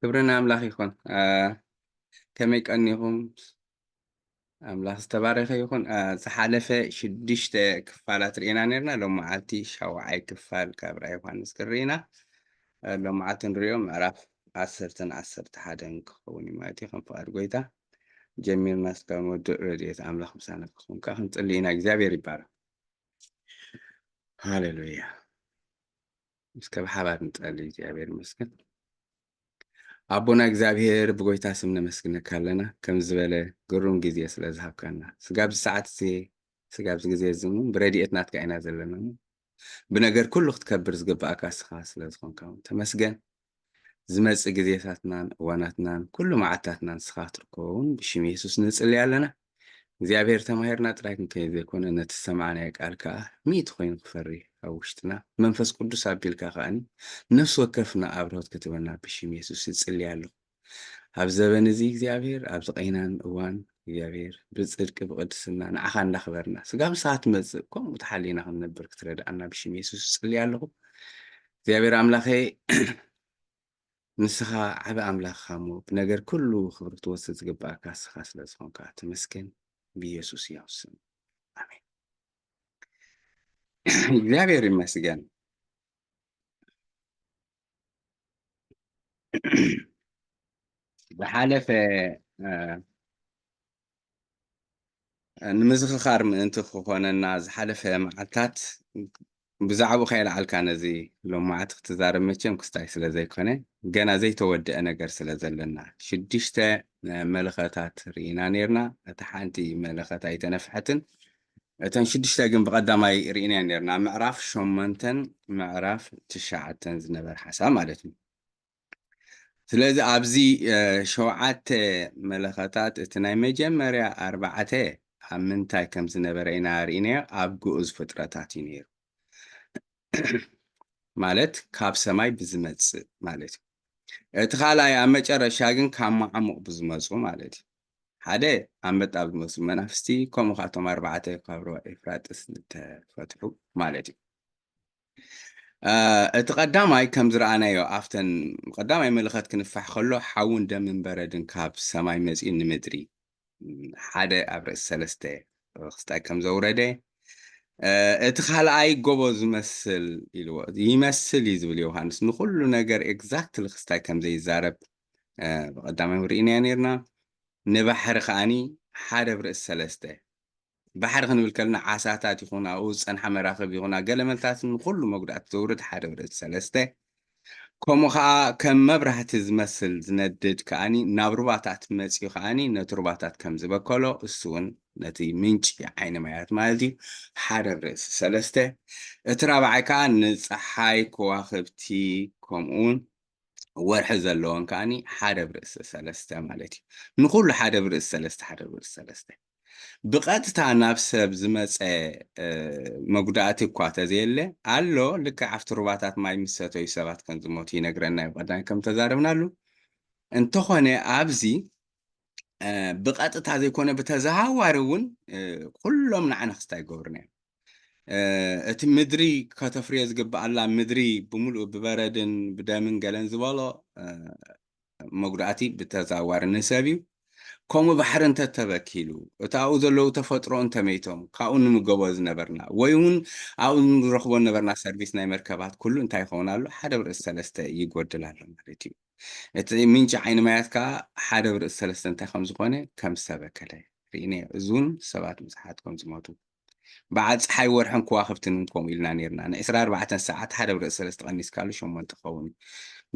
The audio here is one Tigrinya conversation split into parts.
كبرنا أملاخ يكون كميك أنيهم أملاخ استبارك يكون زحالفة شدشت كفالات رينا نيرنا لو معاتي شوعي كفال كابرا يوحنا سكرينا لو معاتن ريوم عرف عسرت حدا كوني ماتي خم فارغويتا جميل ناس كانوا رديت أملاخ مسانا كون كان تقلينا إجزابي ريبارا هاليلويا مسكب حبات نتقلي إجزابي مسكن أبونا እግዚአብሔር በጎይታ ስም ነመስግነካ ኣለና ከም ዝበለ ግሩም ግዜ ስለ ዝሃብካና ስጋብ ሰዓት ስጋብ ግዜ ዝሙ ብረድኤት ናትካ ኢና ዘለና ብነገር ኩሉ ክትከብር ዝግባእካ ስኻ ስለ ዝኾንካ ተመስገን ዝመጽእ ግዜታትናን እዋናትናን ኩሉ መዓልታትናን ስኻ ትርከውን ብሽም ኢየሱስ ንጽልይ ኣለና እግዚአብሔር ተማሂርና ጥራይ ክንከይዘይኮነ ነቲ ሰማዕናዮ ቃል ከዓ ሚእቲ ኮይኑ ክፈሪ ኣብ ውሽጥና መንፈስ ቅዱስ ኣቢልካ ከዓኒ ነፍሲ ወከፍና ኣብርሆት ክትበና ብሽም ኢየሱስ ይጽልይ ኣለኹ ኣብ ዘበን እዚ እግዚአብሔር ኣብ ዝቀይናን እዋን እግዚአብሔር ብጽድቂ ብቅድስና ንዓኻ እንዳኽበርና ስጋብ ሰዓት መጽእ ከምኡ ተሓሊና ክንነብር ክትረዳእና ብሽም ኢየሱስ ይጽልይ ኣለኹ እግዚአብሔር ኣምላኸ ንስኻ ዓብ ኣምላኽኻ እሞ ብነገር ኩሉ ክብሪ ክትወስድ ዝግባእካ ስኻ ስለ ዝኾንካ ተመስገን بيسوع ياسم آمين እግዚአብሔር ይመስገን بحالف ንምዝኽኻር ምእንቲ ክኾነና ዝሓለፈ መዓልታት ብዛዕባ ኸይል ዓልካ ነዚ ሎም መዓልቲ ክትዛረብ መቸም ክስታይ ስለ ዘይኮነ ገና ዘይተወድአ ነገር ስለ ዘለና ሽዱሽተ መለኸታት ርኢና ነርና እቲ ሓንቲ መለኸት ኣይተነፍሐትን እተን ሽዱሽተ ግን ብቐዳማይ ርኢና ነርና ምዕራፍ 8 ምዕራፍ 9 ዝነበረ ሓሳብ ማለት እዩ ስለዚ ኣብዚ ሸውዓተ መለኸታት እቲ ናይ መጀመርያ ኣርባዕተ ኣብ ምንታይ ከም ዝነበረ ኢና ርኢናዮ ኣብ ግኡዝ ፍጥረታት እዩ ነይሩ ማለት ካብ ሰማይ ብዝመጽእ ማለት እዩ እቲ ካልኣይ ኣብ መጨረሻ ግን ካብ ማዕሙቕ ብዝመጹ ማለት እዩ ሓደ ኣንበጣ ብዝመስሉ መናፍስቲ ከምኡ ካቶም ኣርባዕተ ካብ ሩባ ኤፍራጥስ ዝተፈትሑ ማለት እዩ እቲ ቀዳማይ ከም ዝረኣናዮ ኣፍተን ቀዳማይ መለኸት ክንፋሕ ከሎ ሓውን ደምን በረድን ካብ ሰማይ መጺኡ ንምድሪ ሓደ ኣብ ርእሲ ሰለስተ ክስታይ ከም ዘውረደ እቲ ካልኣይ ጎቦ ዝመስል ኢልዎ ይመስል እዩ ዝብል ዮሃንስ ንኩሉ ነገር ኤግዛክትሊ ክስታይ ከም ዘይዛረብ ብቀዳማይ ርኢና ነርና ንባሕሪ ከዓኒ ሓደ ብርእሲ ሰለስተ ባሕሪ ክንብል ከለና ዓሳታት ይኹን ኣብኡ ፀንሐ መራኸብ ይኹን ገለመልታት ንኩሉ መጉዳእቲ ዘውርድ ሓደ ብርእሲ ሰለስተ ከምኡ ከዓ ከም መብራህቲ ዝመስል ዝነድድ ከዓኒ ናብ ሩባታት መጺኡ ከዓኒ ነቲ ሩባታት ከም ዝበከሎ እሱ እውን ነቲ ምንጭ ዓይኒ ማያት ማለት እዩ ሓደ ብርእሲ ሰለስተ እቲ ራብዓይ ከዓ ንፀሓይ ከዋኽብቲ ከምኡውን ወርሒ ዘለዎን ከዓኒ ሓደ ብርእሲ ሰለስተ ማለት እዩ ንኩሉ ሓደ ብርእሲ ሰለስተ ሓደ ብርእሲ ሰለስተ ብቐጥታ ናብ ሰብ ዝመፀ መጉዳእቲ እኳ ተዘየለ ኣሎ ልክዕ ኣብቲ ሩባታት ማይ ምስ ሰተዩ ሰባት ከም ዝሞቱ ይነግረና እዩ ቀዳማይ ከም ተዛረብናሉ እንተኾነ ኣብዚ ብቐጥታ ዘይኮነ ብተዘዋዋሪ እውን ኩሎም ንዓና ክስታይ ይገብሩና እዮም እቲ ምድሪ ከተፍርዮ ዝግባኣላ ምድሪ ብምሉእ ብበረድን ብደምን ገለን ዝበሎ መጉዳእቲ ብተዘዋዋሪ ንሰብ እዩ ከምኡ ባሕሪ እንተተበኪሉ እቲ ኣብኡ ዘለዉ ተፈጥሮ እንተመይቶም ካብኡ ንምገቦ ዝነበርና ወይ እውን ኣብኡ ንረኽቦ ነበርና ሰርቪስ ናይ መርከባት ኩሉ እንታይ ይኸውን ኣሎ ሓደ ብርእሲ ሰለስተ ይጎድል ኣሎ ማለት እዩ እቲ ምንጭ ዓይኒ ማያት ከዓ ሓደ ብርእሲ ሰለስተ እንታይ ከም ዝኾነ ከም ዝተበከለ ርኢነ እዚ እውን ሰባት ብዙሓት ከም ዝሞቱ በዓል ፀሓይ ወርሕን ከዋኽብትን ከምኡ ኢልና ነርና ን24 ሰዓት ሓደ ብርእሲ ሰለስተ ቀኒስካሉ 8 ክኸውን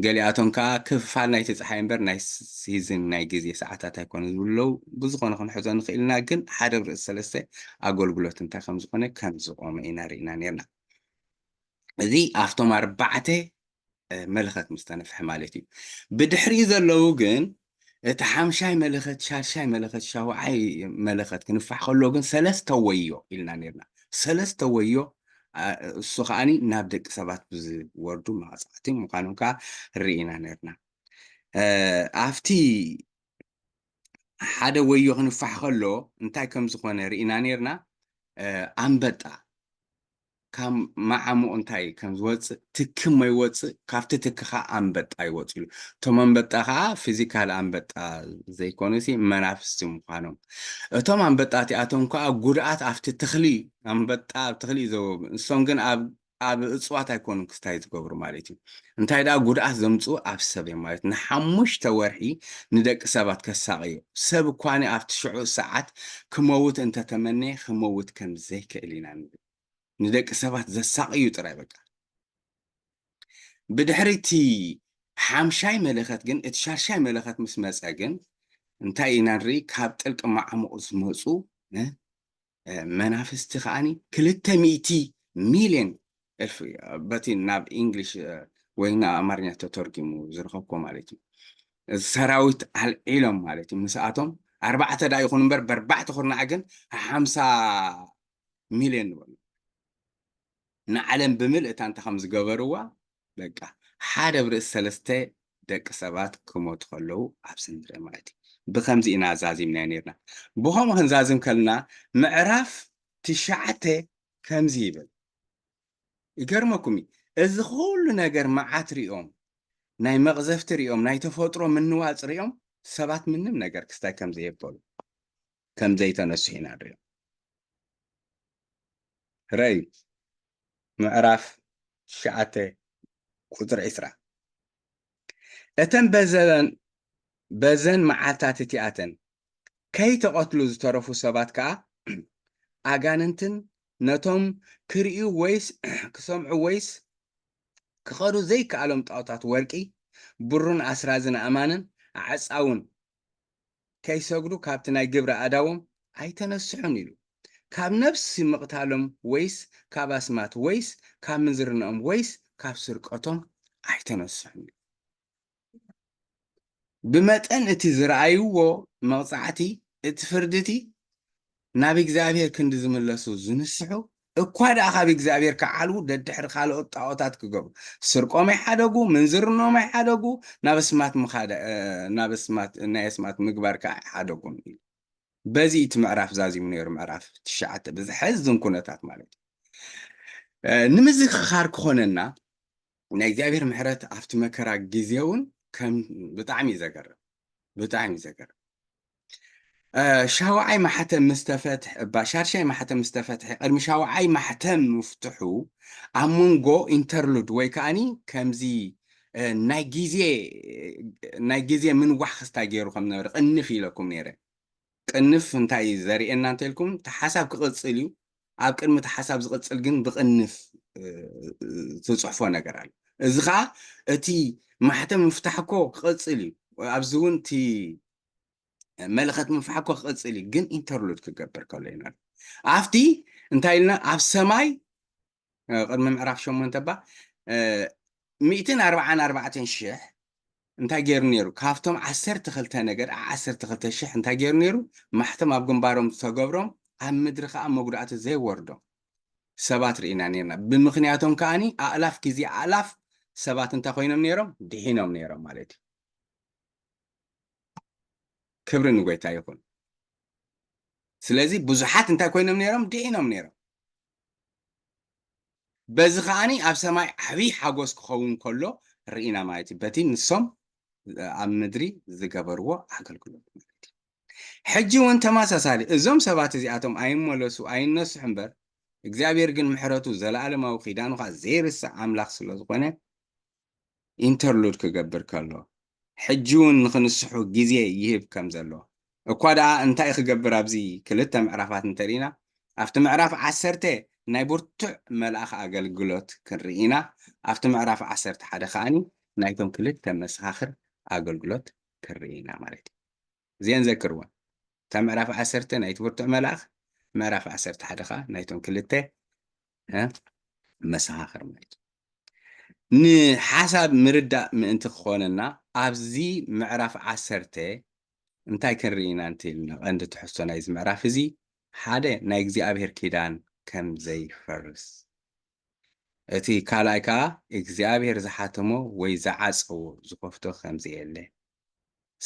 ገሊኣቶም ከዓ ክፍፋል ናይቲ ፀሓይ እምበር ናይ ሲዝን ናይ ግዜ ሰዓታት ኣይኮነ ዝብለው ብዝኾነ ክንሕዞ ንኽእልና ግን ሓደ ብርእሲ ሰለስተ ኣገልግሎት እንታይ ከም ዝኾነ ከም ዝቆመ ኢና ርኢና ነርና እዚ ኣብቶም ኣርባዕተ መለኸት ምስተነፍሐ ማለት እዩ ብድሕሪ ዘለዉ ግን እቲ ሓምሻይ መለኸት ሻድሻይ መለኸት ሻውዓይ መለኸት ክንፋሕ ከሎ ግን ሰለስተ ወዮ ኢልና ነርና ሰለስተ ወዮ እሱ ከዓኒ ናብ ደቂ ሰባት ብዝወርዱ መዓፅዕቲ ምዃኖም ከዓ ርኢና ነርና ኣብቲ ሓደ ወዮ ክንፋሕ ከሎ እንታይ ከም ዝኾነ ርኢና ነርና ኣንበጣ كم معمو انتاي كم زوج تكم ما يوج كافت تكخا أنبت أي وج له توم أنبت أخا فيزيكال أنبت زي كونسي منافسهم خانم توم أنبت أتي أتوم كا جرأت أفت تخلي أنبت تخلي زو سونجن أب أصوات يكون كستايز قبر مالتي انتاي دا جرأت زمتو أفسبي مالت نحمش تورحي ندك سبات كساقي سب كواني أفت شعور ساعات كموت أنت تمني خموت كم زي كإلينا ندك سبات زساقي يطرى بقى بدحرتي حامشاي ملخت جن اتشارشاي ملخت مسمسا جن انتاي نانري كاب تلك معمق زموصو منافس تخاني كلتا ميتي مليون الف باتي ناب انجليش وين امارنيا تترجمو زرخبكو مالتي سراويت على العلم مالتي مساعتهم 4 دا يكون بربعة خورنا عجن 5 مليون نعلم بملء تانت خمس جبروا بقى حدا برئيس سلسته دك سبات كموت خلو عبسن درماتي بخمزي إنا زازم نانيرنا بهم هنزازم كلنا معرف تشعته كمزي بل يقرمكمي إذ خول نجر معات ريوم ناي مغزفت ريوم ناي تفوترو من نواز ريوم سبات منهم نجر كستا كمزي يبطل كمزي تنسحين الريوم رأي معرف تشعته قدر عسرة أتم بزن معاتات تياتن كي تقتلوا زترفوا سبات كا أجاننتن نتوم كريو ويس كسمعوا ويس كخارو زي كعلم تقطعت ورقي برون أسرازن أمانا عساون كي سجلوا كابتنا جبر أداوم أي تنسحون يلو كاب نفس مقتالهم ويس كاب أسمات ويس كاب منزرنهم ويس كاب سرقتهم أي تنسحون بمتن اتزرعيو موضعتي اتفردتي نابي እግዚአብሔር ክንድ ዝምለሱ ዝንስሑ እኳ ደኣ ካብ እግዚአብሔር ከዓልው ደድሕሪ ካልኦት ጣዖታት ክገብሩ ስርቆም ይሓደጉ ምንዝርኖም ይሓደጉ ናብ እስማት ናይ እስማት ምግባር ከዓ ይሓደጉ በዚ እቲ ምዕራፍ ዛዚሙ ነይሩ ምዕራፍ 9 ብዝሕዝን ኩነታት ማለት እዩ ንምዝክኻር ክኾነና ናይ እግዚአብሔር ምሕረት ኣብቲ መከራ ግዜ እውን ከም ብጣዕሚ እዩ ዘገርም شاوعي محتم مستفتح بشارشي محتم مستفتح قدم شاوعي محتم مفتوحو أمونغو انترلود ويكاني كمزي نايجيزي من وحخ تاجيرو خم نورق انفي لكم نيره قنف انتاي زري ان انت لكم تحسب كقصليو اب قدم تحسب زقصل جن بقنف تصحفو ነገር አለ እዚኻ እቲ ማህተም مفتاحكو قصليو ابزون تي ملخت مفحكو خصلي جن انترلود كجبر كلينا عفتي انتايلنا عف سماي قد ما معرف شو من تبع 244 شح انتا غير نيرو كافتم 10 تخلته نجر 10 تخلته شح انتا غير نيرو محتم اب جنبارهم تغبرهم ام مدرخ ام مغدات زي وردو سبات رينا نيرنا بمخنياتهم كاني الاف كزي الاف سبات انتا خوينم نيرم دحينم نيرم مالتي كبرن ويتا يكون سلازي بزحات انتا كوينم نيرم دينم نيرم بزخاني اب سماي حبي حاجوس كخون كله رئينا مايتي بتي نسم ام مدري زغبروا اكلكلو حجي وانت ما سالي ازوم سبات زياتهم ايم ملسو اين نس حنبر እግዚአብሔር ግን ምሕረቱ ዘለዓለማዊ ኺዳኑ ኻ ዘይርሳ አምላኽ ስለ ዝኾነ ኢንተርሉድ ክገብር ከሎ ሕጂውን ንኽንስሑ ግዜ ይህብ ከም ዘሎ እኳ ደኣ እንታይ ክገብር ኣብዚ ክልተ ምዕራፋት እንተሪኢና ኣብቲ ምዕራፍ 10 ናይ ብርቱዕ መልኣኽ ኣገልግሎት ክንርኢና ኣብቲ ምዕራፍ 11 ከዓኒ ናይቶም ክልተ መሰኻኽር ኣገልግሎት ክንርኢና ማለት እዩ እዚአን ዘክርዎን እታ ምዕራፍ 10 ናይቲ ብርቱዕ መልኣኽ ምዕራፍ 11 ከዓ ናይቶም ክልተ መሰኻኽር ማለት እዩ ንሓሳብ ምርዳእ ምእንቲ ክኾነና ኣብዚ ምዕራፍ 10 እንታይ ክንርኢና እንተኢልና ቀንዲ ትሕዝቶ ናይዚ ምዕራፍ እዚ ሓደ ናይ እግዚኣብሔር ኪዳን ከም ዘይፈርስ እቲ ካልኣይ ከዓ እግዚኣብሔር ዝሓተሞ ወይ ዝዓፀዎ ዝኸፍቶ ከም ዘየለ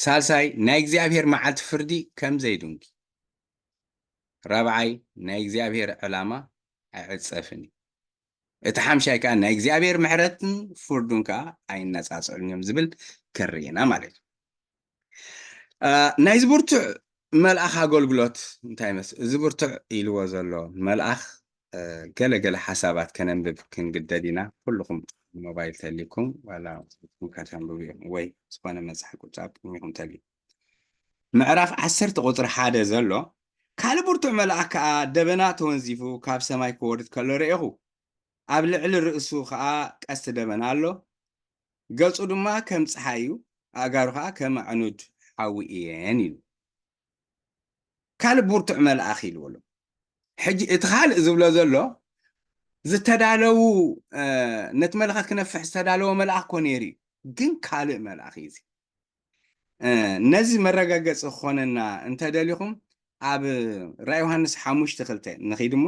ሳልሳይ ናይ እግዚኣብሔር መዓልቲ ፍርዲ ከም ዘይድንቂ ራብዓይ ናይ እግዚኣብሔር ዕላማ ኣይዕፀፍን اتحمشاي كأن እግዚአብሔር ምሕረትን ፍርዱን ከዓ ኣይነጻጸሉን እዮም ዝብል ከርየና ማለት እዩ ናይ ዝብርቱዕ መልኣኽ ኣገልግሎት እንታይ ይመስል እዚ ብርቱዕ ኢልዎ ዘሎ መልኣኽ ገለገለ ሓሳባት ከነንብብ ክንግደድ ኢና ኩልኩም ሞባይል ተሊኩም ዋላ ካተንብቡ ወይ ዝኾነ መፅሓፍ ቁጫ ቅድሚኩም ተልዩ ምዕራፍ 10 ቁፅሪ 1 ዘሎ ካልእ ብርቱዕ መልኣኽ ከዓ ደበና ተወንዚፉ ካብ ሰማይ ክወርድ ከሎ ርኢኹ ኣብ ልዕሊ ርእሱ ከዓ ቀስቲ ደበና ኣሎ ገጹ ድማ ከም ፀሓይ እዩ ኣእጋሩ ከዓ ከም ዕኑድ ሓዊ እየን ኢሉ ካልእ ብርቱዕ መልኣኽ ኢልዎ ኣሎ ሕጂ እቲ ካልእ ዝብሎ ዘሎ ዝተዳለዉ ነቲ መለኸት ክነፍሕ ዝተዳለወ መልኣኽ ኮነ ነይሩ ግን ካልእ መልኣኽ እዩ ነዚ መረጋገፂ ክኾነና እንተደሊኹም ኣብ ራእይ ዮሃንስ 5:2 ንኸይድ እሞ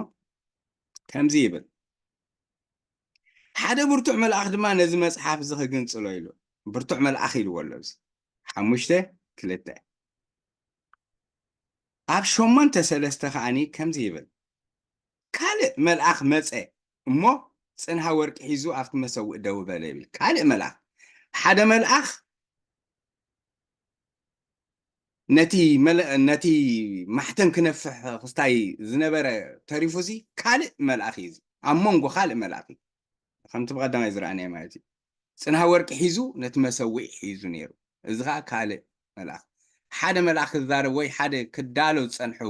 ከምዚ ይብል ሓደ ብርቱዕ መልኣኽ ድማ ነዚ መፅሓፍ እዚ ክግንፅሎ ኢሉ ብርቱዕ መልኣኽ ኢልዎ ኣሎ እዚ 5:2 ኣብ 8:3 ከዓኒ ከምዚ ይብል ካልእ መልኣኽ መፀ እሞ ፅንሃ ወርቂ ሒዙ ኣብቲ መሰውእ ደው በለ ይብል ካልእ መልኣኽ ሓደ መልኣኽ ነቲ ማሕተም ክነፍሕ ክስታይ ዝነበረ ተሪፉ እዚ ካልእ መልኣኽ እዩ ኣብ መንጎ ካልእ መልኣኽ እዩ ከምቲ ብቀዳማይ ዝረኣናዮ ማለት እዩ ፅንሃ ወርቂ ሒዙ ነቲ መሰውእ ሒዙ ነይሩ እዚ ከዓ ካልእ መልኣኽ ሓደ መልኣኽ ክዛረብ ወይ ሓደ ክዳሎ ዝፀንሑ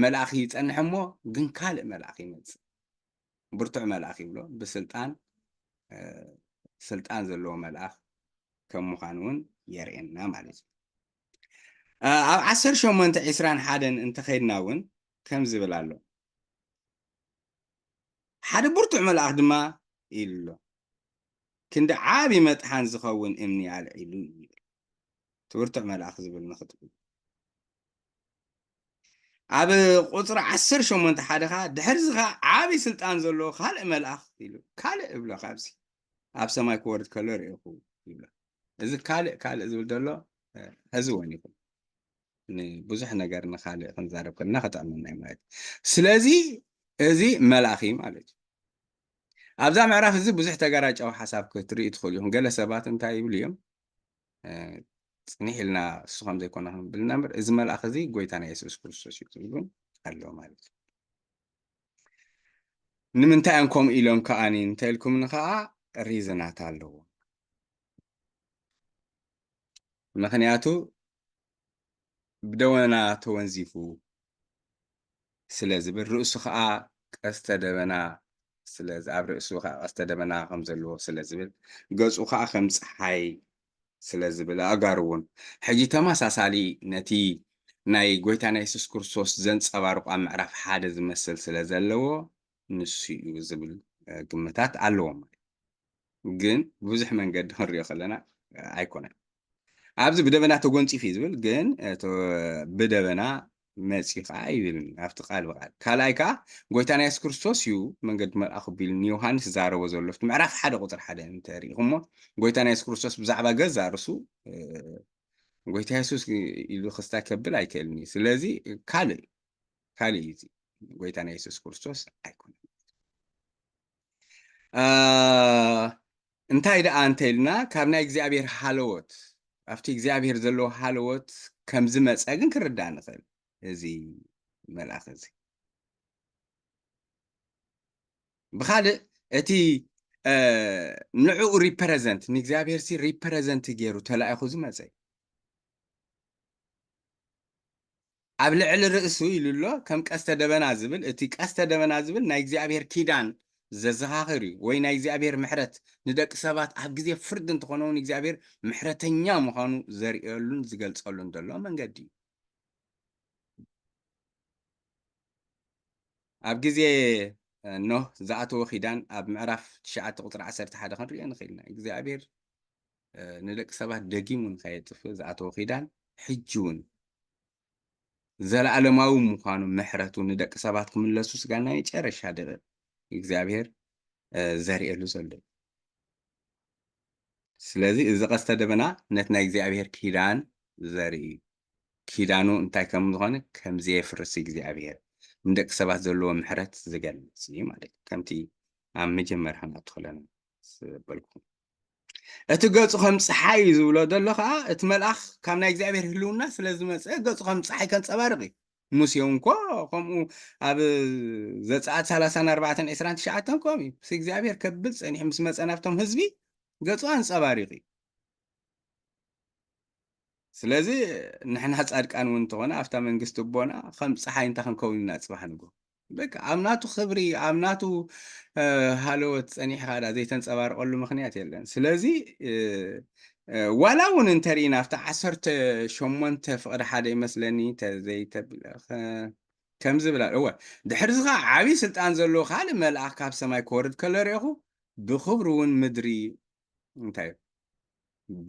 መልኣኽ ይፀንሕ እሞ ግን ካልእ መልኣኽ ይመፅእ ብርቱዕ መልኣኽ ይብሎ ብስልጣን ዘለዎ መልኣኽ ከም ምዃኑ እውን የርእየና ማለት እዩ ኣብ 18:21 እንተኸይድና እውን ከም ዝብል ኣሎ ሓደ ብርቱዕ መልኣኽ ድማ ኢሉ ኣሎ ክንዲ ዓብዪ መጥሓን ዝኸውን እምኒ ኣልዒሉ ይብል እቲ ብርቱዕ መልኣኽ ዝብል ንኽትብል ኣብ ቁፅሪ 18:1 ከዓ ድሕሪ እዚ ከዓ ዓብዪ ስልጣን ዘለዎ ካልእ መልኣኽ ኢሉ ካልእ እብሎ ካብዚ ኣብ ሰማይ ክወርድ ከሎ ርኢኹ ይብሎ እዚ ካልእ ዝብል ዘሎ ሕዝወን ይኹን ንብዙሕ ነገር ንካልእ ክንዛረብ ከለና ከጠቕመና እዩ ማለት እዩ ስለዚ እዚ መልኣኽ እዩ ማለት እዩ ኣብዛ ምዕራፍ እዚ ብዙሕ ተገራጫዊ ሓሳብ ክትርኢ ትኽእሉ ኢኹም ገለ ሰባት እንታይ ይብሉ እዮም ፅኒሕ ኢልና እሱ ከም ዘይኮነ ክንብልና እምበር እዚ መልኣኽ እዚ ጎይታና የሱስ ክርስቶስ እዩ ዝብሉን ኣለዎ ማለት እዩ ንምንታይ እዮም ከምኡ ኢሎም ከዓኒ እንተኢልኩምኒ ከዓ ሪዝናት ኣለዎ ምክንያቱ ብደበና ተወንዚፉ ስለ ዝብል ርእሱ ከዓ ቀስተ ደበና ስለዚ ኣብ ርእሱ ከዓ ቀስተ ደበና ከም ዘለዎ ስለ ዝብል ገፁ ከዓ ከም ፀሓይ ስለ ዝብል ኣእጋሩ እውን ሕጂ ተመሳሳሊ ነቲ ናይ ጎይታና የሱስ ክርስቶስ ዘንፀባርቁ ኣብ ምዕራፍ 1 ዝመስል ስለ ዘለዎ ንሱ እዩ ዝብል ግምታት ኣለዎም ግን ብዙሕ መንገዲ ክንሪኦ ከለና ኣይኮነን ኣብዚ ብደበና ተጎንፂፍ እዩ ዝብል ግን ብደበና መፂኡ ከዓ ይብል ኣብቲ ቃል በቃል ካልኣይ ከዓ ጎይታና የሱስ ክርስቶስ እዩ መንገዲ መልኣኽ ቢል ንዮሃንስ ዛረቦ ዘሎ ፍቲ ምዕራፍ 1 ቁፅሪ 1 እንተሪኢኹሞ ጎይታና የሱስ ክርስቶስ ብዛዕባ ገዛ ርእሱ ጎይታ የሱስ ኢሉ ክስታይ ከብል ኣይክእልን እዩ ስለዚ ካልእ እዩ ጎይታና የሱስ ክርስቶስ ኣይኮነን እንታይ ደኣ እንተኢልና ካብ ናይ እግዚኣብሔር ሃለወት ኣብቲ እግዚኣብሔር ዘለዎ ሃለወት ከም ዝመፀ ግን ክርዳእ ንኽእል እዚ መልኣኽ እዚ ብካልእ እቲ ንዕኡ ሪፕረዘንት ንእግዚኣብሔር ሲ ሪፕረዘንት ገይሩ ተላኢኹ ዝመፀ ኣብ ልዕሊ ርእሱ ኢሉ ኣሎ ከም ቀስተ ደበና ዝብል እቲ ቀስተ ደበና ዝብል ናይ እግዚኣብሔር ኪዳን ዘዘኻኽር እዩ ወይ ናይ እግዚኣብሔር ምሕረት ንደቂ ሰባት ኣብ ግዜ ፍርዲ እንትኾነ እውን እግዚኣብሔር ምሕረተኛ ምዃኑ ዘርእየሉን ዝገልፀሉን ዘሎ መንገዲ እዩ ኣብ ግዜ ኖህ ዝኣተወ ኺዳን ኣብ ምዕራፍ 9 ቁፅሪ 11 ክንሪኦ ንኽእል ኢና እግዚኣብሔር ንደቂ ሰባት ደጊሙ ንከየጥፍእ ዝኣተወ ኺዳን ሕጂ እውን ዘለኣለማዊ ምዃኑ ምሕረቱ ንደቂ ሰባት ክምለሱ ስጋና መጨረሻ ድረስ እግዚኣብሔር ዘርእየሉ ዘሎ ስለዚ እዚ ቀስተ ደበና ነቲ ናይ እግዚኣብሔር ኪዳን ዘርኢ ኪዳኑ እንታይ ከም ዝኾነ ከምዘየፍርስ እግዚኣብሔር ንደቂ ሰባት ዘለዎ ምሕረት ዝገልፅ እዩ ማለት እዩ ከምቲ ኣብ መጀመርያ ናትኸለና ዝበልኩም እቲ ገጹ ከም ፀሓይ ዝብሎ ዘሎ ከዓ እቲ መልኣኽ ካብ ናይ እግዚኣብሔር ህልውና ስለ ዝመፀ ገጹ ከም ፀሓይ ከንፀባርቕ እዩ ሙሴ እውን እኮ ከምኡ ኣብ ዘፀአት 34 29 ከምኡ እዩ ምስ እግዚኣብሔር ከብል ፀኒሑ ምስ መፀ ናብቶም ህዝቢ ገጹ አንፀባሪቕ እዩ ስለዚ ንሕና ጻድቃን እውን እንተኾነ ኣብታ መንግስቲ ቦና ከም ፀሓይ እንታ ክንከውን ኢና ፅባሕ ንጎ በቃ ኣብ ናቱ ክብሪ ኣብ ናቱ ሃለወት ፀኒሕካ ዳ ዘይተንፀባርቀሉ ምክንያት የለን ስለዚ ዋላ እውን እንተሪእና ኣብታ 18 ፍቅዲ ሓደ ይመስለኒ ከም ዝብላ እወ ድሕሪ እዚ ከዓ ዓብይ ስልጣን ዘለዎ ካልእ መልኣክ ካብ ሰማይ ክወርድ ከሎ ሪኢኹ ብክብሪ እውን ምድሪ እንታይ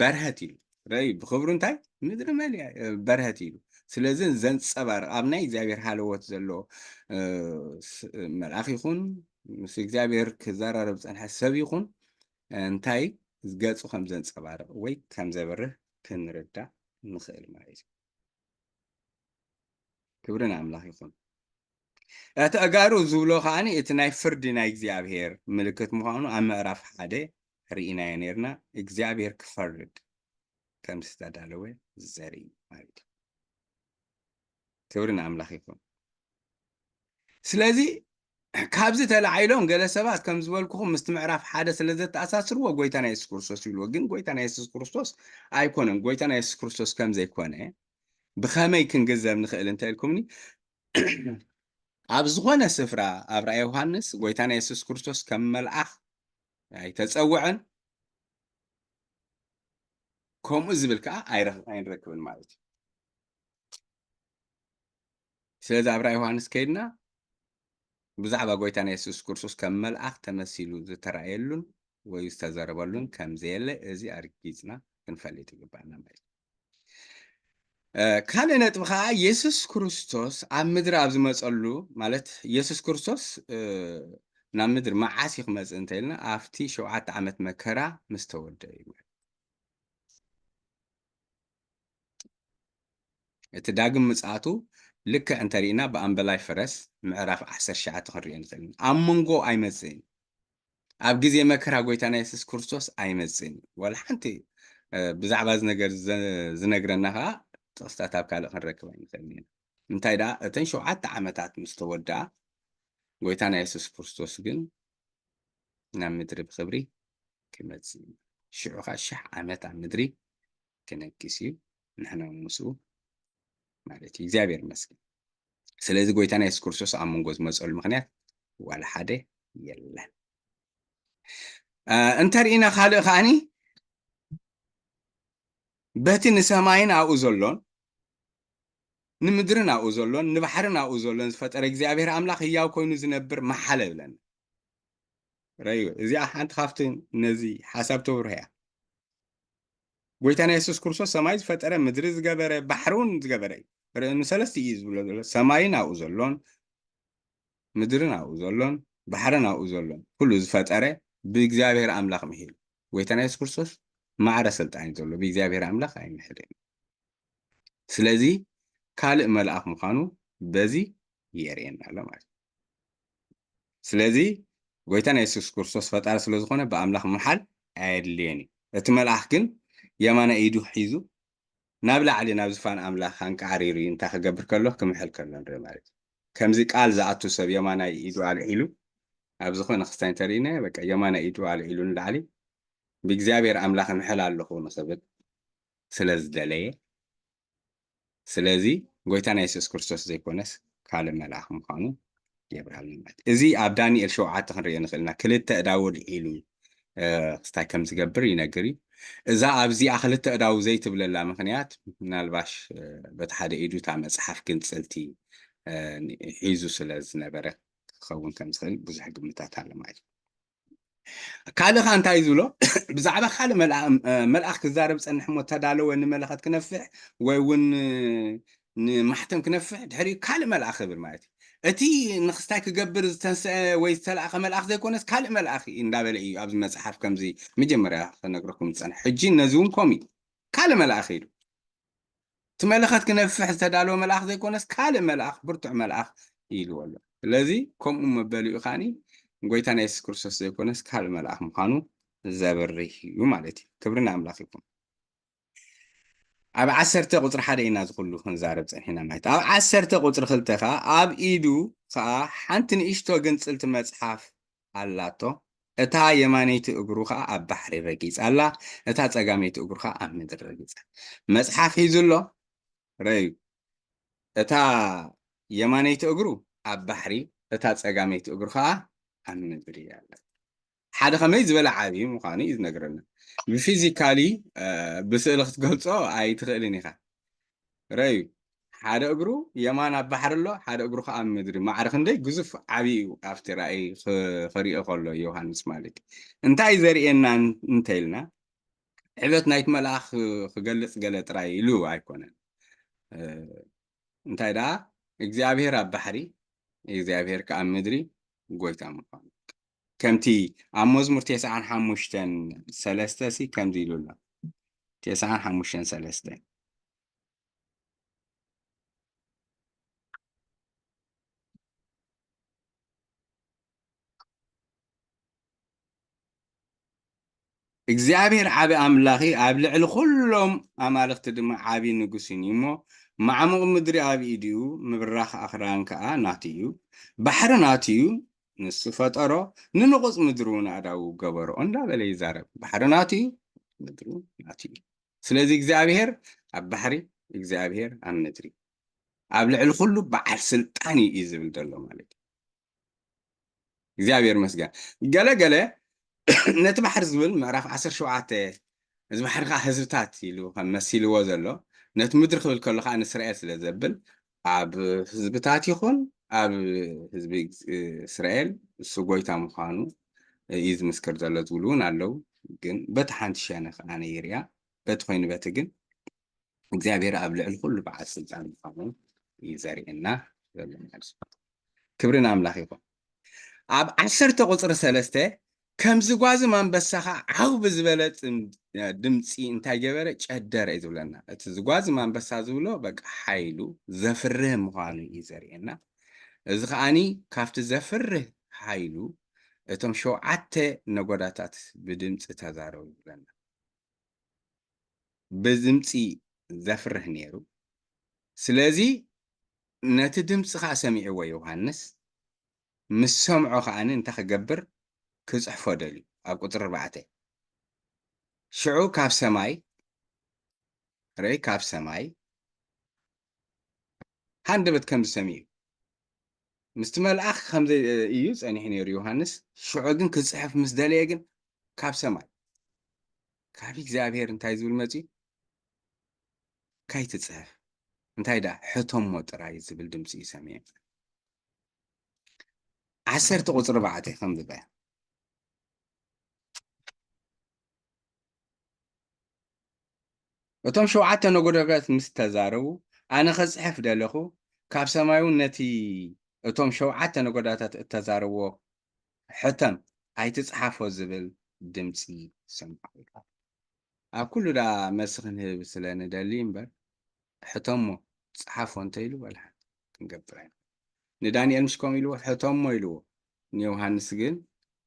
በርሀት ኢሉ ረይ ብክብሩ እንታይ ምድሪ መልያ በርሀት ኢሉ ስለዚ ዘንፀባርቕ ኣብ ናይ እግዚኣብሔር ሃለወት ዘሎ መልኣኽ ይኹን ምስ እግዚኣብሔር ክዘራረብ ፀንሐ ሰብ ይኹን እንታይ ገጹ ከም ዘንፀባርቕ ወይ ከም ዘበርህ ክንርዳእ ንኽእል ማለት እዩ ክብሪ ንኣምላኽ ይኹን እቲ ኣጋሩ ዝብሎ ከዓኒ እቲ ናይ ፍርዲ ናይ እግዚኣብሔር ምልክት ምዃኑ ኣብ ምዕራፍ 1 ርኢናዮ ነርና እግዚኣብሔር ክፈርድ ከም ዝተዳለወ ዘርኢ ማለት እዩ ክብሪ ንኣምላኽ ይኹን ስለዚ ካብዚ ተላዒሎም ገለ ሰባት ከም ዝበልኩኹም ምስቲ ምዕራፍ 1 ስለ ዘተኣሳስርዎ ጎይታና የሱስ ክርስቶስ ይብልዎ ግን ጎይታና የሱስ ክርስቶስ ኣይኮነን ጎይታና የሱስ ክርስቶስ ከም ዘይኮነ ብኸመይ ክንግዘብ ንኽእል እንታይ ኢልኩምኒ ኣብ ዝኾነ ስፍራ ኣብ ራእየ ዮሃንስ ጎይታና የሱስ ክርስቶስ ከም መልኣኽ ኣይተፀውዐን ከምኡ ዝብል ከዓ ኣይንረክብን ማለት እዩ ስለዚ ኣብ ራእየ ዮሃንስ ከይድና ብዛዕባ ጎይታና የሱስ ክርስቶስ ከም መልኣኽ ተመሲሉ ዝተረኣየሉን ወይ ዝተዘረበሉን ከም ዘየለ እዚ ኣርጊፅና ክንፈልጥ ይግባአና ማለት ካልእ ነጥቢ ከዓ የሱስ ክርስቶስ ኣብ ምድሪ ኣብ ዝመፀሉ ማለት የሱስ ክርስቶስ ናብ ምድሪ መዓስ ክመፅእ እንተኢልና ኣብቲ 7 ዓመት መከራ ምስ ተወድአ እዩ እቲ ዳግም ምጽኣቱ ልክዕ እንተሪእና ብኣንበላይ ፈረስ ምዕራፍ 19 ክንሪኦ ንኽእል ኣብ መንጎ ኣይመፅእን ኣብ ግዜ መከራ ጎይታና የሱስ ክርስቶስ ኣይመፅእን ወላ ሓንቲ ብዛዕባ እዚ ነገር ዝነግረና ከዓ ጥቕስታት ኣብ ካልእ ክንረክብ ኣይንኽእልን ኢና እንታይ ደኣ እተን 7 ዓመታት ምስ ተወድኣ ጎይታና የሱስ ክርስቶስ ግን ናብ ምድሪ ብክብሪ ክመፅእ ሽዑ ከዓ 1000 ዓመት ኣብ ምድሪ ክነግስ እዩ ንሕና ምስኡ ማለት እዩ እግዚኣብሔር ይመስገን ስለዚ ጎይታና የሱስ ክርስቶስ ኣብ መንጎ ዝመፀሉ ምክንያት ዋላ ሓደ የለን እንተሪእና ካልእ ከዓኒ በቲ ንሰማይን ኣብኡ ዘሎን ንምድርን ኣብኡ ዘሎን ንባሕርን ኣብኡ ዘሎን ዝፈጠረ እግዚኣብሔር ኣምላኽ ህያው ኮይኑ ዝነብር መሓለ ይብለና ረዩ እዚኣ ሓንቲ ካብቲ ነዚ ሓሳብ ተብርህ እያ ጎይታና የሱስ ክርስቶስ ሰማይ ዝፈጠረ ምድሪ ዝገበረ ባሕሪ እውን ዝገበረ እዩ ንሰለስተ እዩ ዝብሎ ዘሎ ሰማይን ኣብኡ ዘሎን ምድርን ኣብኡ ዘሎን ባሕርን ኣብኡ ዘሎን ኩሉ ዝፈጠረ ብእግዚኣብሔር ኣምላኽ ምሂሉ ጎይታና የሱስ ክርስቶስ ማዕረ ስልጣን እዩ ዘሎ ብእግዚኣብሔር ኣምላኽ ኣይምሕድን ስለዚ ካልእ መልኣኽ ምዃኑ በዚ የርእየና ኣሎ ማለት ስለዚ ጎይታና የሱስ ክርስቶስ ፈጣሪ ስለ ዝኾነ ብኣምላኽ ምሓል ኣየድልየን እዩ እቲ መልኣኽ ግን የማነ ኢዱ ሒዙ ናብ ላዕሊ ናብ ዝፋን ኣምላኽ አንቃዕሪሩ እንታይ ክገብር ከሎ ክምሕል ከሎ ንርኢ ማለት እዩ ከምዚ ቃል ዝኣቱ ሰብ የማነ ኢዱ ኣልዒሉ ኣብ ዝኾነ ክስታይ እንተሪእና በቃ የማነ ኢዱ ኣልዒሉ ንላዕሊ ብእግዚኣብሔር ኣምላኽ ምሕል ኣለኹ ንኽብል ስለ ዝደለየ ስለዚ ጎይታና የሱስ ክርስቶስ ዘይኮነስ ካልእ መልኣኽ ምዃኑ የብርሃልና ማለት እዚ ኣብ ዳንኤል 7 ክንሪኦ ንኽእልና ክልተ እዳው ልዒሉ ክስታይ ከም ዝገብር ይነግር እዩ እዛ ኣብዚኣ ክልተ እዳው ዘይትብለላ ምክንያት ምናልባሽ በቲ ሓደ ኢዱ እታ መፅሓፍ ግንፅልቲ ሒዙ ስለ ዝነበረ ክኸውን ከም ዝኽእል ብዙሕ ግምታት ኣሎ ማለት እዩ ካልእ ኸ እንታይ ዝብሎ ብዛዕባ ካልእ መልኣኽ ክዛረብ ፀንሕ ሞ ተዳለወ ንመለኸት ክነፍሕ ወይ እውን ንማሕተም ክነፍሕ ድሕሪኡ ካልእ መልኣኽ ክብል ማለት እዩ እቲ ንክስታይ ክገብር ዝተንስአ ወይ ዝተለኣኸ መልኣኽ ዘይኮነስ ካልእ መልኣኽ እንዳበለ እዩ ኣብዚ መፅሓፍ ከምዚ መጀመርያ ክነግረኩም ዝፀንሕ ሕጂ ነዚ እውን ከምኡ ካልእ መልኣኽ ኢሉ እቲ መለኸት ክነፍሕ ዝተዳለወ መልኣኽ ዘይኮነስ ካልእ መልኣኽ ብርቱዕ መልኣኽ ኢሉ ኣሎ ስለዚ ከምኡ መበሊኡ ኻኒ ጎይታና ኢየሱስ ክርስቶስ ዘይኮነስ ካልእ መልኣክ ምዃኑ ዘበርህ እዩ ማለት እዩ። ክብሪ ንኣምላኽ ይኹን። ኣብ 10 ቁፅሪ 1 ኢና ዝኩሉ ክንዛረብ ፀኒሕና ማለት እዩ። ኣብ 10 ቁፅሪ 2 ከዓ ኣብ ኢዱ ከዓ ሓንቲ ንእሽቶ ግንፅልቲ መፅሓፍ ኣላቶ። እታ የማነይቲ እግሩ ከዓ ኣብ ባሕሪ ረጊፅ ኣላ፣ እታ ፀጋመይቲ እግሩ ከዓ ኣብ ምድሪ ረጊፃ። መፅሓፍ ሒዙ ኣሎ ረዩ። እታ የማነይቲ እግሩ ኣብ ባሕሪ፣ እታ ፀጋመይቲ እግሩ ከዓ ኣብ ምድሪ ኣላ። ሓደ ከመይ ዝበለ ዓብዪ ምዃኑ እዩ ዝነግረና። ብፊዚካሊ ብስእሊ ክትገልፆ ኣይትኽእልን ኢኻ ረዩ። ሓደ እግሩ የማን ኣብ ባሕሪ ኣሎ፣ ሓደ እግሩ ከዓ ኣብ ምድሪ። ማዕረ ክንደይ ግዙፍ ዓብዪ እዩ ኣብቲ ራእይ ክሪኦ ከሎ ዮሃንስ ማለት እዩ። እንታይ እዩ ዘርእየና እንተኢልና ዕብየት ናይቲ መልኣኽ ክገልፅ ገለ ጥራይ ኢሉ ኣይኮነን። እንታይ ደኣ እግዚኣብሔር ኣብ ባሕሪ፣ እግዚኣብሔር ከዓ ኣብ ምድሪ ጎይታ ምዃኑ ከምቲ ኣብ መዝሙር 95:3 ከምዚ ኢሉ ኣሎ 95:3 እግዚኣብሔር ዓብ ኣምላኺ ኣብ ልዕሊ ኩሎም ኣማልክቲ ድማ ዓብ ንጉስ እዩ እሞ ማዕሙቕ ምድሪ ኣብ ኢዱ እዩ፣ ምብራኽ ኣኽራን ከዓ ናቱ እዩ፣ ባሕሪ ናቱ እዩ፣ ንሱ ፈጠሮ፣ ንንቑፅ ምድሪ እውን ኣዳው ገበሮ እንዳበለ ይዛረብ። ባሕሪ ናቱ እዩ፣ ምድሪ ናቱ እዩ። ስለዚ እግዚኣብሔር ኣብ ባሕሪ፣ እግዚኣብሔር ኣብ ምድሪ፣ ኣብ ልዕሊ ኩሉ በዓል ስልጣን እዩ ዝብል ዘሎ ማለት እዩ። እግዚኣብሔር መስገን ገለገለ ነቲ ባሕሪ ዝብል ምዕራፍ 17 እዚ ባሕሪ ከዓ ህዝብታት ኢሉ ከም መሲልዎ ዘሎ ነቲ ምድሪ ክብል ከሎ ከዓ ንእስራኤል ስለ ዘብል ኣብ ህዝብታት ይኹን ኣብ ህዝቢ እስራኤል እሱ ጎይታ ምዃኑ እዩ ዝምስክር ዘሎ ዝብሉ እውን ኣለው። ግን በቲ ሓንቲ ሸነ ከዓ ነይርያ በቲ ኮይኑ በቲ ግን እግዚኣብሔር ኣብ ልዕሊ ኩሉ በዓል ስልጣን ምዃኑ እዩ ዘርእየና ዘሎ ማለት እዩ። ክብሪ ንኣምላኽ ይኹን። ኣብ 10 ቁፅሪ 3 ከም ዝጓዚ ማንበሳ ከዓ ዓው ብዝበለ ድምፂ እንታይ ገበረ ጨደረ እዩ ዝብለና። እቲ ዝጓዚ ማንበሳ ዝብሎ በቃ ሓይሉ ዘፍርህ ምዃኑ እዩ ዘርእየና። እዚ ከዓኒ ካብቲ ዘፍርህ ሓይሉ እቶም 7 ነጎዳታት ብድምፂ ተዛረቡ ይብለና። ብድምፂ ዘፍርህ ነይሩ። ስለዚ ነቲ ድምፂ ከዓ ሰሚዕዎ ዮሃንስ ምስ ሰምዖ ከዓኒ እንታይ ክገብር ክፅሕፎ ደልዩ ኣብ ቁፅሪ 4 ሽዑ ካብ ሰማይ ርኢ ካብ ሰማይ ሃንደበት ከም ዝሰሚዑ ምስቲ መልኣኽ ከምዘ እዩ ፀኒሑ ነይሩ ዮሃንስ። ሽዑ ግን ክፅሕፍ ምስ ደለየ ግን ካብ ሰማይ ካብ እግዚኣብሔር እንታይ ዝብል መፅኡ ካይትፅሕፍ እንታይ ዳ ሕቶሞ ጥራይ ዝብል ድምፂ እዩ ሰሚዐ። 10 ቁፅሪ 4 ከምዚ በያ እቶም 7 ነጎዳታት ምስ ተዛረቡ ኣነ ከፅሕፍ ደለኹ ካብ ሰማይ እውን ነቲ እቶም 7 ነጎዳታት እተዛረብዎ ሕተም ኣይትፅሓፎ ዝብል ድምፂ ሰምዑ። ኣብ ኩሉ ዳ መልሲ ክንህብ ስለ ንደሊ እምበር ሕቶሞ ፅሓፎ እንተኢሉ በልሓ ክንገብር ኣይነ ንዳንኤል ምስ ከምኡ ኢልዎ ሕቶሞ ኢልዎ ንዮሃንስ ግን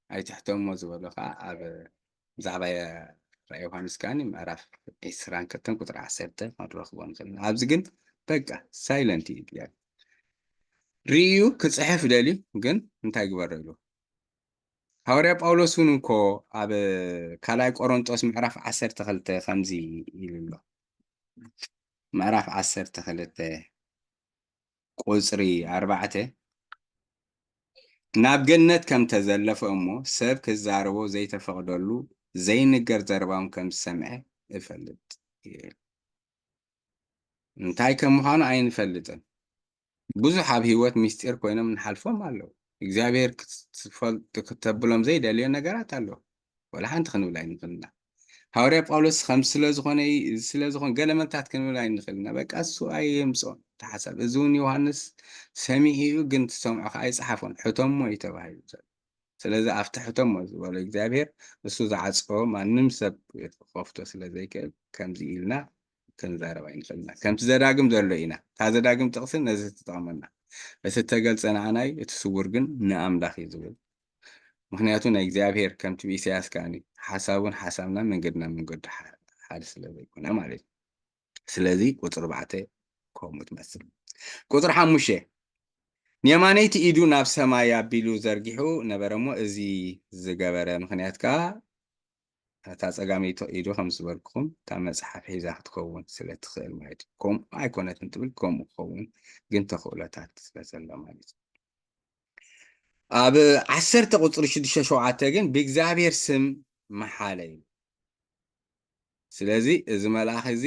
ኣይትሕተሞ ዝበሎ ከዓ ኣብ ብዛዕባ ራእይ ዮሃንስ ከዓኒ ምዕራፍ 22 ቁጥሪ 10 ክንረኽቦ ንኽእል። ኣብዚ ግን በቃ ሳይለንት እዩ ርእዩ ክፅሕፍ ደልዩ ግን እንታይ ግበሮ ኢሉ ሐዋርያ ጳውሎስ እውን እንኮ ኣብ ካልኣይ ቆሮንጦስ ምዕራፍ 12 ከምዚ ኢሉ ኣሎ። ምዕራፍ 12 ቁፅሪ 4 ናብ ገነት ከም ተዘለፈ እሞ ሰብ ክዛረቦ ዘይተፈቅደሉ ዘይንገር ዘረባም ከም ዝሰምዐ እፈልጥ። እንታይ ከም ምዃኑ ኣይንፈልጥን። ብዙሕ ኣብ ሂወት ምስጢር ኮይኖም ንሓልፎም ኣለው። እግዚኣብሔር ክተብሎም ዘይደልዮ ነገራት ኣለዉ። ወላ ሓንቲ ክንብል ኣይንኽእልና። ሐዋርያ ጳውሎስ ከም ስለዝኾነ ገለ መልታት ክንብል ኣይንኽእልና። በቃ እሱ ኣየምፅኦን ተሓሳብ እዚ እውን ዮሃንስ ሰሚዑ ግን ትሰምዖ ከዓ ኣይፀሓፎን ሕቶሞ እዩ ተባሂሉ። ስለዚ ኣብቲ ሕቶሞ ዝበሎ እግዚኣብሔር እሱ ዝዓፅኦ ማንም ሰብ ከፍቶ ስለዘይክእል ከምዚ ኢልና ክንዛረብ ኣይንኽእልና። ከምቲ ዘዳግም ዘሎ ኢና እታ ዘዳግም ጥቕስን ነዚ ትጠቕመና እቲ ተገልፀ ንዓና እዩ እቲ ስውር ግን ንኣምላኽ እዩ ዝብል ምክንያቱ ናይ እግዚኣብሔር ከምቲ ብኢሳያስ ከዓኒ ሓሳቡን ሓሳብና መንገድና መንገዲ ሓደ ስለ ዘይኮነ ማለት እዩ። ስለዚ ቁፅሪ 4 ከምኡ ትመስል። ቁፅሪ 5 ንየማነይቲ ኢዱ ናብ ሰማይ ኣቢሉ ዘርጊሑ ነበረ እሞ እዚ ዝገበረ ምክንያት ከዓ እታ ፀጋመይቲ ኢዱ ከም ዝበልክኹም እታ መፅሓፍ ሒዛ ክትከውን ስለትኽእል ማለት እዩ። ከምኡ ኣይኮነትን ትብል ከምኡ ክኸውን ግን ተኽእሎታት ስለዘሎ ማለት እዩ። ኣብ 10 ቁፅሪ 6-7 ግን ብእግዚኣብሔር ስም መሓለ እዩ። ስለዚ እዚ መልኣኽ እዚ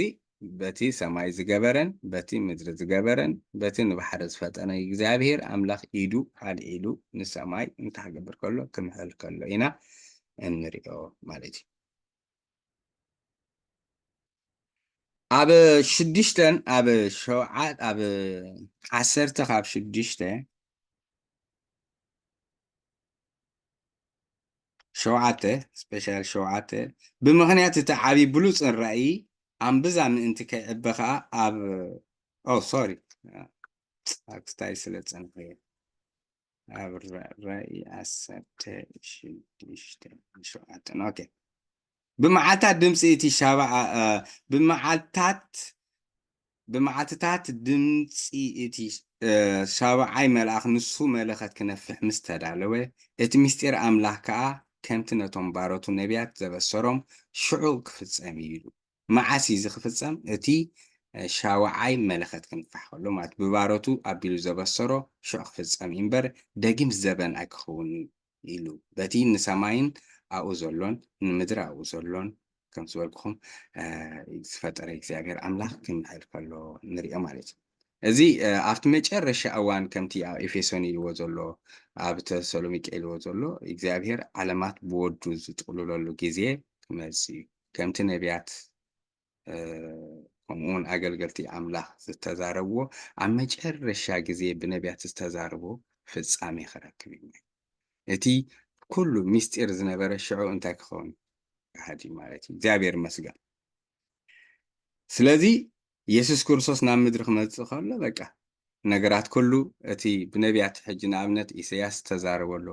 በቲ ሰማይ ዝገበረን በቲ ምድሪ ዝገበረን በቲ ንባሕሪ ዝፈጠነ እግዚኣብሔር ኣምላኽ ኢዱ ኣልዒሉ ንሰማይ እንታይ ክገብር ከሎ ክምሕል ከሎ ኢና እንሪኦ ማለት እዩ። ኣብ 6 ኣብ 7 ኣብ 10 ካብ 6 7 ስፔሻል 7 ብምክንያት እቲ ዓብይ ብሉፅን ራእይ ኣንብዛ ምእንቲ ከይዕበ ከዓ ኣብ ሶሪ ኣብ ክስታይ ስለ ፀንሐ ኣብ ራእይ 16-7 ኦኬ ብመዓልታት ድምፂ እቲ ብመዓልትታት ድምፂ እቲ ሻብዓይ መልኣኽ ንሱ መለኸት ክነፍሕ ምስ ተዳለወ እቲ ምስጢር ኣምላኽ ከዓ ከምቲ ነቶም ባሮቱ ነቢያት ዘበሰሮም ሽዑ ክፍፀም እዩ ኢሉ። መዓስ እዩ ዝክፍፀም? እቲ ሻውዓይ መለኸት ክንፋሕ ከሎ ማለት ብባሮቱ ኣቢሉ ዘበሰሮ ሽዑ ክፍፀም እዩ እምበር ደጊም ዘበን ኣይክኸውን ኢሉ። በቲ ንሰማይን ኣብኡ ዘሎን ንምድሪ ኣብኡ ዘሎን ከም ዝበልኩኹም ዝፈጠረ እግዚኣብሔር ኣምላኽ ክምሕል ከሎ ንሪኦ ማለት እዩ። እዚ ኣብቲ መጨረሻ እዋን ከምቲ ኣብ ኤፌሶን ኢልዎ ዘሎ ኣብ ተሰሎሚቄ ኢልዎ ዘሎ እግዚኣብሔር ዓለማት ብወዱ ዝጥቕልለሉ ግዜ ክመጽእ እዩ። ከምቲ ነቢያት ከምኡውን ኣገልገልቲ ኣምላኽ ዝተዛረብዎ ኣብ መጨረሻ ግዜ ብነቢያት ዝተዛረቦ ፍጻሜ ክረክብ እዩ። እቲ ኩሉ ምስጢር ዝነበረ ሽዑ እንታይ ክኸውን ካሕዲ ማለት እዩ። እግዚኣብሔር ይመስገን። ስለዚ ኢየሱስ ክርስቶስ ናብ ምድሪ ክመጽእ ከሎ በቃ ነገራት ኩሉ እቲ ብነቢያት ሕጂ ንኣብነት ኢሳያስ ተዛረበሎ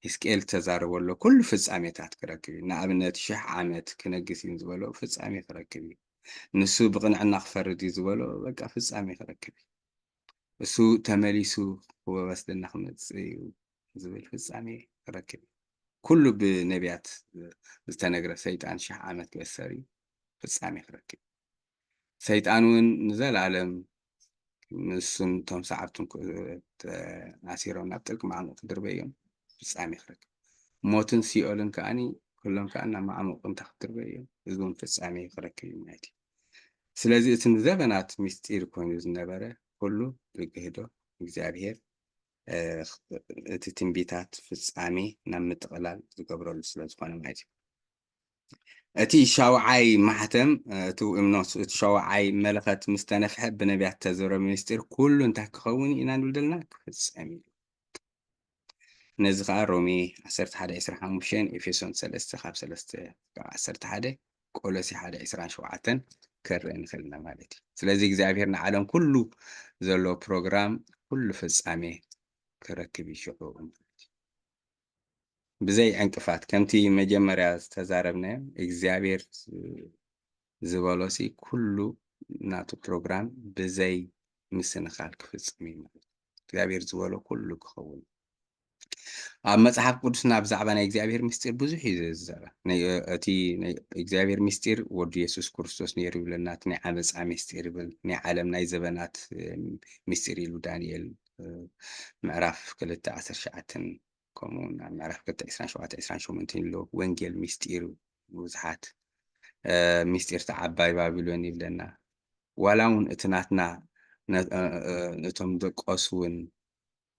ሕዝቅኤል ተዛረበሎ ኩሉ ፍጻሜታት ክረክብ እዩ። ንኣብነት 1000 ዓመት ክነግስ እዩ ዝበሎ ፍጻሜ ክረክብ እዩ። ንሱ ብቕንዕና ክፈርድ እዩ ዝበሎ በቃ ፍጻሜ ክረክብ እዩ። እሱ ተመሊሱ ክወስደና ክመጽእ እዩ ዝብል ፍጻሜ ክረክብ እዩ። ኩሉ ብነቢያት ዝተነግረ ሰይጣን 1000 ዓመት ክእሰር እዩ ፍጻሜ ክረክብ። ሰይጣን እውን ንዘላለም ንሱን ቶም ሰዓብቱን ተኣሲሮም ናብ ጥልቂ ማዕሙቕ ክድርበ እዮም ፍጻሜ ክረክብ። ሞትን ሲኦልን ከዓኒ ኩሎም ከዓ ናብ ማዕሙቕ እንታይ ክድርበ እዮም እዚ እውን ፍጻሜ ክረክብ እዩ ማለት እዩ። ስለዚ እቲ ንዘበናት ምስጢር ኮይኑ ዝነበረ ኩሉ ብግህዶ እግዚኣብሔር እቲ ትንቢታት ፍጻሜ ናብ ምጥቕላል ዝገብረሉ ስለ ዝኾነ ማለት እዩ። እቲ ሻውዓይ ማሕተም እቲ ሻውዓይ መለኸት ምስ ተነፍሐ ብነቢያት ተዘረበ ምስጢር ኩሉ እንታይ ክኸውን ኢና ንብል ዘለና ክፍጸም እዩ። ነዚ ከዓ ሮሜ 11:25 ኤፌሶን 3:3-11 ቆሎሲ 1:27 ከርአ ንኽእል ኢና ማለት እዩ። ስለዚ እግዚኣብሔር ንዓለም ኩሉ ዘሎ ፕሮግራም ኩሉ ፍጻሜ ክረክብ ይሽዑ ብዘይ ዕንቅፋት ከምቲ መጀመርያ ዝተዛረብናዮ እግዚኣብሔር ዝበሎሲ ኩሉ ናቱ ፕሮግራም ብዘይ ምስንኻል ክፍጽም እዩ ማለት እዩ። እግዚኣብሔር ዝበሎ ኩሉ ክኸውን ኣብ መጽሓፍ ቅዱስና ብዛዕባ ናይ እግዚኣብሔር ምስጢር ብዙሕ እዩ ዝዛረብ። እቲ ናይ እግዚኣብሔር ምስጢር ወዲ ኢየሱስ ክርስቶስ ነይሩ ይብለና። እቲ ናይ ዓመፃ ምስጢር ይብል፣ ናይ ዓለም ናይ ዘበናት ምስጢር ኢሉ ዳንኤል ምዕራፍ 2:19 ከምኡውን ኣብ ምዕራፍ 2:27-28 ኢሉ ወንጌል ምስጢር ብዙሓት ምስጢር ዓባይ ባቢሎን ይብለና። ዋላ እውን እቲ ናትና ነቶም ደቆስ እውን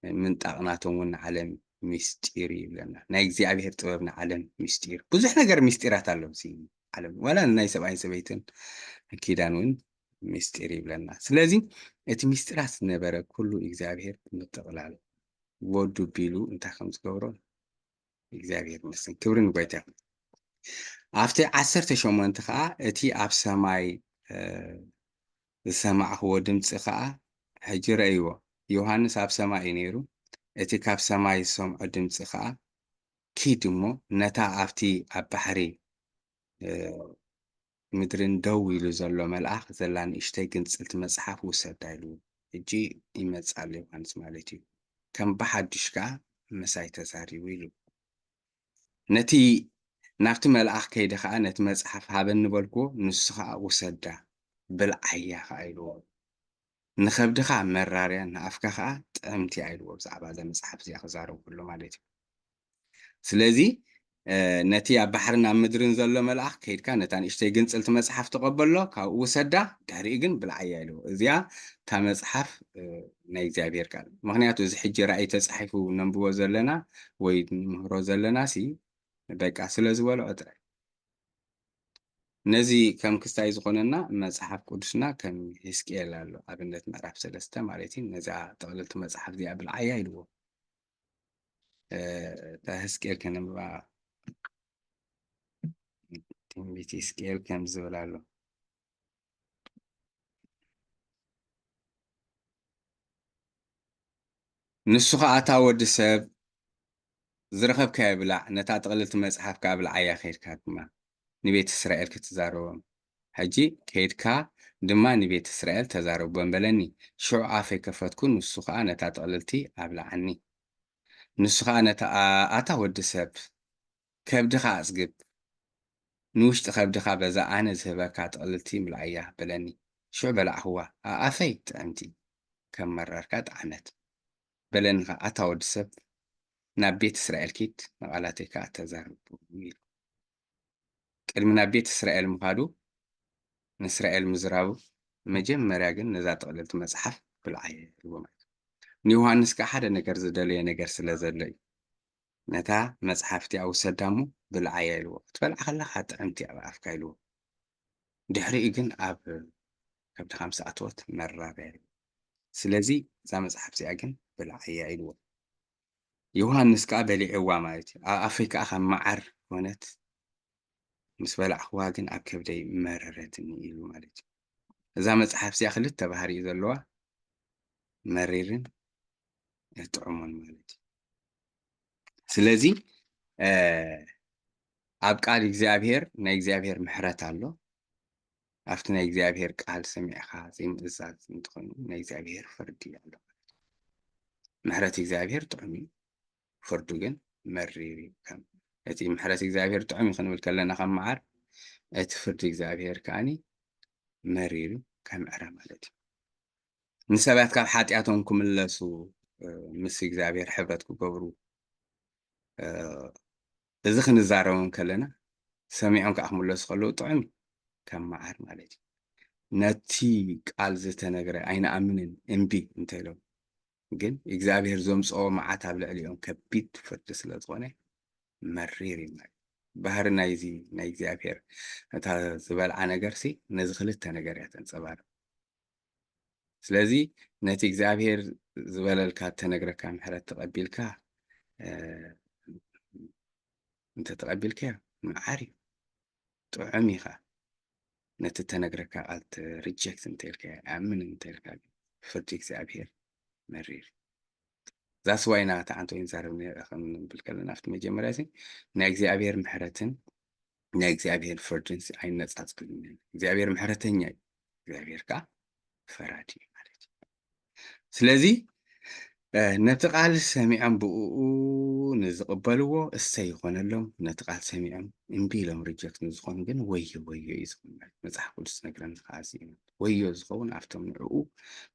ምንጣቕናቶም እውን ዓለም ምስጢር ይብለና። ናይ እግዚኣብሔር ጥበብ ንዓለም ምስጢር ብዙሕ ነገር ምስጢራት ኣለዉ ሲ ዓለም ዋላ ናይ ሰብኣይን ሰበይትን ኪዳን እውን ምስጢር ይብለና። ስለዚ እቲ ምስጢራት ዝነበረ ኩሉ እግዚኣብሔር ምጥቕላል ወዱ ቢሉ እንታይ ከም ዝገብሮ እግዚኣብሔር ይመስገን። ክብሪ ንጎይታ ይኹን። ኣብቲ 18 ከዓ እቲ ኣብ ሰማይ ዝሰማዕኽዎ ድምፂ ከዓ ሕጂ ረእይዎ ዮሃንስ ኣብ ሰማይ እዩ ነይሩ። እቲ ካብ ሰማይ ዝሰምዖ ድምፂ ከዓ ኪድ እሞ ነታ ኣብቲ ኣብ ባሕሪ ምድርን ደው ኢሉ ዘሎ መልኣኽ ዘላ ንእሽተይ ግንጽልቲ መጽሓፍ ውሰዳ ኢልዎ ሕጂ ይመጽእ ኣሎ ዮሃንስ ማለት እዩ ከም ብሓዱሽ ከዓ መሳይ ተዛሪቡ ኢሉ ነቲ ናብቲ መልኣኽ ከይደ ከዓ ነቲ መጽሓፍ ሃበኒ በልክዎ ንሱ ከዓ ውሰዳ ብልዓያ ከዓ ኢልዎ ንኸብድኻ መራርያ ንኣፍካ ከዓ ጥዕምቲ ኢልዎ ብዛዕባ እዛ መጽሓፍ እዚኣ ክዛረቡ ከሎ ማለት እዩ ስለዚ ነቲ ኣብ ባሕርን ኣብ ምድርን ዘሎ መልኣኽ ከይድካ ነታ ንእሽተይ ግንጽልቲ መጽሓፍ ተቐበሎ ካብኡ ውሰዳ ድሕሪኡ ግን ብልዓያ ኢልዎ እዚኣ እታ መጽሓፍ ናይ እግዚኣብሔር ቃል ምክንያቱ እዚ ሕጂ ራእይ ተጻሒፉ ነንብቦ ዘለና ወይ ንምህሮ ዘለና ሲ በቃ ስለ ዝበልዖ ጥራይ ነዚ ከም ክስታይ ዝኾነና መጽሓፍ ቅዱስና ከም ሕዝቅኤል ኣሎ ኣብነት ምዕራፍ 3 ማለት እዩ ነዛ ጠቕልልቲ መጽሓፍ እዚኣ ብልዓያ ኢልዎ ሕዝቅኤል ከነንብባ ትንቢት ሕዝቅኤል ከም ዝብል ኣሎ ንሱ ከዓ እታ ወዲ ሰብ ዝረኸብካዮ ብላዕ ነታ ጠቕልልቲ መጽሓፍ ከዓ ብልዓያ ከይድካ ድማ ንቤት እስራኤል ክትዛረቦም ሕጂ ከይድካ ድማ ንቤት እስራኤል ተዛረቦም በለኒ ሽዑ ኣፈይ ከፈትኩ ንሱ ከዓ ነታ ጠቕልልቲ ኣብልዓኒ ንሱ ከዓ ነታ ኣታ ወዲ ሰብ ከብድኻ ኣጽግብ ንውሽጢ ከብድኻ በዛ ኣነ ዝህበካ ጠቕልልቲ ምልዓያ በለኒ ሽዑ በላዕኽዋ ኣፈይ ጥዕምቲ ከም መረርካ ጣዕመት በለኒ ከዓ ኣታ ወዲ ሰብ ናብ ቤት እስራኤል ኪድ መቓላተይ ከዓ ተዛረቡ ኢሉ ቅድሚ ናብ ቤት እስራኤል ምኻዱ ንእስራኤል ምዝራቡ መጀመርያ ግን ነዛ ጠቕልልቲ መጽሓፍ ብልዓየ ኢልዎ ማለት ንዮሃንስ ከዓ ሓደ ነገር ዝደለየ ነገር ስለ ዘሎ እዩ ነታ መጽሓፍቲ ኣውሰዳ እሞ ብልዓያ ኢልዎ ክትበልዓ ከለኻ ጥዕምቲ ኣብ ኣፍካ ኢልዎ ድሕሪኡ ግን ኣብ ከብድኻ ምስ ኣትወት መራርያ ኢልዎ ስለዚ እዛ መጽሓፍ እዚኣ ግን ብልዓያ ኢልዎ ዮሃንስ ከዓ በሊዕዋ ማለት እዩ ኣብ ኣፈይ ከዓ ከም መዓር ኮነት ምስ በላዕኽዋ ግን ኣብ ከብደይ መረረትኒ ኢሉ ማለት እዩ እዛ መጽሓፍ እዚኣ ክልተ ባህሪ እዩ ዘለዋ መሪርን ጥዑሙን ማለት እዩ ስለዚ ኣብ ቃል እግዚኣብሔር ናይ እግዚኣብሔር ምሕረት ኣሎ ኣብቲ ናይ እግዚኣብሔር ቃል ሰሚዕኻ ዘይምእዛዝ እንትኾኑ ናይ እግዚኣብሔር ፍርዲ ኣሎ ምሕረት እግዚኣብሔር ጥዑም እዩ ፍርዱ ግን መሪር እዩ ከም እቲ ምሕረት እግዚኣብሔር ጥዑም እዩ ክንብል ከለና ከም መዓር እቲ ፍርዲ እግዚኣብሔር ከዓኒ መሪር ከም ዕረ ማለት እዩ ንሰባት ካብ ሓጢኣቶም ክምለሱ ምስ እግዚኣብሔር ሕብረት ክገብሩ እዚ ክንዛረቦም ከለና ሰሚዖም ከዓ ክምለሱ ከለዉ ጥዑም ከም መዓር ማለት እዩ ነቲ ቃል ዝተነገረ ኣይንኣምንን እምቢ እንተኢሎም ግን እግዚኣብሔር ዘምጽኦ መዓት ኣብ ልዕሊኦም ከቢድ ፍርዲ ስለ ዝኾነ መሪር እዩ ማለት ባህሪ ናይዚ ናይ እግዚኣብሔር እታ ዝበልዓ ነገርሲ ነዚ ክልተ ነገር እያ ተንጸባርቕ ስለዚ ነቲ እግዚኣብሔር ዝበለልካ እተነግረካ ምሕረት ተቐቢልካ እንተተቐቢልካዮ መዓር እዩ ጥዑም ኢኻ ነቲ ተነግረካ ቃል ሪጀክት እንተኢልካዮ ኣምን እንተኢልካ ፍርዲ እግዚኣብሔር መሪር ዛስ ዋይ ኢና ተዓንቶ ይንዛረብ ክንብል ከለና ኣብቲ መጀመርያ እዚ ናይ እግዚኣብሔር ምሕረትን ናይ እግዚኣብሔር ፍርድን ኣይነጻጽርን እግዚኣብሔር ምሕረተኛ እዩ እግዚኣብሔር ከዓ ፈራዲ እዩ ማለት እዩ ስለዚ ነቲ ቃል ሰሚዖም ብእኡ ንዝቕበልዎ እሰይ ይኾነሎም ነቲ ቃል ሰሚዖም እምቢ ኢሎም ሪጀክት ንዝኾኑ ግን ወዮ ወዮ እዩ ዝኸውን መጽሓፍ ቅዱስ ነግረና ከዓ እዚ እዩ ወዮ ዝኸውን ኣብቶም ንዕኡ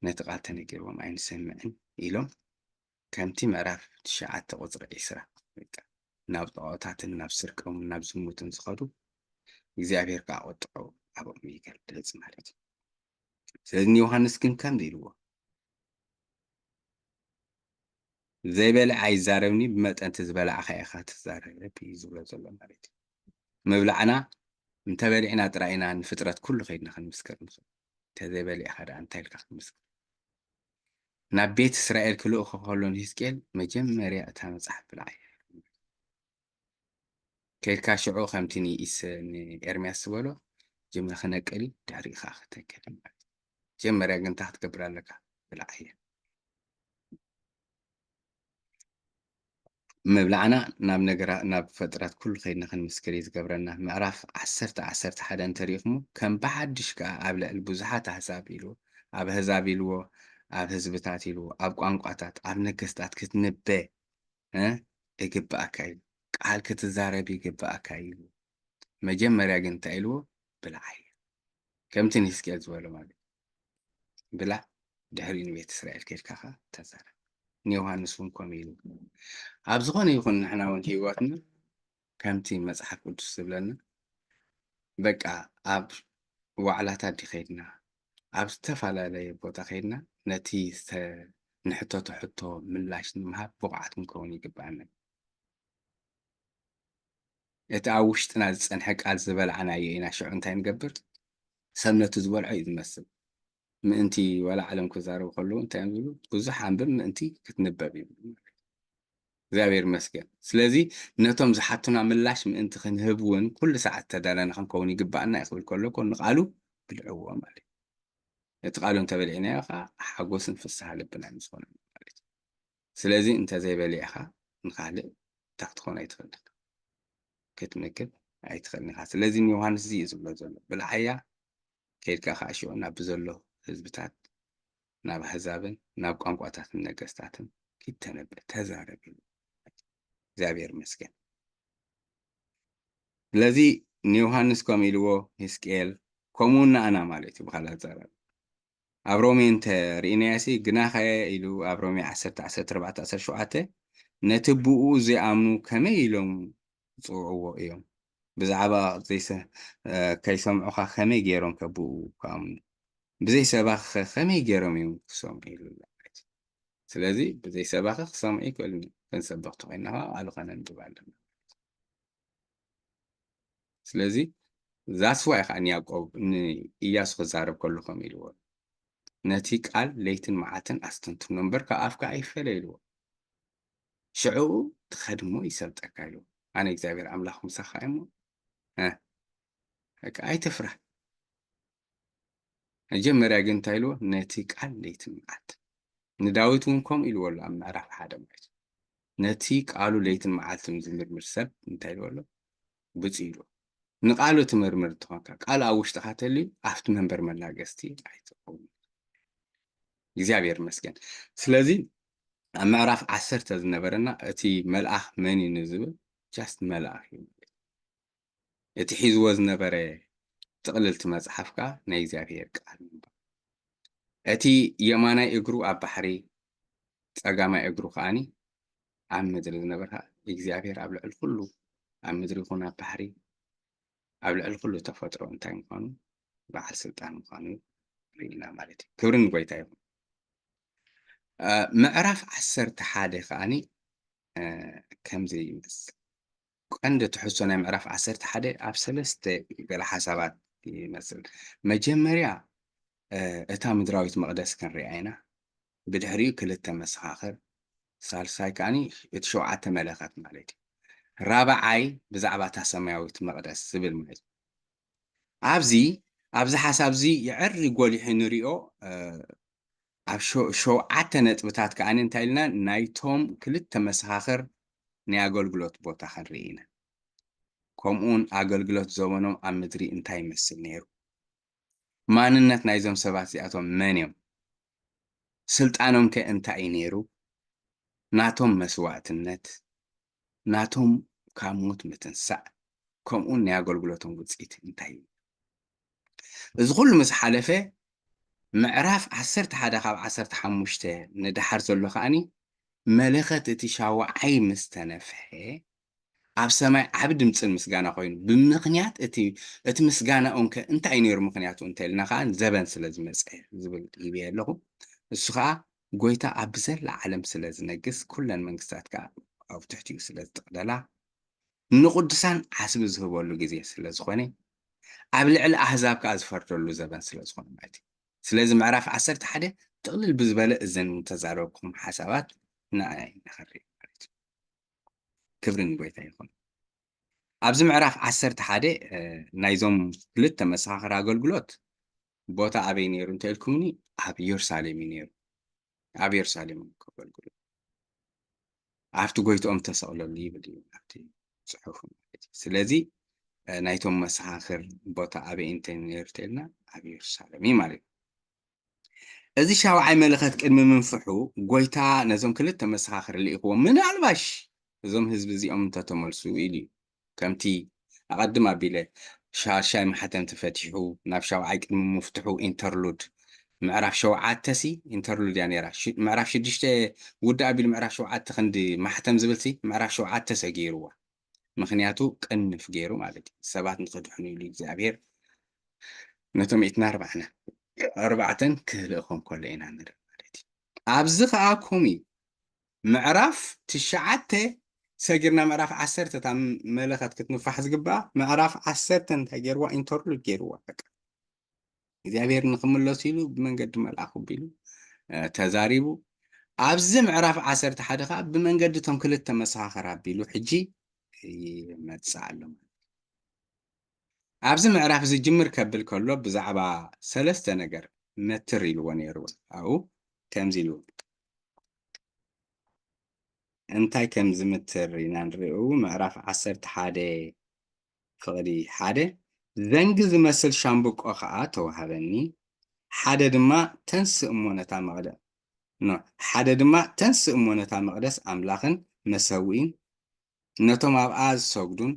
ነቲ ቃል ተነጊርዎም ኣይንሰምዕን ኢሎም ከምቲ ምዕራፍ 9 ቁፅሪ 20 ናብ ጣዖታትን ናብ ስርቆምን ናብ ዝሙትን ዝኸዱ እግዚኣብሔር ከዓ ቆጥዖ ኣብኦም ይገልጽ ማለት እዩ ስለዚ ዮሃንስ ግን ከምዚ ኢልዎ ዘይበልዕ ኣይዛረብኒ ብመጠንቲ ዝበልዓኻ ኢኻ ትዛረብ እዩ ዝብሎ ዘሎ ማለት እዩ ምብላዕና እንተበሊዕና ጥራይና ንፍጥረት ኩሉ ከይድና ክንምስከር ንኽእል እንተዘይበሊዕኻ ደኣ እንታይ ኢልካ ክንምስከር ናብ ቤት እስራኤል ክልእኹ ከሎን ሕዝቅኤል መጀመርያ እታ መጽሓፍ ብልዓያ ከይድካ ሽዑ ከምቲ ንኤርምያስ ዝበሎ ጀምረ ክነቅል ድሕሪኻ ክትተክል ማለት ጀመርያ ግን እንታይ ክትገብር ኣለካ ብልዓያ مبلعنا ناب نجرا ناب فترات كل خيرنا خن مسكريز قبرنا معرف عسرت حدا تاريخمو كان بحدش قبل البزحات حسابيلو عب هزابيلو عب هزبتاتيلو عب قانقاتات عب نكستات كتنبه ها يجب أكايل قال كتزارب يجب أكايل مجمريا جنت إلو بالعي كم تنسكيل زوالو مالي بلا دحرين بيت إسرائيل كيف كخا تزارب نيوهانس كوميلو أبزغون يكون نحنا وانت هيواتنا كمتي مصحف قدس زبلنا بقى أب وعلاتات دي خيدنا أب استفعل بوتا خيدنا نتي نحطو ملاش نمها بقعات مكوني قبعنا يتعوشتنا زنحك على الزبال عنا يينا شو انتين نقبر سمنة زبال عيد مسل من انتي ولا علم كزارو خلو انتين بلو بزح عن بم انتي كتنببي እግዚአብሔር ይመስገን ስለዚህ ነቶም ዝሓቱና ምላሽ ምእንቲ ክንህብውን ኩሉ ሰዓት ተዳለና ክንከውን ይግባአና ይኽብል ከሎ ኮን ቃሉ ብልዕዎ ማለት እዩ እቲ ቃሉ እንተበሊዕናዮ ከዓ ሓጎስን ፍስሓ ልብና ንዝኾነ ማለት እዩ ስለዚ እንተዘይበሊዕኻ ንኻልእ እታ ክትኾን ኣይትኽእልን ክትምግብ ኣይትኽእልን ኢኻ ስለዚ ዮሃንስ እዚ እዩ ዝብሎ ዘሎ ብልዓያ ከይድካ ከዓ ሽዑ ናብ ዘሎ ህዝብታት ናብ ኣሕዛብን ናብ ቋንቋታትን ነገስታትን kittanabbe ተዛረብ እግዚአብሔር ይመስገን ስለዚህ ዮሐንስ ከሚልዎ ሕዝቅኤል ኮሙና አና ማለት ይባላል ዛራ አብሮሜ እንተ ሪኢናያሲ ግናኸ ኢሉ አብሮሜ 10 14 17 ነትብኡ ዘአምኑ ከመይ ኢሎም ጽውዕዎ እዮም ብዛዕባ ዘይሰ ከይሰምዑኻ ከመይ ገይሮም ከብኡ ከአምኑ ብዘይ ሰባኽ ከመይ ገይሮም እዮም ክሰምዑ ኢሉ ስለዚህ ብዘይ ሰባኽ ክሰምዑ ይክእሉ ከንሰበኽቱ ኮይንኻ ኣልኸነ ንብብ ኣለና ስለዚህ ዛስ ዋይ ከዓ ያዕቆብ ንኢያሱ ክዛረብ ከሎ ከም ኢልዎ ነቲ ቃል ለይትን መዓልትን ኣስተንትኖ እምበር ካብ ኣፍካ ኣይፈለ ኢልዎ ሽዑ ትኸድሞ ይሰልጠካ ኢልዎ ኣነ እግዚኣብሔር ኣምላኽ ምሳኻ እሞ ኣይትፍራህ መጀመርያ ግን እንታይ ኢልዎ ነቲ ቃል ለይትን መዓልትን ንዳዊት እውን ከምኡ ኢልዎ ኣሎ ኣብ ምዕራፍ 1 ማለት ነቲ ቃሉ ለይትን መዓልትን ዝምርምር ሰብ እንታይ ኢልዎ ኣሎ ብፅኢ ኢልዎ ንቃሉ ትምርምር ትኾንካ ቃል ኣብ ውሽጥኻ ተልዩ ኣብቲ መንበር መላገስቲ ኣይትኸውን እግዚአብሔር ይመስገን ስለዚ ኣብ ምዕራፍ 10 ዝነበረና እቲ መልኣኽ መን እዩ ንዝብል ጃስት መልኣኽ እዩ እቲ ሒዝዎ ዝነበረ ጥቕልልቲ መፅሓፍካ ናይ እግዚአብሔር ቃል እቲ የማናይ እግሩ ኣብ ባሕሪ ፀጋማይ እግሩ ከዓኒ ኣብ ምድሪ ዝነበረ እግዚአብሔር ኣብ ልዕሊ ኩሉ ኣብ ምድሪ ይኹን ኣብ ባሕሪ ኣብ ልዕሊ ኩሉ ተፈጥሮ እንታይ ምዃኑ በዓል ስልጣን ምዃኑ ርኢና ማለት እዩ ክብርን ጎይታ ይኹን ምዕራፍ 11 ከዓኒ ከምዚ ይመስል ቀንዲ ትሕዝቶ ናይ ምዕራፍ 11 ኣብ 3 ገለ ሓሳባት ይመስል መጀመርያ እታ ምድራዊት መቕደስ ክንሪኣ ኢና ብድሕሪኡ ክልተ መሰኻኽር ሳልሳይ ከዓኒ እቲ 7 መለኸት ማለት እዩ ራብዓይ ብዛዕባ እታ ሰማያዊት መቕደስ ዝብል ማለት እዩ ኣብዚ ሓሳብ እዚ ይዕሪ ጎሊሑ ንሪኦ ኣብ 7 ነጥብታት ከዓኒ እንታይ ኢልና ናይቶም ክልተ መሰኻኽር ናይ ኣገልግሎት ቦታ ክንርኢ ኢና ከምኡውን ኣገልግሎት ዘበኖም ኣብ ምድሪ እንታይ ይመስል ነይሩ ማንነት ናይዞም ሰባት እዚኣቶም መን እዮም ስልጣኖም ከ እንታይ እዩ ነይሩ ናቶም መስዋዕትነት ናቶም ካብ ሞት ምትንሳእ ከምኡውን ናይ ኣገልግሎቶም ውፅኢት እንታይ እዩ እዚ ኩሉ ምስ ሓለፈ ምዕራፍ 11 ካብ 15 ንድሓር ዘሎ ከዓኒ መለኸት እቲ ሻውዓይ ምስ ተነፍሐ ኣብ ሰማይ ዓብ ድምፅን ምስጋና ኮይኑ ብምኽንያት እቲ ምስጋናኦም ከ እንታይ ነይሩ ምኽንያቱ እንታይ ኢልና ከዓ ዘበን ስለ ዝመፀ ዝብል ይብየ ኣለኹ እሱ ከዓ ጎይታ ኣብ ዘላ ዓለም ስለ ዝነግስ ኩለን መንግስታት ከዓ ኣብ ትሕቲኡ ስለ ዝጥቕለላ ንቅዱሳን ሓስቢ ዝህበሉ ግዜ ስለ ዝኾነ ኣብ ልዕሊ ኣሕዛብ ከዓ ዝፈርደሉ ዘበን ስለ ዝኾነ ማለት እዩ ስለዚ ምዕራፍ 11 ጥቕልል ብዝበለ እዘን ተዛረብኩም ሓሳባት ንኣይ ንኸርኢ ማለት እዩ ክብርን ጎይታ ይኹን ኣብዚ ምዕራፍ 11 ናይዞም ክልተ መሰኻኽር ኣገልግሎት ቦታ ኣበይ ነይሩ እንተኢልኩምኒ ኣብ ኢየሩሳሌም እዩ ነይሩ ኣብ ኢየሩሳሌም ከገልግሉ ኣብቲ ጎይትኦም ተሰቕለሉ ይብል እዩ ኣብቲ ፅሑፍ ማለት እዩ። ስለዚ ናይቶም መሰኻኽር ቦታ ኣበይ እንታይ ነይሩ እንተኢልና ኣብ ኢየሩሳሌም እዩ ማለት እዩ። እዚ ሻውዓይ መለኸት ቅድሚ ምንፍሑ ጎይታ ነዞም ክልተ መሰኻኽር ልኢኽዎም ምናልባሽ እዞም ህዝቢ እዚኦም እንተተመልሱ ኢሉ እዩ። ከምቲ ኣቐድም ኣቢለ ሻድሻይ ማሕተም ተፈቲሑ ናብ ሻውዓይ ቅድሚ ምፍትሑ ኢንተርሉድ ምዕራፍ 7 ሲ ኢንተርሉድ እያ ነይራ። ምዕራፍ 6 ውዳእ ኣቢሉ ምዕራፍ 7 ክንዲ ማሕተም ዝብልሲ ምዕራፍ 7 ሰጊርዋ። ምክንያቱ ቅንፍ ገይሩ ማለት እዩ። ሰባት ንክድሕኑ ኢሉ እግዚኣብሔር ነቶም 144 ክህልእኹም ከሎ ኢና ንርኢ ማለት እዩ። ኣብዚ ከዓ ከምኡ እዩ ምዕራፍ 9 ሰጊርና ምዕራፍ 10 እታ መለኸት ክትንፋሕ ዝግባእ ምዕራፍ 10 እንታይ ገይርዋ ኢንተርሉድ ገይርዋ። በቃ እግዚኣብሔር ንክምለሱ ኢሉ ብመንገዲ መልኣክ ኣቢሉ ተዛሪቡ ኣብዚ ምዕራፍ 11 ከዓ ብመንገዲ እቶም ክልተ መሰኻኽር ኣቢሉ ሕጂ ይመፅእ ኣሎ። ኣብዚ ምዕራፍ እዚ ጅምር ከብል ከሎ ብዛዕባ 3 ነገር መትር ኢልዎ ነይሩ። ኣብኡ ከምዚ ኢልዎ እንታይ ከም ዝምትር ኢና ንሪኡ። ምዕራፍ 11 ፍቕዲ 1 ዘንጊ ዝመስል ሻምብቆ ከዓ ተዋሃበኒ፣ ሓደ ድማ ተንስ እሞነታ መቕደስ ኣምላኽን መሰዊን ነቶም ኣብኣ ዝሰግዱን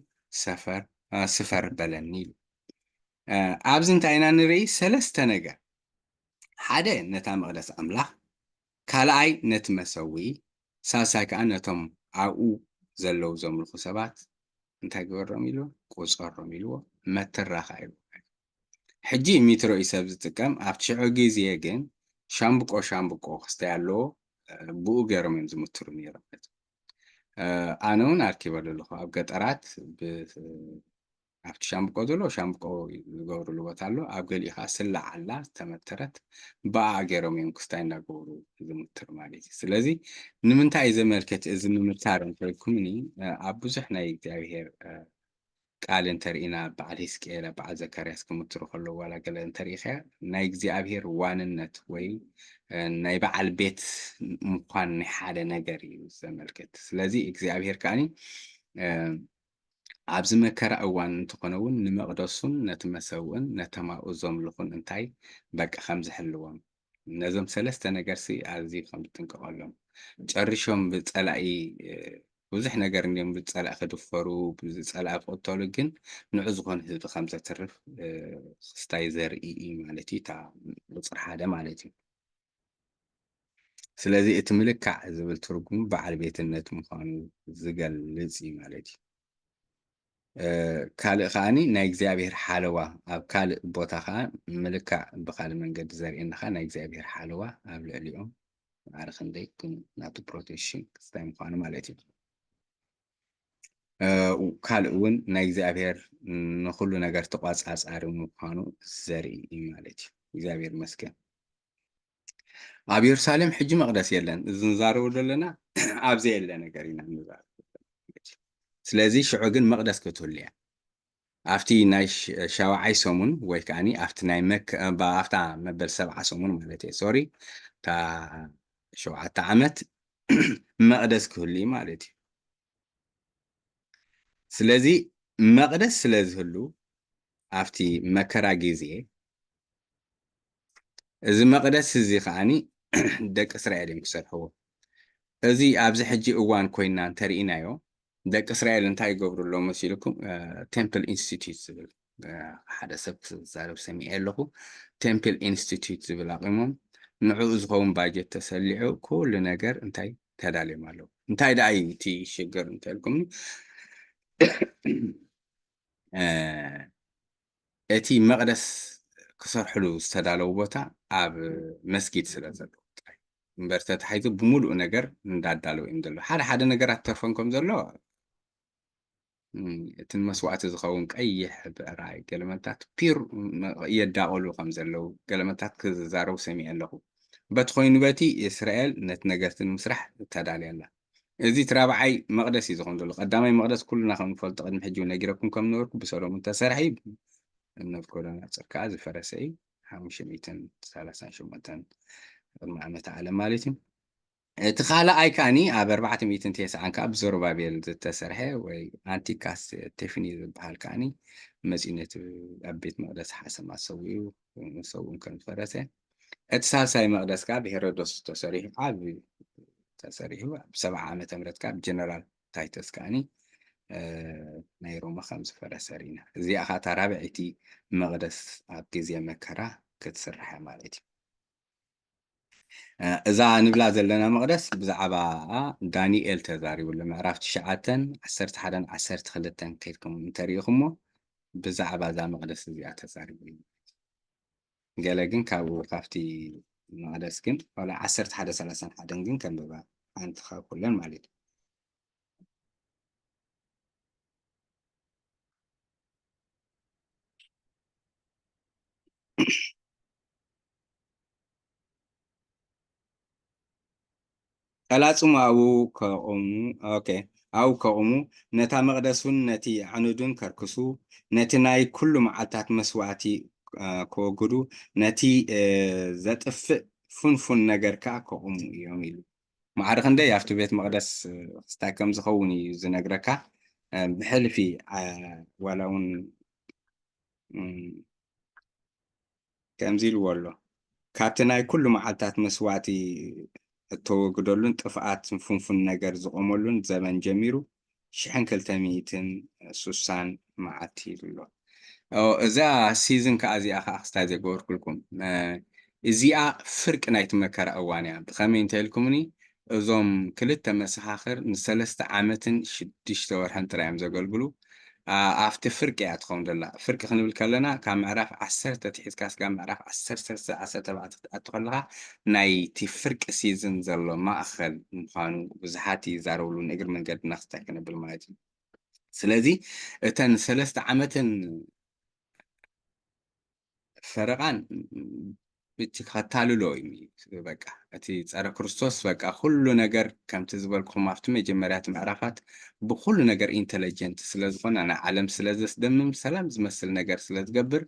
ስፈር በለኒ ኢሉ። ኣብዚ እንታይ ኢና ንርኢ? 3 ነገር። ሓደ ነታ መቕደስ ኣምላኽ፣ ካልኣይ ነቲ መሰዊ፣ ሳልሳይ ከዓ ነቶም ኣብኡ ዘለው ዘምልኹ ሰባት እንታይ ገበሮም ኢልዎ? ቁፀሮም ኢልዎ። መትራኻ ኢልዎ። ሕጂ ሚትሮ እዩ ሰብ ዝጥቀም። ኣብቲ ሽዑ ግዜ ግን ሻምብቆ ክስታይ ኣለዎ። ብኡ ገይሮም እዮም ዝምትሩ ነይሮም። ኣነ እውን ኣርኪበ ኣለኹ ኣብ ገጠራት ኣብቲ ሻምብቆ ዘሎ ሻምብቆ ዝገብርሉ ቦታ ኣሎ። ኣብ ገሊኡ ከዓ ስላዕ ኣላ ዝተመተረት ብኣ ገይሮም እዮም ክስታይ እናገበሩ ዝምትሩ ማለት እዩ። ስለዚ ንምንታይ እዩ ዘመልክት እዚ ምምታር እንተልኩምኒ ኣብ ብዙሕ ናይ እግዚኣብሔር ቃል እንተሪኢና በዓል ሕዝቅኤል በዓል ዘካርያስ ክምትሩ ከለዉ ዋላ ገለ እንተሪኢኸ ናይ እግዚኣብሔር ዋንነት ወይ ናይ በዓል ቤት ምኳን ናይ ሓደ ነገር እዩ ዘመልክት። ስለዚ እግዚኣብሔር ከዓኒ ኣብዚ መከራ እዋን እንትኾነ እውን ንመቕደሱን ነቲ መሰውእን ነቶም ኣብኡ ዘምልኹን እንታይ በቃ ከም ዝሕልዎም ነዞም 3 ነገርሲ ኣዝዩ ከም ዝጥንቀቐሎም ጨሪሾም ብፀላኢ ብዙሕ ነገር እንዲኦም ብፀላኢ ክድፈሩ ብፀላኢ ክቕተሉ ግን ንዑ ዝኾነ ህዝቢ ከም ዘትርፍ ክስታይ ዘርኢ እዩ ማለት እዩ። እታ ቁፅሪ 1 ማለት እዩ። ስለዚ እቲ ምልካዕ ዝብል ትርጉም በዓል ቤትነት ምዃኑ ዝገልፅ እዩ ማለት እዩ። ካልእ ከዓኒ ናይ እግዚኣብሔር ሓለዋ ኣብ ካልእ ቦታ ከዓ ምልካዕ ብካልእ መንገዲ ዘርእየና ከዓ ናይ እግዚኣብሔር ሓለዋ ኣብ ልዕሊኦም ማዕረ ክንደይ ግን ናቱ ፕሮቴክሽን ክስታይ ምዃኑ ማለት እዩ። ካልእ እውን ናይ እግዚኣብሔር ንኩሉ ነገር ተቆፃፃሪ ምዃኑ ዘርኢ እዩ ማለት እዩ። እግዚኣብሔር ይመስገን። ኣብ ኢየሩሳሌም ሕጂ መቕደስ የለን። እዚ ንዛረቡ ዘለና ኣብዚ የለ ነገር ኢና ንዛረብ። ስለዚ ሽዑ ግን መቕደስ ክትህሉ እያ። ኣብቲ ናይ 7ይ ሰሙን ወይ ከዓኒ ኣብቲ ናይ ኣብታ መበል 70 ሰሙን ማለት እዩ ሶሪ እታ 7 ዓመት መቕደስ ክህሉ እዩ ማለት እዩ። ስለዚ መቕደስ ስለ ዝህሉ ኣብቲ መከራ ግዜ እዚ መቕደስ እዚ ከዓኒ ደቂ እስራኤል እዮም ክሰርሕዎ። እዚ ኣብዚ ሕጂ እዋን ኮይና እንተሪኢናዮ ደቂ እስራኤል እንታይ ይገብሩ ኣለዎ መሲልኩም? ቴምፕል ኢንስቲትዩት ዝብል ሓደ ሰብ ክዛረብ ሰሚዐ ኣለኹ። ቴምፕል ኢንስቲትዩት ዝብል ኣቂሞም ንዕኡ ዝኸውን ባጀት ተሰሊዑ ኩሉ ነገር እንታይ ተዳልዮም ኣለዉ። እንታይ ደኣ እዩ እቲ ሽግር እንተልኩምኒ እቲ መቕደስ ክሰርሕሉ ዝተዳለዉ ቦታ ኣብ መስጊድ ስለ ዘለዎ እምበር ተታሒዙ ብምሉእ ነገር እንዳዳለው እዮም ዘሎ። ሓደ ነገራት ተርፎም ከም ዘሎ እቲ መስዋዕቲ ዝኸውን ቀይሕ ብዕራይ ገለመታት ፒር የዳቐሉ ከም ዘለው ገለመታት ክዛረቡ ሰሚዐ ኣለኹ። በቲ ኮይኑ በቲ እስራኤል ነቲ ነገርቲ ንምስራሕ ተዳልያ ኣላ። እዚ እቲ 4ይ መቕደስ እዩ ዝኸውን ዘሎ። ቀዳማይ መቕደስ ኩሉና ከም ንፈልጦ ቅድሚ ሕጂ ነጊረኩም ከም ነበርኩ ብሰሎሞን ተሰርሐ እዩ። ናቡከደነፆር ከዓ ዝፈረሰ እዩ 538 ቅድሚ ዓመተ ዓለም ማለት እዩ። እቲ ካልኣይ ከዓኒ ኣብ 490 ከዓ ብዘሩባቤል ዝተሰርሐ ወይ አንቲካስ ቴፍኒ ዝበሃል ከዓኒ መፂኡ ነቲ ኣብ ቤት መቕደስ ሓሰማ ሰዊኡ ሰውን ከም ዝፈረሰ እቲ ሳልሳይ መቕደስ ከዓ ብሄሮዶስ ተሰሪሑ ዓብ ተሰሪሑ ኣብ 70 ዓመተ ምህረት ከዓ ብጀነራል ታይተስ ከዓኒ ናይ ሮማ ከም ዝፈረሰ ሪኢና እዚኣ ከዓ እታ ራብዐይቲ መቕደስ ኣብ ግዜ መከራ ክትስራሕ እያ ማለት እዩ እዛ ንብላ ዘለና መቕደስ ብዛዕባ ዳንኤል ተዛሪቡሉ ምዕራፍ 9 11 12 እንተይልኩም እንተሪኢኹሞ ብዛዕባ እዛ መቕደስ እዚኣ ተዛሪቡሉ ገለ ግን ካብኡ ካብቲ መቕደስ ግን ዋላ 1131 ግን ከንብባ ሓንቲ ካብ ኩለን ማለት እዩ ቀላጽሙ ኣብኡ ከቆሙ ኦኬ ኣብኡ ከቆሙ ነታ መቕደሱን ነቲ ዓኑድን ከርክሱ ነቲ ናይ ኩሉ መዓልታት መስዋዕቲ ከወግዱ ነቲ ዘጥፍእ ፉንፉን ነገር ከዓ ከቆሙ እዮም ኢሉ ማዕረ ክንደይ ኣብቲ ቤት መቕደስ ክስታይ ከም ዝኸውን እዩ ዝነግረካ ብሕልፊ ዋላ እውን ከምዚ ኢልዎ ኣሎ ካብቲ ናይ ኩሉ መዓልታት መስዋዕቲ እተወግደሉን ጥፍኣት ፍንፉን ነገር ዝቆመሉን ዘመን ጀሚሩ 1260 መዓልቲ ኢሉ ኣሎ እዛ ሲዝን ከዓ እዚኣ ከዓ ክስታይ ዘይገበርኩልኩም እዚኣ ፍርቂ ናይቲ መከራ እዋን እያ ብኸመይ እንተኢልኩምኒ እዞም ክልተ መሰኻኽር ን3 ዓመትን 6 ወርሕን ጥራይ እዮም ዘገልግሉ ኣብቲ ፍርቂ እያ ትኸውን ዘላ ፍርቂ ክንብል ከለና ካብ ምዕራፍ 10 ትሒዝካ እስካብ ምዕራፍ 17 ክትኣቱ ከለካ ናይቲ ፍርቂ ሲዝን ዘሎ ማእኸል ምዃኑ ብዙሓት ይዛረብሉ ንእግሪ መንገድና ክስታይ ክነብል ማለት እዩ ስለዚ እተን 3 ዓመትን ፈረቓን ብቲ ከተልሎ እዩ በቃ እቲ ፀረ ክርስቶስ በቃ ኩሉ ነገር ከምቲ ዝበልኩኹም ኣብቲ መጀመርያት ምዕራፋት ብኩሉ ነገር ኢንተለጀንት ስለዝኾነ ናይ ዓለም ስለዘስደምም ሰላም ዝመስል ነገር ስለዝገብር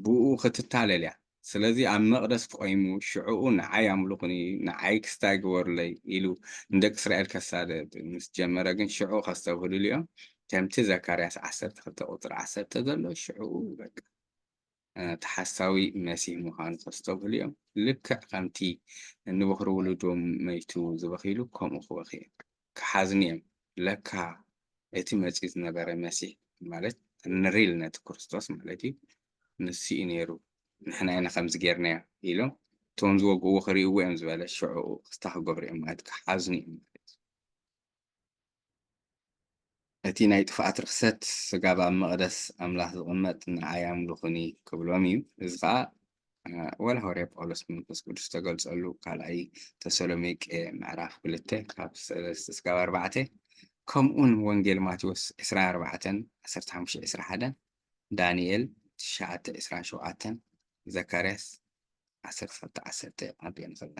ብኡ ክትታለል እያ ስለዚ ኣብ መቕደስ ቆይሙ ሽዑኡ ንዓይ ኣምልኹኒ ንዓይ ክስታይ ግበሩለይ ኢሉ ንደቂ እስራኤል ከሳድድ ምስ ጀመረ ግን ሽዑኡ ከስተብህሉሉ እዮም ከምቲ ዘካርያስ 12 ቁጥሪ 10 ዘሎ ሽዑኡ በቃ ተሓሳዊ መሲሕ ምዃኑ ከስተብህሉ እዮም ልክዕ ከምቲ ንበኽሪ ውሉዶም መይቱ ዝበኺሉ ከምኡ ክበኺ እዮም ክሓዝኒ እዮም ለካ እቲ መፂኡ ዝነበረ መሲሕ ማለት ንሪል ነቲ ክርስቶስ ማለት እዩ ንሱ እዩ ነይሩ ንሕና ኢና ከምዚ ጌርናዮ ኢሎም እቶም ዝወግእዎ ክርእይዎ እዮም ዝበለ ሽዑኡ ክስታይ ክገብሩ እዮም ማለት ክሓዝኒ እዮም እቲ ናይ ጥፍኣት ርክሰት ስጋብ ኣብ መቕደስ ኣምላኽ ዝቕመጥ ንዓይ ኣምልኹኒ ክብሎም እዩ እዚ ከዓ ወላ ሃዋርያ ጳውሎስ መንፈስ ቅዱስ ተገልፀሉ ካልኣይ ተሰሎሜቄ ምዕራፍ 2 ካብ 3 እስካብ 4 ከምኡን ወንጌል ማቴዎስ 24 15 21 ዳንኤል 9:27 ዘካርያስ 12:10 ኣንቢያ ንኽእልና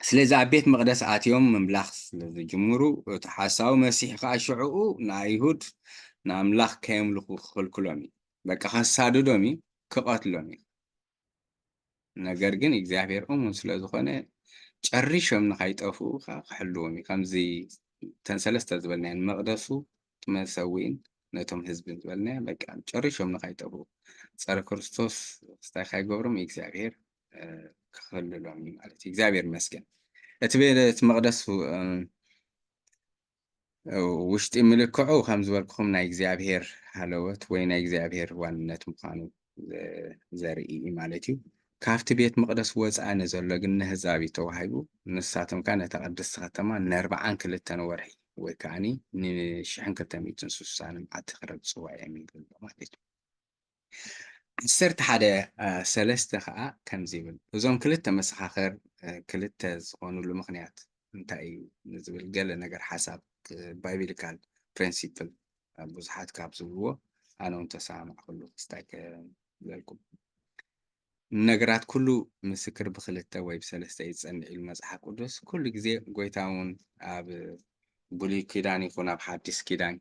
ስለዚ ኣብ ቤት መቕደስ ኣትዮም ምምላኽ ስለዝጅምሩ እቲ ሓሳዊ መሲሕ ከዓ ሽዑኡ ንኣይሁድ ንኣምላኽ ከየምልኹ ክኽልክሎም እዩ በቃ ከሳድዶም እዩ ክቐትሎም እዩ ነገር ግን እግዚኣብሔር እሙን ስለ ዝኾነ ጨሪሾም ንኸይጠፍኡ ክሕልዎም እዩ ከምዚ ተን ሰለስተ ዝበልናየን መቕደሱ መሰዊን ነቶም ህዝብን ዝበልናዮ በቃ ጨሪሾም ንኸይጠፍኡ ፀረ ክርስቶስ ክስታይ ከይገብሮም እግዚኣብሔር ክኽልሎም እዩ ማለት እዩ እግዚኣብሔር ይመስገን እቲ ቤት መቕደስ ውሽጢ ምልክዑ ከም ዝበልኩኹም ናይ እግዚኣብሔር ሃለወት ወይ ናይ እግዚኣብሔር ዋንነት ምዃኑ ዘርኢ ማለት እዩ ካብቲ ቤት መቕደስ ወፃኢ ንዘሎ ግን ንህዛብ ተዋሂቡ ንሳቶም ከዓ ነታ ቅድስቲ ከተማ ን42 ወርሒ ወይ ከዓኒ ን1260 መዓልቲ ክረግፅዋ እዮም ይብል ማለት እዩ 11:3 ከዓ ከምዚ ይብል እዞም ክልተ መሰኻኽር ክልተ ዝኾኑሉ ምክንያት እንታይ እዩ ንዝብል ገለ ነገር ሓሳብ ባይብሊካል ፕሪንሲፕል ብዙሓት ካብ ዝብልዎ ኣነ እውን ተሰማዕኩሉ ክስታይ ክብለልኩም ነገራት ኩሉ ምስክር ብክልተ ወይ ብሰለስተ ይፀንዕ ኢሉ መፅሓፍ ቅዱስ ኩሉ ግዜ ጎይታ እውን ኣብ ብሉይ ኪዳን ይኹን ኣብ ሓዲስ ኪዳን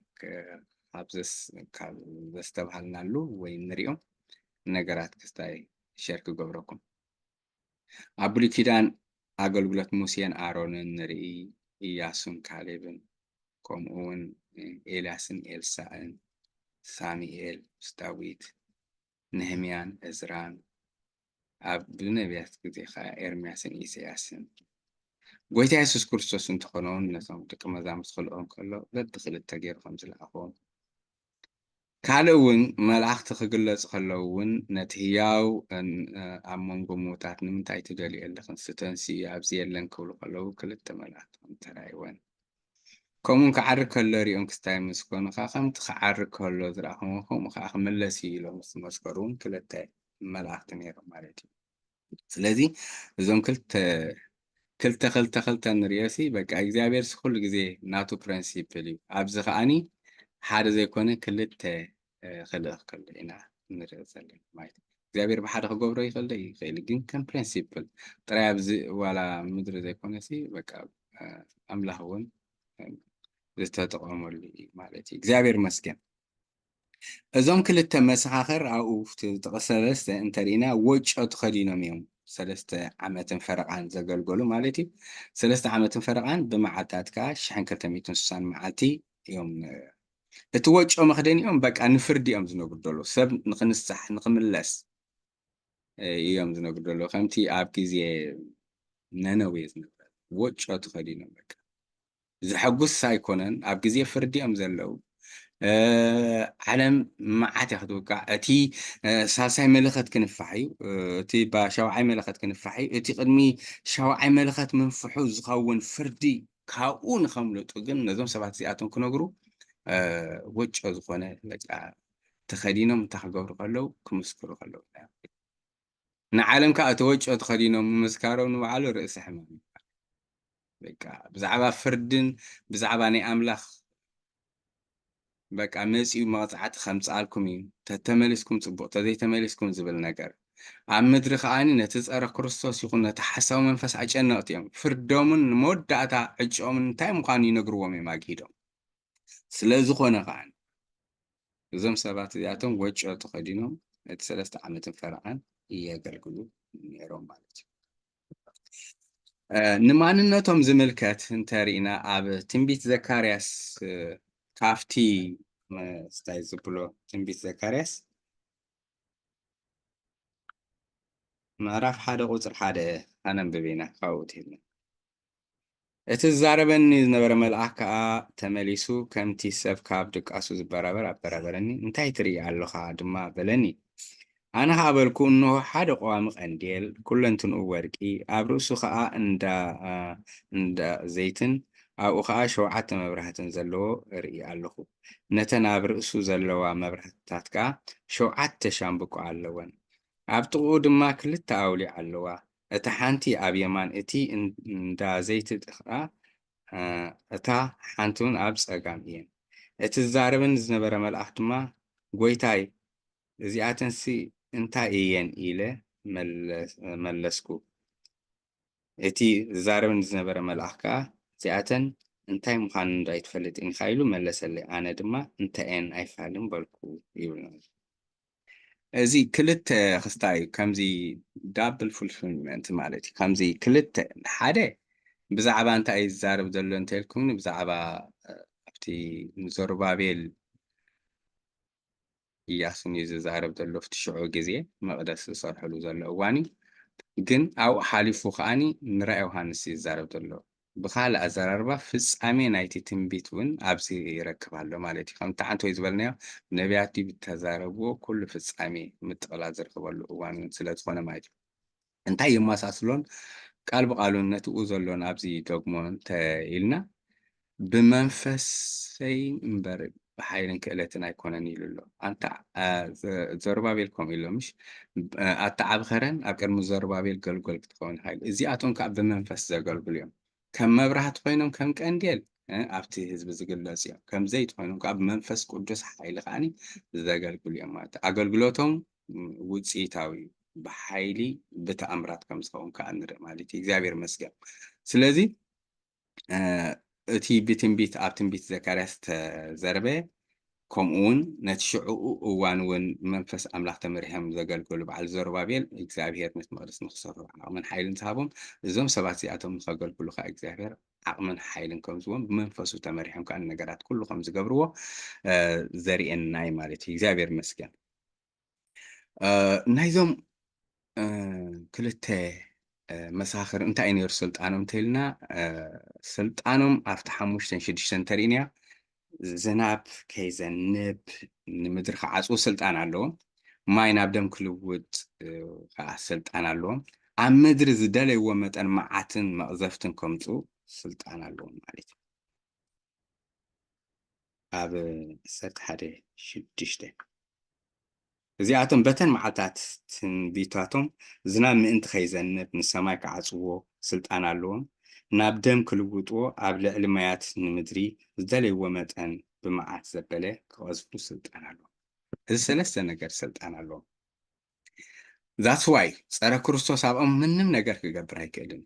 ካብ ዘስተባሃልናሉ ወይ ንሪኦም ነገራት ክስታይ ሸር ክገብረኩም ኣብ ብሉይ ኪዳን ኣገልግሎት ሙሴን ኣሮንን ንርኢ ኢያሱን ካሌብን ከምኡ እውን ኤልያስን ኤልሳዕን ሳሙኤል ምስ ዳዊት ነህምያን ዕዝራን ኣብ ብነቢያት ግዜ ከዓ ኤርምያስን ኢሳያስን ጎይታ የሱስ ክርስቶስ እንትኾኖን ነቶም ደቂ መዛሙርት ክልኦም ከሎ በብክልተ ገይሩ ከም ዝለኣኾም ካልእ እውን መላእኽቲ ክግለጹ ከለዉ እውን ነቲ ህያው ኣብ መንጎ ምዉታት ንምንታይ ትደልዩ ኣለኽን ስተንሲ ኣብዚ የለን ክብሉ ከለዉ ክልተ መላእኽቲ ከም ተራእይወን ከምኡውን ክዓርግ ከሎ ሪኦም ክስታይ ምስ ኮኑኻ ከምቲ ክዓርግ ከሎ ዝረኣኹሞ ከምኡ ከዓ ክምለስ እዩ ኢሎም ዝመስከሩ እውን ክልተ መላእኽቲ ነይሮም ማለት እዩ። ስለዚ እዞም ክልተ ንሪኦሲ በቃ እግዚኣብሔርሲ ኩሉ ግዜ ናቱ ፕሪንሲፕል እዩ። ኣብዚ ከዓኒ ሓደ ዘይኮነ ክልተ ክልእኽ ከሎ ኢና ንሪኦ ዘለና ማለት እዩ። እግዚኣብሔር ብሓደ ክገብሮ ይኽእል ግን ከም ፕሪንሲፕል ጥራይ ኣብዚ ዋላ ምድሪ ዘይኮነሲ በቃ ኣምላኽ እውን ዝተጠቐመሉ እዩ ማለት እዩ። እግዚኣብሔር መስገን። እዞም ክልተ መሰኻኽር ኣብኡ ጥቕሲ 3 እንተሪእና ወጮ ተኸዲኖም እዮም 3 ዓመትን ፈረቓን ዘገልገሉ ማለት እዩ። 3 ዓመትን ፈረቓን ብመዓልትታት ከዓ 1260 መዓልቲ እዮም። እቲ ወጮ መኽደኒኦም በቃ ንፍርዲ እዮም ዝነብሩ ዘለዉ ሰብ ንኽንሳሕ ንኽምለስ እዮም ዝነብሩ ዘለዉ ከምቲ ኣብ ግዜ ነነዌ ዝነበረ ወጮ ተኸዲኖም በቃ ዝሐጉስ ኣይኮነን። ኣብ ግዜ ፍርዲ እዮም ዘለዉ ዓለም መዓት እያ ክትውቃዕ። እቲ ሳልሳይ መለኸት ክንፋሕ እዩ እቲ ሻውዓይ መለኸት ክንፋሕ እዩ እቲ ቅድሚ ሻውዓይ መለኸት ምንፍሑ ዝኸውን ፍርዲ ካብኡ ንኸምልጡ ግን ነዞም ሰባት እዚኣቶም ክነግሩ ወጮ ዝኾነ በቃ ተኸዲኖም እንታይ ክገብሩ ከለዉ ክምስክሩ ከለዉ ንዓለም ከዓ እቲ ወጮ ተኸዲኖም ምምስካሮም ንባዕሉ ርእሲ ሕማም እዩ። በቃ ብዛዕባ ፍርድን ብዛዕባ ናይ ኣምላኽ በቃ መጺኡ መቕጻዕቲ ከምጽኣልኩም እዩ ተተመሊስኩም ጽቡቕ ተዘይተመሊስኩም ዝብል ነገር ኣብ ምድሪ ከዓኒ ነቲ ጸረ ክርስቶስ ይኹን ነቲ ሓሳዊ መንፈስ ኣጨነቕቲ እዮም። ፍርዶምን ንመወዳእታ ዕጮምን እንታይ ምዃኑ ይነግርዎም እዮም ኣጊዶም። ስለ ዝኾነ ከዓኒ እዞም ሰባት እዚኣቶም ወጮ ተኸዲኖም እቲ 3 ዓመትን ፈረቓን የገልግሉ ነይሮም ማለት እዩ። ንማንነቶም ዝምልከት እንተሪእና ኣብ ትንቢት ዘካርያስ ካፍቲ ስታይ ዝብሎ ትንቢት ዘካርያስ ምዕራፍ 1 ቁፅሪ 1 ኣነንብብ ኢና ካብኡ ትሂድና እቲ ዝዛረበኒ ዝነበረ መልኣክ ከዓ ተመሊሱ ከምቲ ሰብ ካብ ድቃሱ ዝበራበር ኣበራበረኒ እንታይ ትርኢ ኣለኻ ድማ በለኒ ኣነ ከዓ በልኩ እንሆ ሓደ ቀዋሚ ቀንዴል ኩለንትንኡ ወርቂ ኣብ ርእሱ ከዓ እንዳ ዘይትን ኣብኡ ከዓ 7 መብራህትን ዘለዎ ርኢ ኣለኹ። ነተን ኣብ ርእሱ ዘለዋ መብራህትታት ከዓ 7 ሻምብቆ ኣለወን። ኣብ ጥቕኡ ድማ 2 ኣውሊዕ ኣለዋ። እታ ሓንቲ ኣብ የማን እቲ እንዳ ዘይቲ ከዓ እታ ሓንቲ እውን ኣብ ፀጋም እየን። እቲ ዝዛረበኒ ዝነበረ መልኣክ ድማ ጎይታይ እዚኣተንሲ እንታይ እየን ኢለ መለስኩ። እቲ ዝዛረበኒ ዝነበረ መልኣክ ከዓ እዚኣተን እንታይ ምዃኑ እንዳይትፈልጥ ኢንካ ኢሉ መለሰለይ። ኣነ ድማ እንታይን ኣይፋልን በልኩ ይብል። እዚ ክልተ ክስታይ ከምዚ ዳብል ፉልፊልመንት ማለት እዩ። ከምዚ ክልተ ሓደ ብዛዕባ እንታይ ዝዛረብ ዘሎ እንተልኩም ብዛዕባ ኣብቲ ዘሩባቤል ኢያሱን እዩ ዝዛረብ ዘሎ ኣብቲ ሽዑ ግዜ መቕደስ ዝሰርሕሉ ዘሎ እዋን ግን ኣብኡ ሓሊፉ ከዓኒ ንራእየ ዮሃንስ ይዛረብ ዘሎ ብካልእ ኣዘራርባ ፍጻሜ ናይቲ ትንቢት እውን ኣብዚ ይረክብ ኣሎ ማለት እዩ። ከምቲ ሓንቲ ወይ ዝበልናዮ ነቢያት ብተዛረብዎ ኩሉ ፍጻሜ ምጥቕላል ዝረክበሉ እዋን ስለ ዝኾነ ማለት እዩ። እንታይ የመሳስሎን ቃል ብቃሉ ነትኡ ዘሎን ኣብዚ ደግሞ እንተኢልና ብመንፈሰይ እምበር ብሓይልን ክእለትን ኣይኮነን ኢሉ ኣሎ። ኣንታ ዘሩባቤል ከምኡ ኢሎ ምሽ ኣተዓብኸረን ኣብ ቅድሚ ዘሩባቤል ገልገል ክትኸውን ሓይል እዚኣቶም ከዓ ብመንፈስ ዘገልግሉ እዮም። ከም መብራህቲ ኮይኖም ከም ቀንዴል ኣብቲ ህዝቢ ዝግለጽ እዮም። ከም ዘይት ኮይኖም ከዓ ብመንፈስ ቅዱስ ሓይሊ ከዓኒ ዘገልግሉ እዮም ማለት ኣገልግሎቶም ውፅኢታዊ ብሓይሊ ብተኣምራት ከም ዝኸውን ከዓ ንርኢ ማለት እዩ። እግዚአብሔር መስገን። ስለዚ እቲ ብትንቢት ኣብ ትንቢት ዘካርያስ ተዘርበ ከምኡውን ነቲ ሽዑኡ እዋን እውን መንፈስ ኣምላኽ ተመሪሖም ዘገልግሉ በዓል ዘሩባቤል እግዚኣብሔር ነቲ መቕደስ ንክሰርሑ ዓቕምን ሓይልን ዝሃቦም እዞም ሰባት እዚኣቶም ንኸገልግሉ ከዓ እግዚኣብሔር ዓቕምን ሓይልን ከም ዝቦም ብመንፈሱ ተመሪሖም ከዓ ነገራት ኩሉ ከም ዝገብርዎ ዘርእየና እዩ ማለት እዩ። እግዚኣብሔር ይመስገን። ናይዞም ክልተ መሳኽር እንታይ ነይሩ ስልጣኖም እንተኢልና ስልጣኖም ኣብቲ 5-6 እንተሪእና ዝናብ ከይዘንብ ንምድሪ ክዓፅው ስልጣን ኣለዎም። ማይ ናብ ደም ክልውጥ ከዓ ስልጣን ኣለዎም። ኣብ ምድሪ ዝደለይዎ መጠን መዓትን መቕዘፍትን ከምፅኡ ስልጣን ኣለዎም ማለት እዩ። ኣብ 11:6 እዚኣቶም በተን መዓልታት ትንቢታቶም ዝናብ ምእንቲ ከይዘንብ ንሰማይ ክዓፅዎ ስልጣን ኣለዎም። ናብ ደም ክልውጥዎ ኣብ ልዕሊ ማያት ንምድሪ ዝደለይዎ መጠን ብመዓት ዘበለ ክቐዝፉ ስልጣን ኣለዎም። እዚ ሰለስተ ነገር ስልጣን ኣለዎም። ዛትስ ዋይ ፀረ ክርስቶስ ኣብኦም ምንም ነገር ክገብር ኣይክእልን።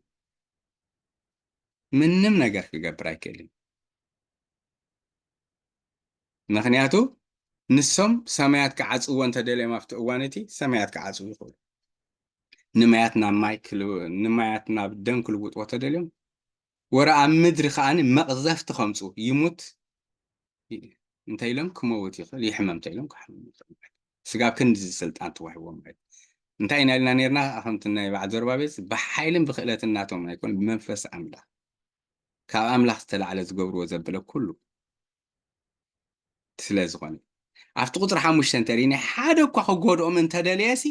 ምንም ነገር ክገብር ኣይክእልን። ምክንያቱ ንሶም ሰማያት ክዓፅዎ እንተደልዮም ኣብቲ እዋን እቲ ሰማያት ክዓፅው ይኽእሉ። ንማያት ናብ ደም ክልውጥዎ ተደልዮም ወረ ኣብ ምድሪ ከዓኒ መቕዘፍቲ ከምፁ ይሙት እንታይ ኢሎም ክመውት ይኽእል ይሕመም እንተኢሎም ክሕመም ይኽእል። ስጋብ ክንዲ ስልጣን ተዋሂቦም ማለት እንታይ ኢና ኢልና ነርና ከምቲ ናይ በዓል ዘሩባቤል ብሓይልን ብክእለትን እናቶም ኣይኮን ብመንፈስ ኣምላኽ ካብ ኣምላኽ ዝተላዕለ ዝገብርዎ ዘበለ ኩሉ ስለ ዝኾነ ኣብቲ ቁጥሪ 5 እንተሪእና ሓደ እኳ ክጎድኦም እንተደልየሲ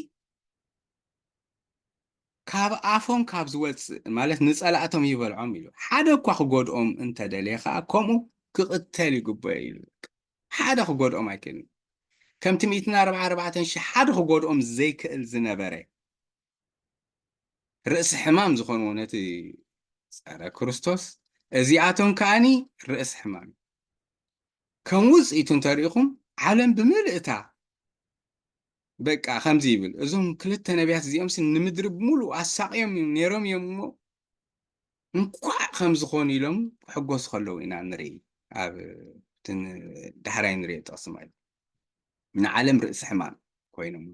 ካብ ኣፎም ካብ ዝወፅእ ማለት ንፀላእቶም ይበልዖም ኢሉ ሓደ እኳ ክጎድኦም እንተደልየ ከዓ ከምኡ ክቕተል ይግበኦ ኢሉ ሓደ ክጎድኦም ኣይክእልን። ከምቲ 144,000 ሓደ ክጎድኦም ዘይክእል ዝነበረ ርእሲ ሕማም ዝኾንዎ ነቲ ፀረ ክርስቶስ እዚኣቶም ከዓኒ ርእሲ ሕማም ከም ውፅኢቱ እንተሪኢኹም ዓለም ብምልእታ በቃ ከምዚ ይብል እዞም ክልተ ነቢያት እዚኦምስ ንምድሪ ብምሉእ ኣሳቂዮም ነይሮም እዮም እሞ እንኳዕ ከም ዝኾኑ ኢሎም ክሕጎሱ ከለዉ ኢና ንርኢ። ኣብ ዳሕራይ ንሪኦ ጥቕሲ ማለት ንዓለም ርእሲ ሕማም ኮይኖም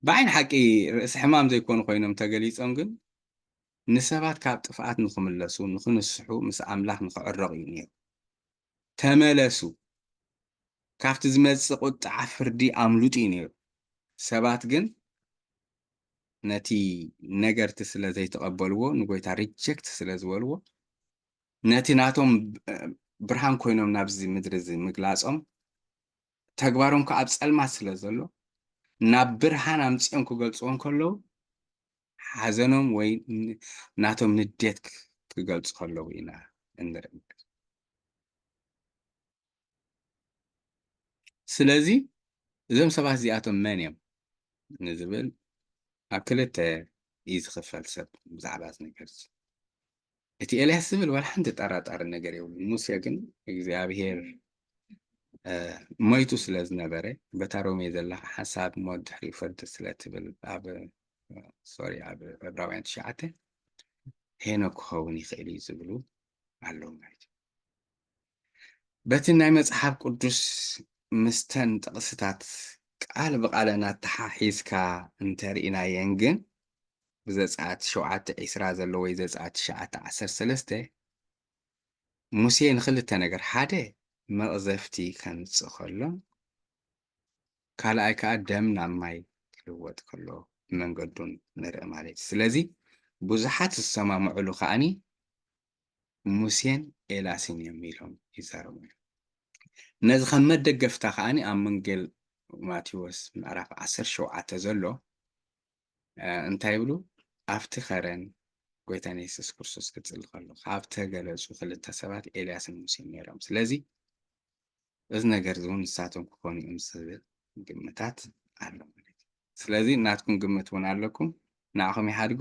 ብዓይኒ ሓቂ ርእሲ ሕማም ዘይኮኑ ኮይኖም ተገሊፆም ግን ንሰባት ካብ ጥፍኣት ንክምለሱ ንክንስሑ ምስ ኣምላኽ ንክዕረቑ እዩ ነይሩ። ተመለሱ ካብቲ ዝመፅእ ቁጣዕ ፍርዲ ኣምልጡ እዩ ነይሩ። ሰባት ግን ነቲ ነገርቲ ስለ ዘይተቐበልዎ ንጎይታ ሪጀክት ስለ ዝበልዎ ነቲ ናቶም ብርሃን ኮይኖም ናብዚ ምድሪ እዚ ምግላፆም ተግባሮም ከዓ ኣብ ፀልማት ስለ ዘሎ ናብ ብርሃን ኣምፂኦም ክገልፅዎም ከለዉ ሓዘኖም ወይ ናቶም ንዴት ክገልፁ ከለዉ ኢና እንርኢ። ስለዚ እዞም ሰባት እዚኣቶም መን እዮም ንዝብል ኣብ ክልተ እዩ ዝኽፈል ሰብ ብዛዕባ እዚ ነገር እዚ እቲ ኤልያስ ዝብል ዋላ ሓንቲ ጠራጣሪ ነገር የብሉ። ሙሴ ግን እግዚኣብሔር ሞይቱ ስለ ዝነበረ በታ ሮሜ ዘላ ሓሳብ ሞት ድሕሪኡ ፍርዲ ስለትብል ኣብ ኣብ ዕብራውያን 9 ሄኖክ ክኸውን ይኽእል እዩ ዝብሉ ኣለዉ ማለት እዩ። በቲ ናይ መፅሓፍ ቅዱስ ምስተን ጥቕስታት ቃል ብቃል እናተሓሒዝካ እንተሪእናየን ግን ብዘፀአት 7:20 ዘሎ ወይ ዘፀአት 9:13 ሙሴ ንክልተ ነገር ሓደ መቕዘፍቲ ከምፅእ ከሎ ካልኣይ ከዓ ደም ናብ ማይ ክልወጥ ከሎ መንገዱን ንርኢ ማለት እዩ። ስለዚ ብዙሓት ዝሰማምዕሉ ከዓኒ ሙሴን ኤልያስን እዮም ኢሎም ይዛረቡ እዮም። ነዚ ከም መደገፍታ ከዓኒ ኣብ መንጌል ማቴዎስ ምዕራፍ 17 ዘሎ እንታይ ይብሉ ኣብቲ ከረን ጎይታና ኢየሱስ ክርስቶስ ክፅሊ ከሎ ካብ ተገለፁ ክልተ ሰባት ኤልያስን ሙሴን ነይሮም። ስለዚ እዚ ነገር እውን ንሳቶም ክኾኑ እዮም ዝብል ግምታት ኣሎ ማለት እዩ። ስለዚ ናትኩም ግምት እውን ኣለኩም ንዓኹም ይሓድጎ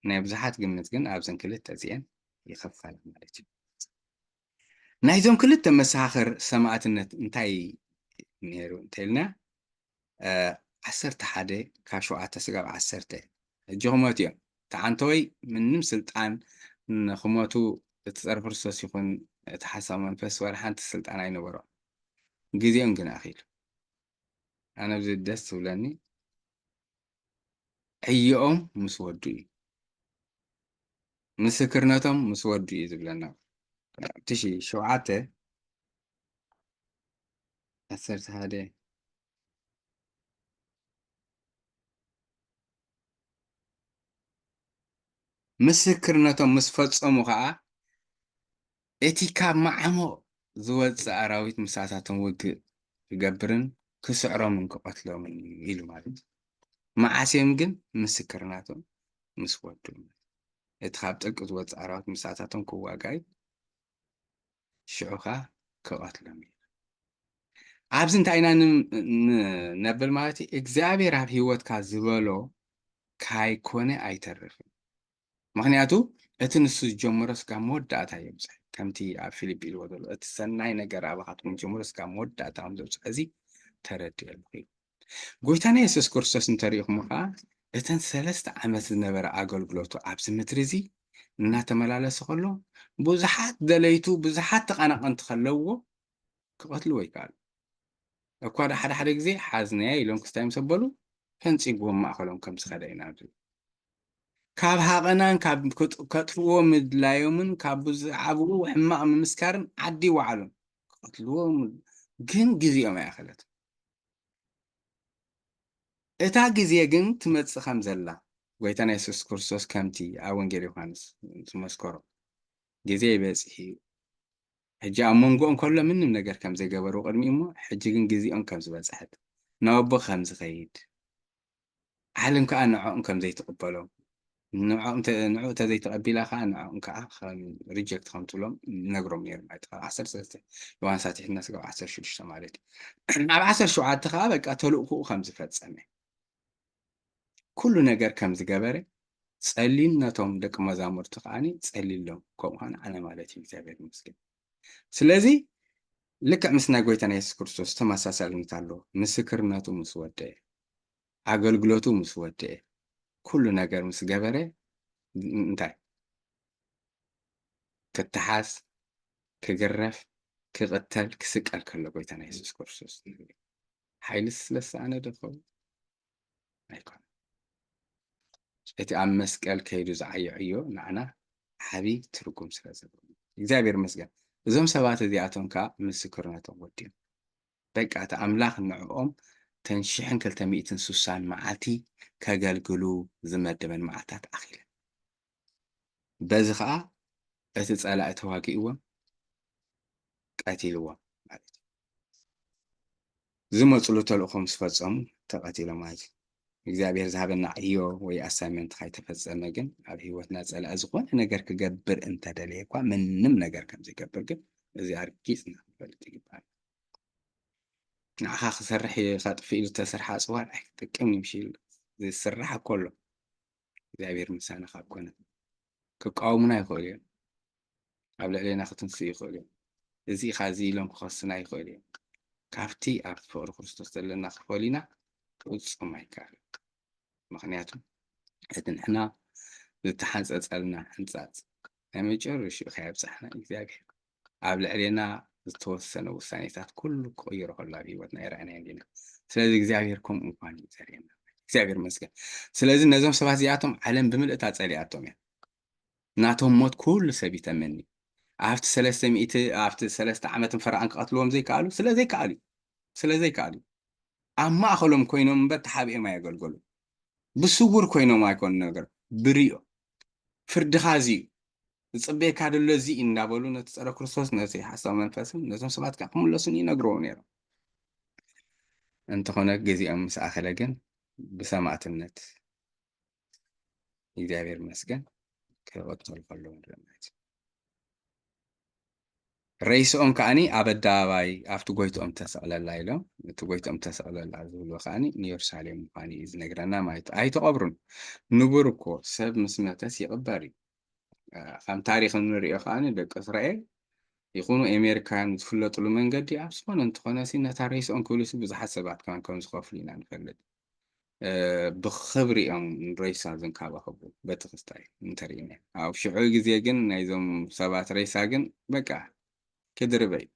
ናይ ብዙሓት ግምት ግን ኣብዘን ክልተ እዚአን ይኸፋል ማለት እዩ። ናይዞም ክልተ መሰኻኽር ሰማዕትነት እንታይ ነይሩ እንተኢልና 11:7-10 እጂ ክሞት እዮም ተዓንተወይ ምንም ስልጣን ንክሞቱ እቲ ፀረ ክርስቶስ ይኹን እቲ ሓሳብ መንፈስ ወላ ሓንቲ ስልጣን ኣይነበሮም። ጊዜኦም ግን ኣኺሉ ኣነ ብዚ ደስ ዝብለኒ ዕዮኦም ምስ ወዱ እዩ ምስክርነቶም ምስ ወዱ እዩ ዝብለና 1711 ምስክርነቶም ምስ ፈጸሙ ከዓ እቲ ካብ ማዓሞቕ ዝወፅእ ኣራዊት ምሳታቶም ውግእ ክገብርን ክስዕሮምን ክቐትሎምን ኢሉ ማለት እዩ መዓስዮም ግን ምስክርናቶም ምስ ወዱ እቲ ካብ ጥልቂ ዝወፅእ ኣራዊት ምሳታቶም ክዋጋይ ሽዑ ከዓ ክቐትሎም እዩ ኣብዚ እንታይ ኢና ነብል ማለት እዩ እግዚኣብሔር ኣብ ሂወትካ ዝበሎ ካይኮነ ኣይተርፍን ምክንያቱ እቲ ንሱ ዝጀመሮ ስካብ መወዳእታ የብፅሕ ከምቲ ኣብ ፊልጵ ኢልዎ ዘሎ እቲ ሰናይ ነገር ኣባኻትኩም ጀምሮ ስካብ መወዳእታ ከም ዘብፅሕ እዚ ተረድእ ኣለኹ ጎይታና የሱስ ክርስቶስ እንተሪኢኹም ከዓ እተን 3 ዓመት ዝነበረ ኣገልግሎቱ ኣብዚ ምድሪ እዚ እናተመላለሰ ከሎ ብዙሓት ደለይቱ ብዙሓት ተቐናቐንቲ ከለውዎ ክቐትልዎ ይከኣሉ እኳ ሓደ ግዜ ሓዝነያ ኢሎም ክስታይ ምስ ኣበሉ ከንፂግዎም ማእኸሎም ከም ዝኸደ ኢና ንርኢ ካብ ሃቐናን ካብ ከጥፍዎ ምድላዮምን ካብ ብዛዕብኡ ሕማቕ ምምስካርን ዓዲ ይወዓሎም ክቐትልዎም ግን ግዚኦም ኣይኣኸለት እታ ግዜ ግን ትመፅእ ከም ዘላ ጎይታና የሱስ ክርስቶስ ከምቲ ኣብ ወንጌል ዮሃንስ ዝመስከሮ ግዜ ይበፅሕ እዩ ሕጂ ኣብ መንጎኦም ከሎ ምንም ነገር ከም ዘይገበሩ ቅድሚ እሞ ሕጂ ግን ግዚኦም ከም ዝበፅሐት ናብ ኣቦ ከም ዝኸይድ ዓለም ከዓ ንዕኦም ከም ዘይትቕበሎም ንዕኡ ተዘይተቐቢላ ከዓ ንዕኦም ከዓ ሪጀክት ከም ትብሎም ነግሮም ነይሩ ማለት 13 ዮሃንስ ኣቲሕና ስጋብ 16 ማለት እዩ ኣብ 17 ከዓ በቃ ተልእኽኡ ከም ዝፈፀመ ኩሉ ነገር ከም ዝገበረ ጸሊም ነቶም ደቂ መዛሙርቱ ከዓኒ ጸሊሎም ከምኡ ኸነ ኣነ ማለት እዩ እግዚአብሔር ይመስገን ስለዚ ልክዕ ምስ ናይ ጎይታና የሱስ ክርስቶስ ተመሳሳልነት ኣሎ ምስክርነቱ ምስ ወደአ ኣገልግሎቱ ምስ ወደአ ኩሉ ነገር ምስ ገበረ እንታይ ክትሓስ ክግረፍ ክቕተል ክስቀል ከሎ ጎይታና የሱስ ክርስቶስ ሓይሊ ስለዝሰኣነ ዶ ይኸውን ኣይኮነን እቲ ኣብ መስቀል ከይዱ ዝዓየዕዮ ንዓና ዓብይ ትርጉም ስለ ዘለዎ እግዚአብሔር ይመስገን እዞም ሰባት እዚኣቶም ከዓ ምስክርነቶም ወዲኦም በቃ እቲ ኣምላኽ ንዕኦም 1260 መዓልቲ ከገልግሉ ዝመደበን መዓልታት ኣኺለን በዚ ከዓ እቲ ጸላኢ ተዋጊእዎም ቀቲልዎም ማለት እዩ ዝመፅሉ ተልእኾም ዝፈጸሙ ተቐቲሎም ማለት እዩ እግዚአብሔር ዝሃበና ዕዮ ወይ ኣሳይመንት ካይተፈጸመ ግን ኣብ ሂወትና ጸላኢ ዝኾነ ነገር ክገብር እንተደለየ እኳ ምንም ነገር ከም ዘይገብር ግን እዚ ኣርጊፅና ክንፈልጥ ይግባእ ንዓኻ ክሰርሕ ከጥፊ ኢሉ ተሰርሓ ፅዋር ኣይክጥቅም ይምሽል ዝስራሕ ከሎ እግዚአብሔር ምሳና ካብ ኮነ ክቃወሙና ይኽእሉ እዮም ኣብ ልዕልና ክትንስኡ ይኽእሉ እዮም እዚ ኢኻ እዚ ኢሎም ክኸስና ይኽእሉ እዮም ካብቲ ኣብ ፍቅሪ ክርስቶስ ዘለና ክፈሊና ፍጹም ኣይከኣልን ምክንያቱም እቲ ንሕና ዝተሓንፀፀልና ሕንፃፅ ናይ መጨረሻኡ ከየብፅሕና እግዚአብሔር ኣብ ልዕልና ዝተወሰነ ውሳኔታት ኩሉ ክቕይሮ ከሎ ኣብ ሂወትና ይረአና ኢና ስለዚ እግዚአብሔር ከምኡ ምኳኑ እዩ ዘርእየና እግዚአብሔር ይመስገን ስለዚ ነዞም ሰባት እዚኣቶም ዓለም ብምልእታ ጸሊኣቶም እያ ናቶም ሞት ኩሉ ሰብ ይተመኒ ኣብቲ 300 ዓመትን ፈርዓን ክቐትልዎም ዘይከኣሉ ስለዘይከኣሉ ኣብ ማእኸሎም ኮይኖም እምበር ተሓቢኦም ኣየገልገሉ ብስውር ኮይኖም ኣይኮኑ ነገር ብርዮ ፍርድኻ እዚ ዝፅበየካ ደሎ እዚ እንዳበሉ ነቲ ፀረ ክርስቶስ ነቲ ሓሳብ መንፈስን ነዞም ሰባት ከዓ ክምለሱን ይነግርዎ ነይሮም እንተኾነ ግዚኦም ምስ ኣኸለ ግን ብሰማዕትነት እግዚአብሔር ይመስገን ክቐተሉ ከለዉ ንርኢ ማለት እዩ ረይስኦም ከዓኒ ኣብ ኣደባባይ ኣብቲ ጎይትኦም ተሰቕለላ ኢሎም እቲ ጎይትኦም ተሰቕለላ ዝብሎ ከዓኒ ንየሩሳሌም ምዃኑ እዩ ዝነግረና ማለት እዩ ኣይተቐብሩን ንቡር እኮ ሰብ ምስ መተስ ይቕበር እዩ ከም ታሪክ እንሪኦ ከዓኒ ደቂ እስራኤል ይኹኑ ኣሜሪካን ዝፍለጥሉ መንገዲ ኣብ ዝኾነ እንትኾነ ነታ ረይስኦም ክብልሱ ብዙሓት ሰባት ከም ዝኸፍሉ ኢና ንፈልጥ ብክብሪኦም ረይሳ ዝንከባኸቡ በቲ ክስታይ እንተሪእና ኣብ ሽዑ ግዜ ግን ናይዞም ሰባት ረይሳ ግን በቃ ክድርበ እዩ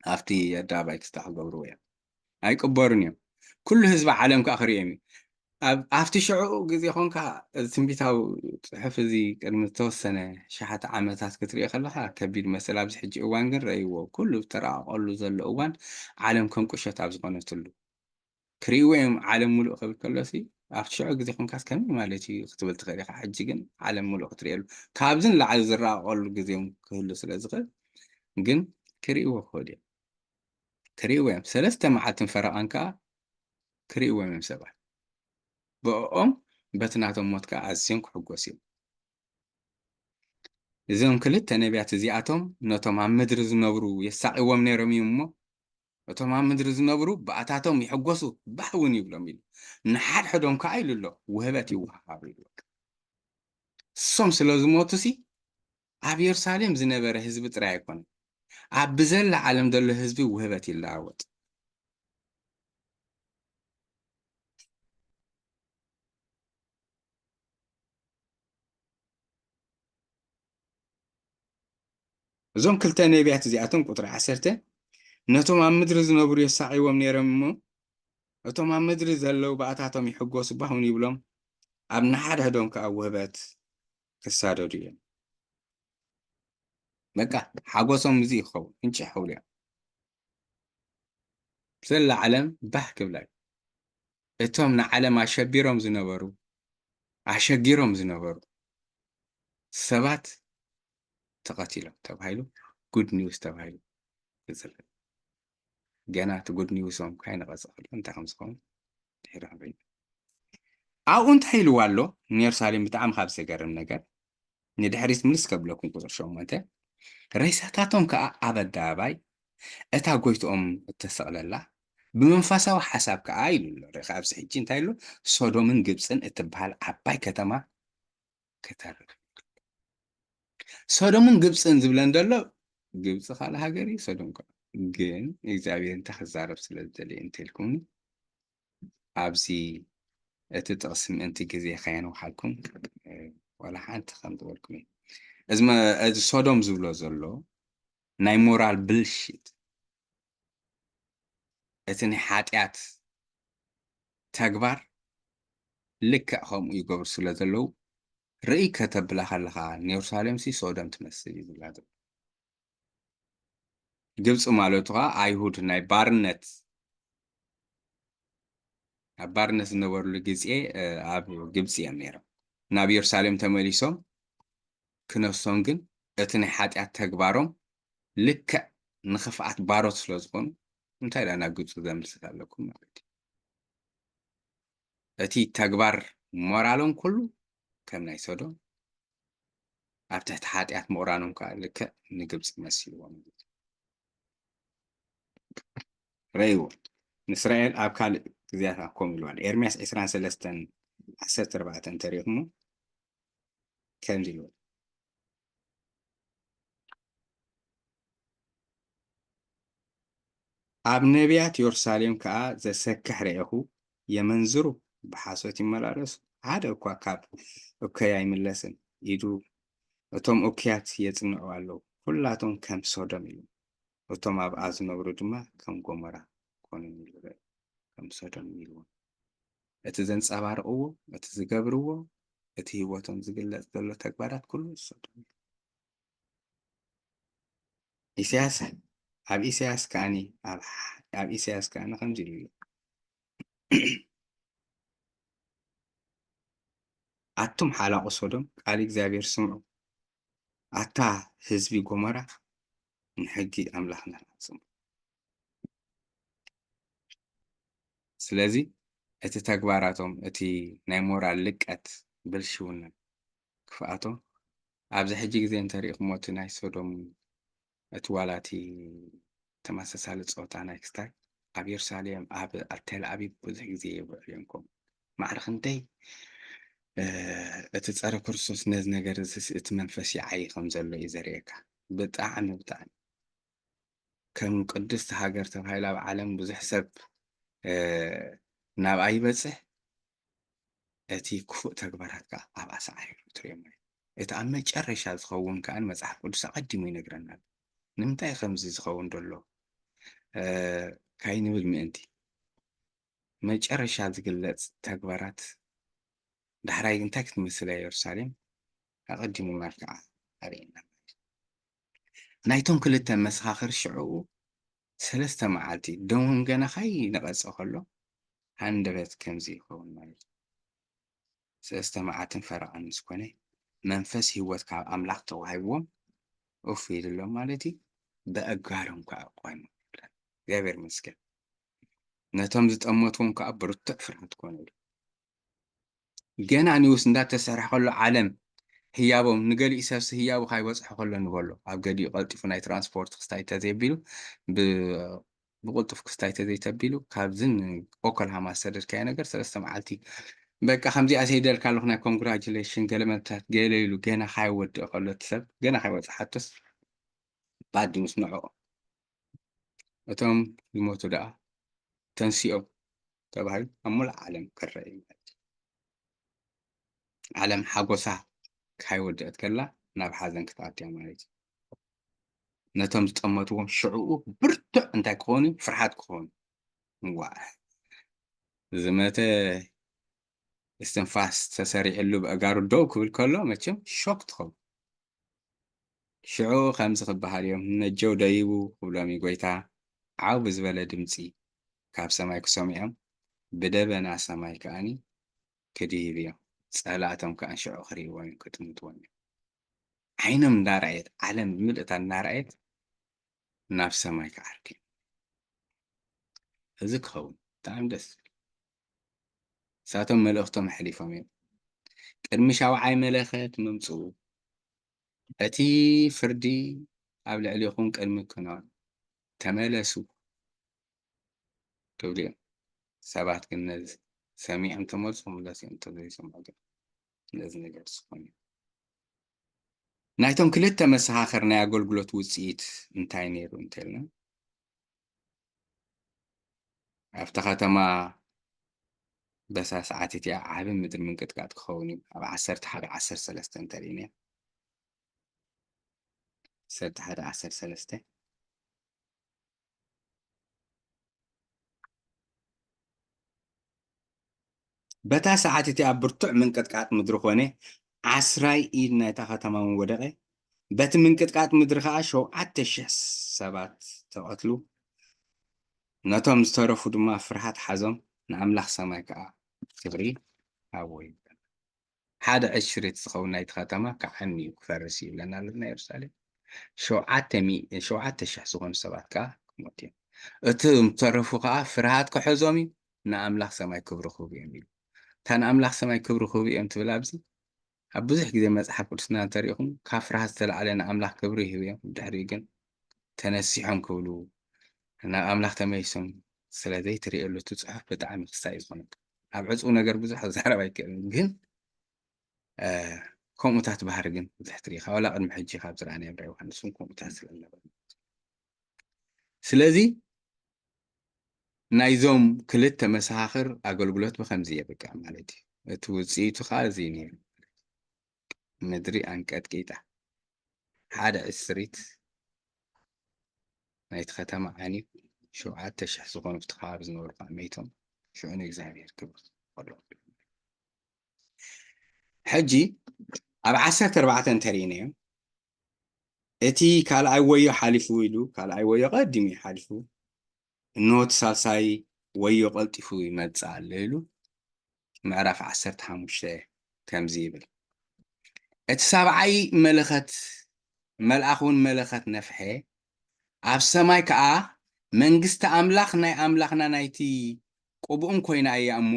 أفتي الدابا كستحضروا يعني أي كبرني كل حزب عالم كأخريمي أفتي شعو جزي خونك تنبيتاو حفظي كلمة توسنة شحات عامتات كتير خلها كبير مثلا بس حجي أوان جر أيوة كله ترى أقول له زل أوان عالم كم كشة أبزقنا تلو كريوين عالم ملوك قبل كلاسي أفتي شعو جزي خونك كم مالتي اختبلت غير حجي جن عالم ملوك تريلو كابزن لعز الرا أقول له جزيهم كله سلازغ جن كريوه خودي كريوين سلسته معتن فرقانك كريوين سبع بقوم بتناتهم موت كأزين كحجوسين إذن كلت نبيات زياتهم نتوم عم مدرز نبرو يسعوا من رمي أمه نتوم عم مدرز نبرو بقتاتهم يحجوسوا بحون يبلمين نحد حدهم كعيل له وهبتي وحابي الصمس لازم موتسي عب يرسالم زنبره حزب ترايكون عب بزل عالم دل حزبي وهبتي اللاوت زون كلتا نبيات زياتهم قطر عسرته نتوم عم مدرز نبرو يسعوا من رمي እቶም ኣብ ምድሪ ዘለዉ ባእታቶም ይሕጐሱ ባሁን ይብሎም ኣብ ንሓደ ህዶም ከዓ ውህበት ክሳደዱ እዮም በቃ ሓጐሶም እዚ ይኸውን እንጭሕ ሕውሉ እዮም ዘላ ዓለም ባህ ክብላ እዩ እቶም ንዓለም ኣሸጊሮም ዝነበሩ ሰባት ተቐቲሎም ተባሂሉ ጉድ ኒውስ ተባሂሉ ይፅርሕ ገና እቲ ጉድ ኒውሶም ካይነቐፅል እንታይ ከም ዝኸውን ድሕሪ ክንርኢ ኣብኡ እንታይ ኢልዋ ኣሎ ንኢየሩሳሌም ብጣዕሚ ካብ ዘገርም ነገር ንድሕሪት ምልስ ከብለኩም ቁፅር 8 ሬሳታቶም ከዓ ኣብ ኣደባባይ እታ ጎይትኦም እተሰቕለላ ብመንፈሳዊ ሓሳብ ከዓ ኢሉ ኣሎ ርኢኻ ኣብዚ ሕጂ እንታይ ኢሉ ሶዶምን ግብፅን እትበሃል ዓባይ ከተማ ክተርፍ ሶዶምን ግብፅን ዝብለን ዘሎ ግብፂ ካልእ ሃገር እዩ ሶዶም ከዓ ግን እግዚኣብሔር እንታይ ክዛረብ ስለ ዝደለየ እንተኢልኩምኒ ኣብዚ እቲ ጥቕሲ ምእንቲ ግዜ ከየንውሓልኩም ወላ ሓንቲ ከም ዝበልኩም እዩ እዚ ሶዶም ዝብሎ ዘሎ ናይ ሞራል ብልሽት እቲ ናይ ሓጢኣት ተግባር ልክዕ ከምኡ ይገብሩ ስለ ዘለዉ ርኢ ከተብላ ከለኻ ንኢየሩሳሌም ሲ ሶዶም ትመስል እዩ ዝብላ ዘሎ ግብፂ ማለቱ ከዓ ኣይሁድ ናይ ባርነት ኣብ ባርነት ዝነበሩሉ ግዜ ኣብ ግብፂ እዮም ነይሮም ናብ ኢየሩሳሌም ተመሊሶም ክነሶም ግን እቲ ናይ ሓጢኣት ተግባሮም ልክዕ ንኽፍኣት ባሮት ስለ ዝኾኑ እንታይ ዳ ናብ ግብፂ ዘምልስት ኣለኩም ማለት እዩ እቲ ተግባር ሞራሎም ኩሉ ከም ናይ ሶዶም ኣብ ትሕቲ ሓጢኣት ምቑራኖም ከዓ ልክዕ ንግብፂ መሲልዎም ረይዎ ንእስራኤል ኣብ ካልእ ግዜያት ከምኡ ኢልዋል ኤርምያስ 23 14 እንተሪኢኹሞ ከምዚ ኢልዎ ኣብ ነቢያት ኢየሩሳሌም ከዓ ዘሰክሕ ርኢኹ የመንዝሩ ብሓሶት ይመላለሱ ሓደ እኳ ካብ እከያ ይምለስን ኢዱ እቶም እኩያት የጽንዑ ኣለዉ ኩላቶም ከም ሶዶም ኢሉ እቶም ኣብኣ ዝነብሩ ድማ ከም ጎሞራ ኮኑ ኢሉ ከም ሶዶም ኢልዎ እቲ ዘንጸባርቕዎ እቲ ዝገብርዎ እቲ ህይወቶም ዝግለጽ ዘሎ ተግባራት ኩሉ ሶዶም ኢሳያስ ኣብ ኢሳያስ ከዓኒ ኣብ ኢሳያስ ከዓኒ ከምዚ ኢሉ እዩ ኣቱም ሓላቑ ሶዶም ቃል እግዚኣብሔር ስምዑ ኣታ ህዝቢ ጎሞራ ንሕጊ ኣምላኽና ስምዑ ስለዚ እቲ ተግባራቶም እቲ ናይ ሞራል ልቀት ብልሽውነት ክፍኣቶም ኣብዚ ሕጂ ግዜ እንተሪኢኹሞ እቲ ናይ ሶዶም እቲ ዋላቲ ተመሳሳሊ ፆታ ናይ ክስታይ ኣብ ኢየሩሳሌም ኣብ ቴል ኣቢብ ብዙሕ ግዜ ይውዕሉ እዮም ከምኡ ማዕርኽ እንተይ እቲ ፀረ ክርስቶስ ነዚ ነገር እቲ መንፈስ ይዓይ ከም ዘሎ እዩ ዘርእየካ ብጣዕሚ ብጣዕሚ ከም ቅድስቲ ሃገር ተባሂላ ኣብ ዓለም ብዙሕ ሰብ ናብኣ ይበፅሕ እቲ ክፉእ ተግባራት ከዓ ኣብኣ ሰዓሪሩ ትሪኦም እቲ ኣብ መጨረሻ ዝኸውን ከዓ መፅሓፍ ቅዱስ ኣቐዲሙ ይነግረና ንምንታይ ከምዚ ዝኸውን ዘሎ ካይንብል ምእንቲ መጨረሻ ዝግለጽ ተግባራት ዳሕራይ እንታይ ክትመስል እያ ኢየሩሳሌም ኣቐዲሙ መልክዓ ኣርእየና ናይቶም ክልተ መሰኻኽር ሽዑ 3 መዓልቲ ደሞም ገና ኸይነቐጸ ከሎ ሃንደበት ከምዚ ይኸውን ማለት እዩ 3 መዓልትን ፈረቓን ምስ ኮነ መንፈስ ህይወት ካብ ኣምላኽ ተዋሂብዎም ኡፍ ኢሉሎም ማለት እዩ ብኣጋሮም ከዓ ቆይሙ እግዚአብሔር ይመስገን ነቶም ዝጠመትዎም ከዓ ብርቱዕ ፍርሃት ኮነ ኢሉ ገና ኒውስ እንዳተሰርሐ ከሎ ዓለም ህያቦም ንገሊእ ሰብሲ ህያቡ ካይበፅሖ ከሎ ንበሎ ኣብ ገዲኡ ቀልጢፉ ናይ ትራንስፖርት ክስታይ ተዘይቢሉ ብቁልጡፍ ክስታይ ተዘይተቢሉ ካብዝን ኦኮልሃማ ዝተደድካዮ ነገር 3 መዓልቲ በቃ ከምዚኣ ዘይደልካ ኣለኹ ናይ ኮንግራጁሌሽን ገለመታት ገለ ኢሉ ገና ካይወድእ ከሎ እቲ ሰብ ገና ካይወፅእ ሓቶስ ባዲ ምስ ንዕኦ እቶም ዝሞቱ ደኣ ተንሲኦም ተባሂሉ ኣብ ሙሉእ ዓለም ክረአ እዩ ዓለም ሓጎሳ ካይወድአት ከላ ናብ ሓዘን ክትኣትያ ማለት እዩ ነቶም ዝጠመትዎም ሽዑኡ ብርቱዕ እንታይ ክኾኑ ፍርሓት ክኾኑ ዋ ዝመተ እስትንፋስ ተሰሪዕሉ ብኣጋሩ ደው ክብል ከሎ መቸም ሾክ ትኸውን ሽዑ ከምዚ ክበሃል እዮም ነጀው ደይቡ ክብሎም ጎይታ ዓው ብዝበለ ድምፂ ካብ ሰማይ ክሰሚዖም ብደበና ሰማይ ከዓኒ ክድይብ እዮም ጸላእቶም ከዓ ሽዑ ክሪእዎም ክጥምትዎም እዮም ዓይኖም እንዳረኣየት ዓለም ብምልእታ እንዳረኣየት ናብ ሰማይ ክዓርግ እዚ ክኸውን ብጣዕሚ ደስ ሳቶም መልእኽቶም ሓሊፎም እዮም ቅድሚ ሻውዓይ መለኸት ምምፅኡ እቲ ፍርዲ ኣብ ልዕሊኹም ቅድሚ ክነውን ተመለሱ ክብል እዮም ሰባት ግን ነዚ ሰሚዖም ተመልሶ ምለስ እዮም ተዘይሰምዑ ግን ነዚ ነገር ዝኮነ ናይቶም ክልተ መሰኻኽር ናይ ኣገልግሎት ውፅኢት እንታይ ነይሩ እንተልና ኣብታ ከተማ በሳ ሰዓት እቲኣ ዓብ ምድሪ ምንቅጥቃጥ ክኸውን እዩ ኣብ 11:13 እንተሪእና 11:13 በታ ሰዓት እቲኣ ብርቱዕ ምንቅጥቃጥ ምድሪ ኮነ 10 ኢድ ናይታ ከተማ ወደቐ በቲ ምንቅጥቃጥ ምድሪ ከዓ 7,000 ሰባት ተቐትሉ ነቶም ዝተረፉ ድማ ፍርሃት ሓዞም ንኣምላኽ ሰማይ ከዓ ክብሪ ኣብወዩ ሓደ ዕሽሪት ዝኸውን ናይቲ ከተማ ክዓኒ እዩ ክፈርስ እዩ ይብለና ኣለና ኢየሩሳሌም 7,000 ዝኾኑ ሰባት ከዓ ክሞቱ እዮም እቶም ዝተረፉ ከዓ ፍርሃት ክሕዞም እዩ ንኣምላኽ ሰማይ ክብሪ ክህቡ እዮም ኢሉ እታ ንኣምላኽ ሰማይ ክብሪ ክህቡ እዮም ትብል ኣብዚ ኣብ ብዙሕ ግዜ መፅሓፍ ቅዱስና እንተሪኢኹም ካብ ፍርሃት ዝተላዕለ ንኣምላኽ ክብሪ ይህቡ እዮም ድሕሪኡ ግን ተነሲሖም ክብሉ ናብ ኣምላኽ ተመይሶም ስለዘይትሪእሉ እቲ ፅሑፍ ብጣዕሚ ክሳይ ዝኾነካ ኣብ ዕፁ ነገር ብዙሕ ክዛረብ ኣይክእልን ግን ከምኡታት ባህሪ ግን ብዙሕ ትሪኢኻ ዋላ ቅድሚ ሕጂ ካብ ዝረኣናዮ ብራ ዮሃንስ ከምኡታት ስለዝነበሩ ስለዚ ናይዞም ክልተ መሰኻኽር ኣገልግሎት ብከምዚ የብቅዕ ማለት እዩ እቲ ውፅኢቱ ከዓ እዚ ነይሩ ምድሪ ኣንቀጥቂጣ ሓደ ዕስሪት ናይቲ ከተማ ዓንዩ 7,000 ዝኾኑ ኣብቲ ከባቢ ዝነበሩ ከዓ መይቶም ሽዑ ንእግዚኣብሔር ክብር ከሎ ሕጂ ኣብ 14 እንተሪእናዮ እቲ ካልኣይ ወዮ ሓሊፉ ኢሉ ካልኣይ ወዮ ቀዲሙ ሓሊፉ እነሆ ሳልሳይ ወዮ ቀልጢፉ ይመጽእ ኣሎ ኢሉ ምዕራፍ 15 ከምዚ ይብል እቲ ሰብዓይ መለኸት መልኣኽ እውን መለኸት ነፍሐ ኣብ ሰማይ ከዓ መንግስቲ ኣምላኽ ናይ ኣምላኽና ናይቲ ቅቡኡን ኮይና እያ እሞ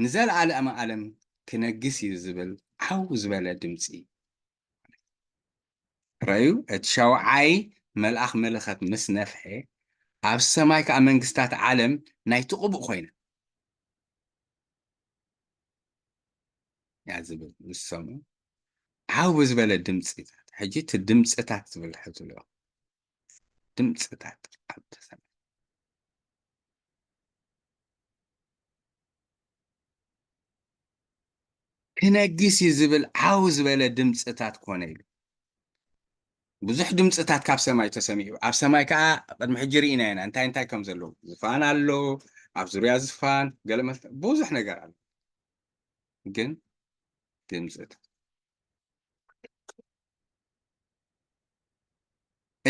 ንዘለዓለመ ዓለም ክነግስ እዩ ዝብል ዓው ዝበለ ድምፂ ረኣዩ እቲ ሻውዓይ መልኣኽ መለኸት ምስ ነፍሐ ኣብ ሰማይ ከዓ መንግስታት ዓለም ናይቲ ቅቡእ ኮይና ያ ዝብል ምስ ሰምዑ ዓው ዝበለ ድምፂታት ሕጂ እቲ ድምፅታት ዝብል ሕዝሉ ድምፅታት ኣብ ተሰምዐ ክነግስ እዩ ዝብል ዓው ዝበለ ድምፅታት ኮነ ኢሉ ብዙሕ ድምፅታት ካብ ሰማይ ተሰሚዑ ኣብ ሰማይ ከዓ ቅድሚ ሕጂ ርኢና ኢና እንታይ ከም ዘለዎ ዝፋን ኣሎ ኣብ ዙርያ ዝፋን ገለ ብዙሕ ነገር ኣሎ ግን ድምፅታት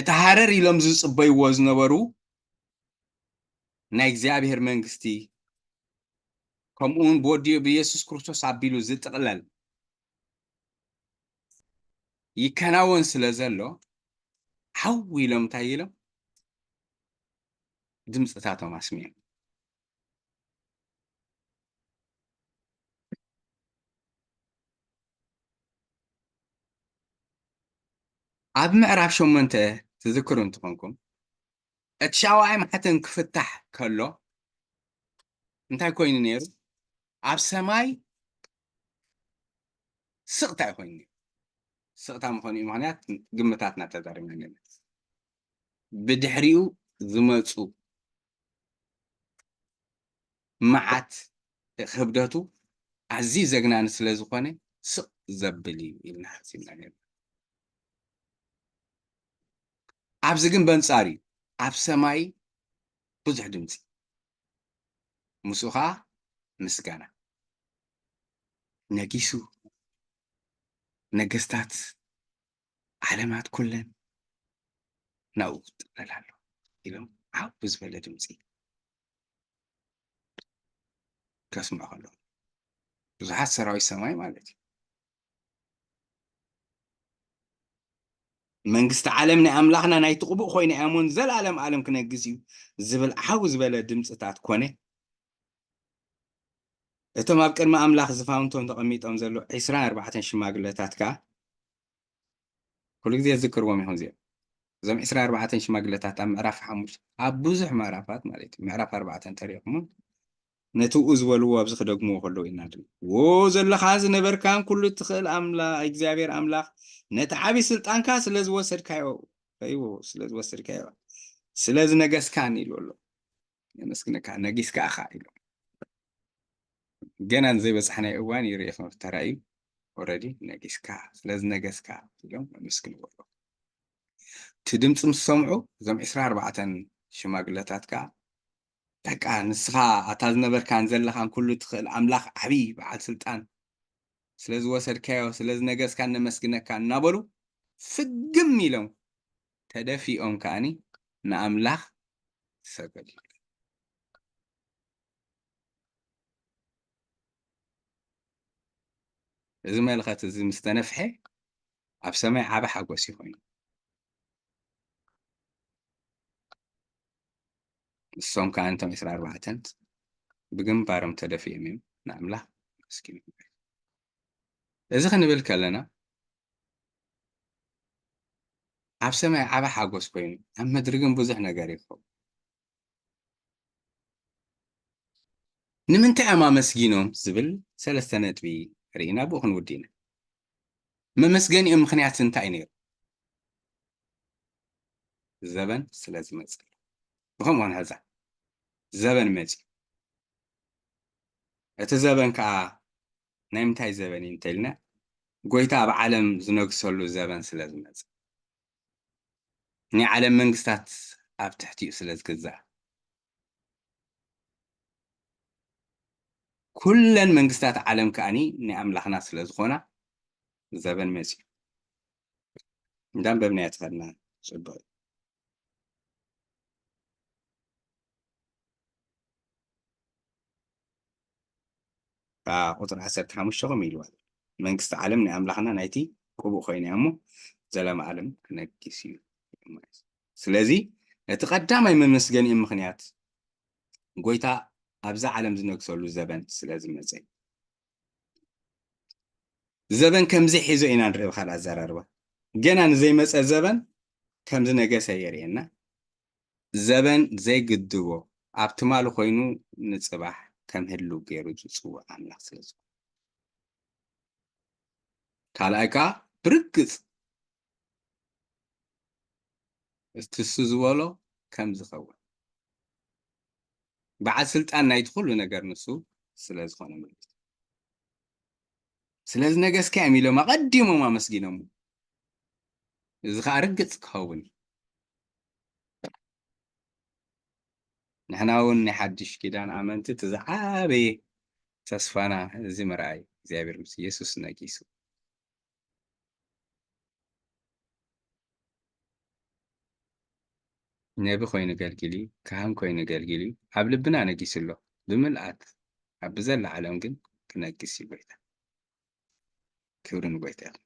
እቲ ሃረር ኢሎም ዝፅበይዎ ዝነበሩ ናይ እግዚኣብሔር መንግስቲ ከምኡውን ብወዲኡ ብኢየሱስ ክርስቶስ ኣቢሉ ዝጥቕለል ይከናወን ስለ ዘሎ ሓው ኢሎም እንታይ ኢሎም ድምፅታቶም ኣስሚዖም ኣብ ምዕራፍ 8 ትዝክሩ እንትኾንኩም እቲ ሻውዓይ ማሕተም ክፍታሕ ከሎ እንታይ ኮይኑ ነይሩ ኣብ ሰማይ ስቕታ ኮይኑ ስቕታ ምኾኑ ምክንያት ግምታትና ተዛሪብና ነና ብድሕሪኡ ዝመፁ መዓት ክብደቱ ኣዝዩ ዘግናኒ ስለ ዝኾነ ስቕ ዘብል እዩ ኢልና ሓሲብና ነርና ኣብዚ ግን በንጻር እዩ ኣብ ሰማይ ብዙሕ ድምፂ ምስኡ ከዓ ምስጋና ነጊሱ ነገስታት ዓለማት ኩለን ናብኡ ክጥቅለል ኣሎ ኢሎም ዓው ብዝበለ ድምፂ ከስምዑ ከለዉ ብዙሓት ሰራዊት ሰማይ ማለት እዩ መንግስቲ ዓለም ናይ ኣምላኽና ናይቲ ቅቡእ ኮይኑ እሙን ዘለዓለም ዓለም ክነግስ እዩ ዝብል ዓው ዝበለ ድምፅታት ኮነ እቶም ኣብ ቅድሚ ኣምላኽ ዝፋውንቶም ተቐሚጦም ዘሎ 24 ሽማግለታት ከዓ ኩሉ ግዜ ዝዝክርዎም ይኹን እዚኦም እዞም 24 ሽማግለታት ኣብ ምዕራፍ 5 ኣብ ብዙሕ ምዕራፋት ማለት እዩ ምዕራፍ 4 እንተሪእኹም ነቲ ውኡ ዝበልዎ ኣብዚ ክደግምዎ ከለዉ ኢና ድማ ዘለኻ ዝነበርካን ኩሉ ትኽእል ኣምላኽ እግዚኣብሔር ኣምላኽ ነቲ ዓብዪ ስልጣንካ ስለ ዝወሰድካዮ ይዎ ስለ ዝወሰድካዮ ስለ ዝነገስካን ኢሉ ኣሎ የመስግነካ ነጊስካ ኢኻ ኢሉ ገና ንዘይበፅሕናይ እዋን ይርኢኹም ተራእዩ ኦልሬዲ ነጊስካ ስለ ዝነገስካ ኢሎም የመስግንዎ ኣሎ እቲ ድምፂ ምስ ሰምዑ እዞም 24 ሽማግለታት ከዓ በቃ ንስኻ ኣታ ዝነበርካን ዘለኻን ኩሉ ትኽእል ኣምላኽ ዓብዪ በዓል ስልጣን ስለ ዝወሰድካዮ ስለ ዝነገስካ ነመስግነካ እናበሉ ፍግም ኢሎም ተደፊኦም ከዓኒ ንኣምላኽ ሰገዱ እዚ መልኸት እዚ ምስ ተነፍሐ ኣብ ሰማይ ዓበ ሓጎስ ይኮይኑ ንሶም ከዓ እንቶም 24 ብግንባሮም ተደፊኦም እዮም ንኣምላኽ መስኪኑ እዚ ክንብል ከለና ኣብ ሰማይ ዓበ ሓጎስ ኮይኑ ኣብ ምድሪ ግን ብዙሕ ነገር ይኸውን ንምንታይ እዮም ኣመስጊኖም ዝብል 3 ነጥቢ ርኢና ብኡ ክንውዲና መመስገኒኦም ምክንያት እንታይ ነይሩ ዘበን ስለ ዝመፅእ ብከምኡን ሕዛ ዘበን መፅእ እቲ ዘበን ከዓ ናይ ምንታይ ዘበን እዩ እንተኢልና ጎይታ ኣብ ዓለም ዝነግሰሉ ዘበን ስለ ዝመፅእ ናይ ዓለም መንግስታት ኣብ ትሕቲኡ ስለ ዝግዛእ ኩለን መንግስታት ዓለም ከዓኒ ናይ ኣምላኽና ስለ ዝኾና ዘበን መፅእ እንዳንበብናዮ ትኸድና ፅቡቅ ቁጥር 15 ከም ኢልዋ መንግስቲ ዓለም ናይ ኣምላኽና ናይቲ ቅቡእ ኮይኑ እሞ ዘለማ ዓለም ክነግስ እዩ ስለዚ እቲ ቀዳማይ መመስገኒኦም ምክንያት ጎይታ ኣብዛ ዓለም ዝነግሰሉ ዘበን ስለ ዝመፀ ዘበን ከምዚ ሒዞ ኢና ንሪኦ ካልእ ኣዘራርባ ገና ንዘይመፀ ዘበን ከምዚ ነገሰ የርእየና ዘበን ዘይግድቦ ኣብ ትማሉ ኮይኑ ንፅባሕ ከም ህሉ ገይሩ ዝፅውዕ ኣምላኽ ስለ ዝኾነ ካልኣይ ከዓ ብርግፅ እቲ እሱ ዝበሎ ከም ዝኸውን በዓል ስልጣን ናይቲ ኩሉ ነገር ንሱ ስለ ዝኾነ ማለት እዩ ስለዚ ነገስካ እዮም ኢሎም ኣቐዲሞም ኣመስጊኖም እዚ ከዓ ርግፅ ክኸውን እዩ። ንሕና እውን ናይ ሓድሽ ኪዳን ኣመንቲ እቲ ዝዓበየ ተስፋና እዚ ምርኣይ እግዚኣብሔር ምስ ኢየሱስ ነጊሱ ነቢ ኮይኑ ገልጊሉ እዩ፣ ካህን ኮይኑ ገልጊሉ እዩ፣ ኣብ ልብና ነጊሱ ኣሎ ብምልኣት ኣብ ብዘላ ዓለም ግን ክነግስ እዩ ጎይታ። ክብሪ ንጎይታ ይኹን።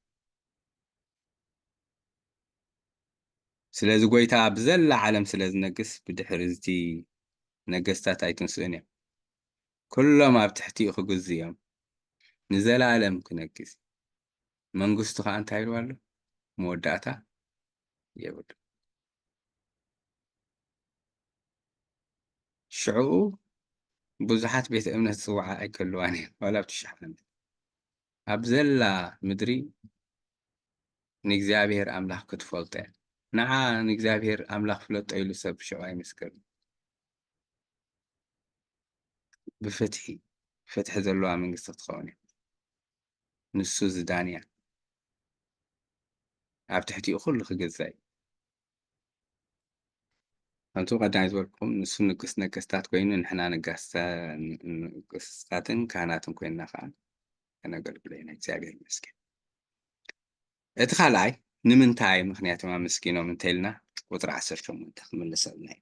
ስለዚ ጎይታ ብዘላ ዓለም ስለ ዝነግስ ብድሕሪ እቲ ነገስታት ኣይትንስኡን እዮም። ኩሎም ኣብ ትሕቲኡ ክግዙ እዮም፣ ንዘላለም ክነግስ። መንግስቱ ከዓ እንታይ ኢልዋ ኣሎ? መወዳእታ የብሉ። ሽዑኡ ብዙሓት ቤተ እምነት ጽዋዓ ኣይከልዋን እየን ዋላ ብትሽሕ ዓመት ኣብ ዘላ ምድሪ ንእግዚኣብሔር ኣምላኽ ክትፈልጦ እያ። ንዓ ንእግዚኣብሔር ኣምላኽ ፍለጦ ኢሉ ሰብ ሽዑ ኣይምስክር። ብፍትሒ ፍትሒ ዘለዋ መንግስቲ ክትኸውን እያ። ንሱ ዝዳንያ ኣብ ትሕቲኡ ኩሉ ክገዛእ እዩ። ከምቲ ቀዳማይ ዝበልኩም ንሱ ንጉስ ነገስታት ኮይኑ ንሕና ንግስታትን ካህናትን ኮይንና ከዓ ከነገልግሎ ኢና። እግዚኣብሔር ይመስገን። እቲ ካልኣይ ንምንታይ ምክንያቶም ኣመስጊኖም እንተኢልና ቁጥሪ 18 ክምልስ ኣለና እዩ።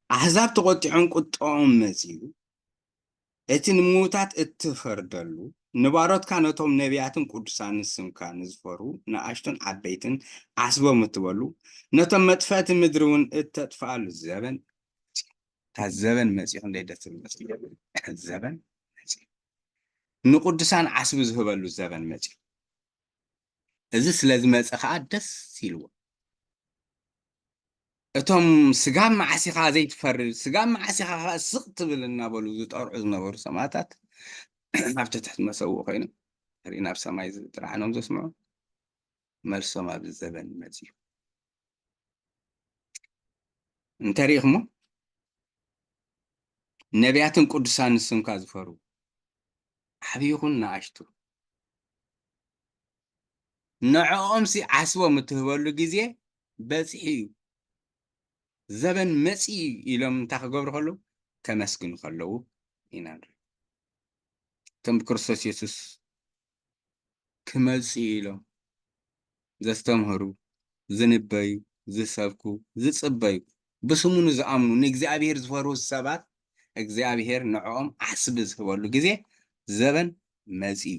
ኣሕዛብ ተቆጢዖም ቁጥዖም መጺኡ እቲ ንምዉታት እትፈርደሉ ንባሮትካ ነቶም ነቢያትን ቅዱሳን ንስምካ ንዝፈሩ ንኣሽቶን ዓበይትን ዓስቦም እትበሉ ነቶም መጥፈእቲ ምድሪ እውን እተጥፍኣሉ ዘበን እታ ዘበን መጺኡ ክንደይ ደስ ዝብል ዘበን መጺኡ ንቅዱሳን ዓስቢ ዝህበሉ ዘበን መጺኡ እዚ ስለ ዝመፀ ከዓ ደስ ይልዎ። እቶም ስጋብ ማዓሲኻ ዘይትፈርድ ስጋብ ማዓሲኻ ስቕ ትብል እናበሉ ዝጠርዑ ዝነበሩ ሰማዕታት ኣብቲ ትሕቲ መሰውእ ኮይኖም ሪኢና ኣብ ሰማይ ጥራሕኖም ዘስምዑ መልሶም ኣብዚ ዘበን መጺኡ እንተሪኢኽሞ ነቢያትን ቅዱሳን ንስምካ ዝፈሩ ዓብዪ ይኹን ንኣሽቱ ንዕኦምሲ ዓስቦም እትህበሉ ግዜ በፂሒ እዩ። ዘበን መጺ ኢሎም እንታይ ክገብሩ ከለዉ ከመስግኑ ከለዉ ኢና ንርኢ። እቶም ብክርስቶስ ኢየሱስ ክመጽኡ ኢሎም ዘስተምህሩ ዝንበዩ ዝሰብኩ ዝጽበዩ ብስሙ ንዝኣምኑ ንእግዚኣብሔር ዝፈርሁ ሰባት እግዚኣብሔር ንዕኦም ዓስቢ ዝህበሉ ግዜ ዘበን መጺ እዩ።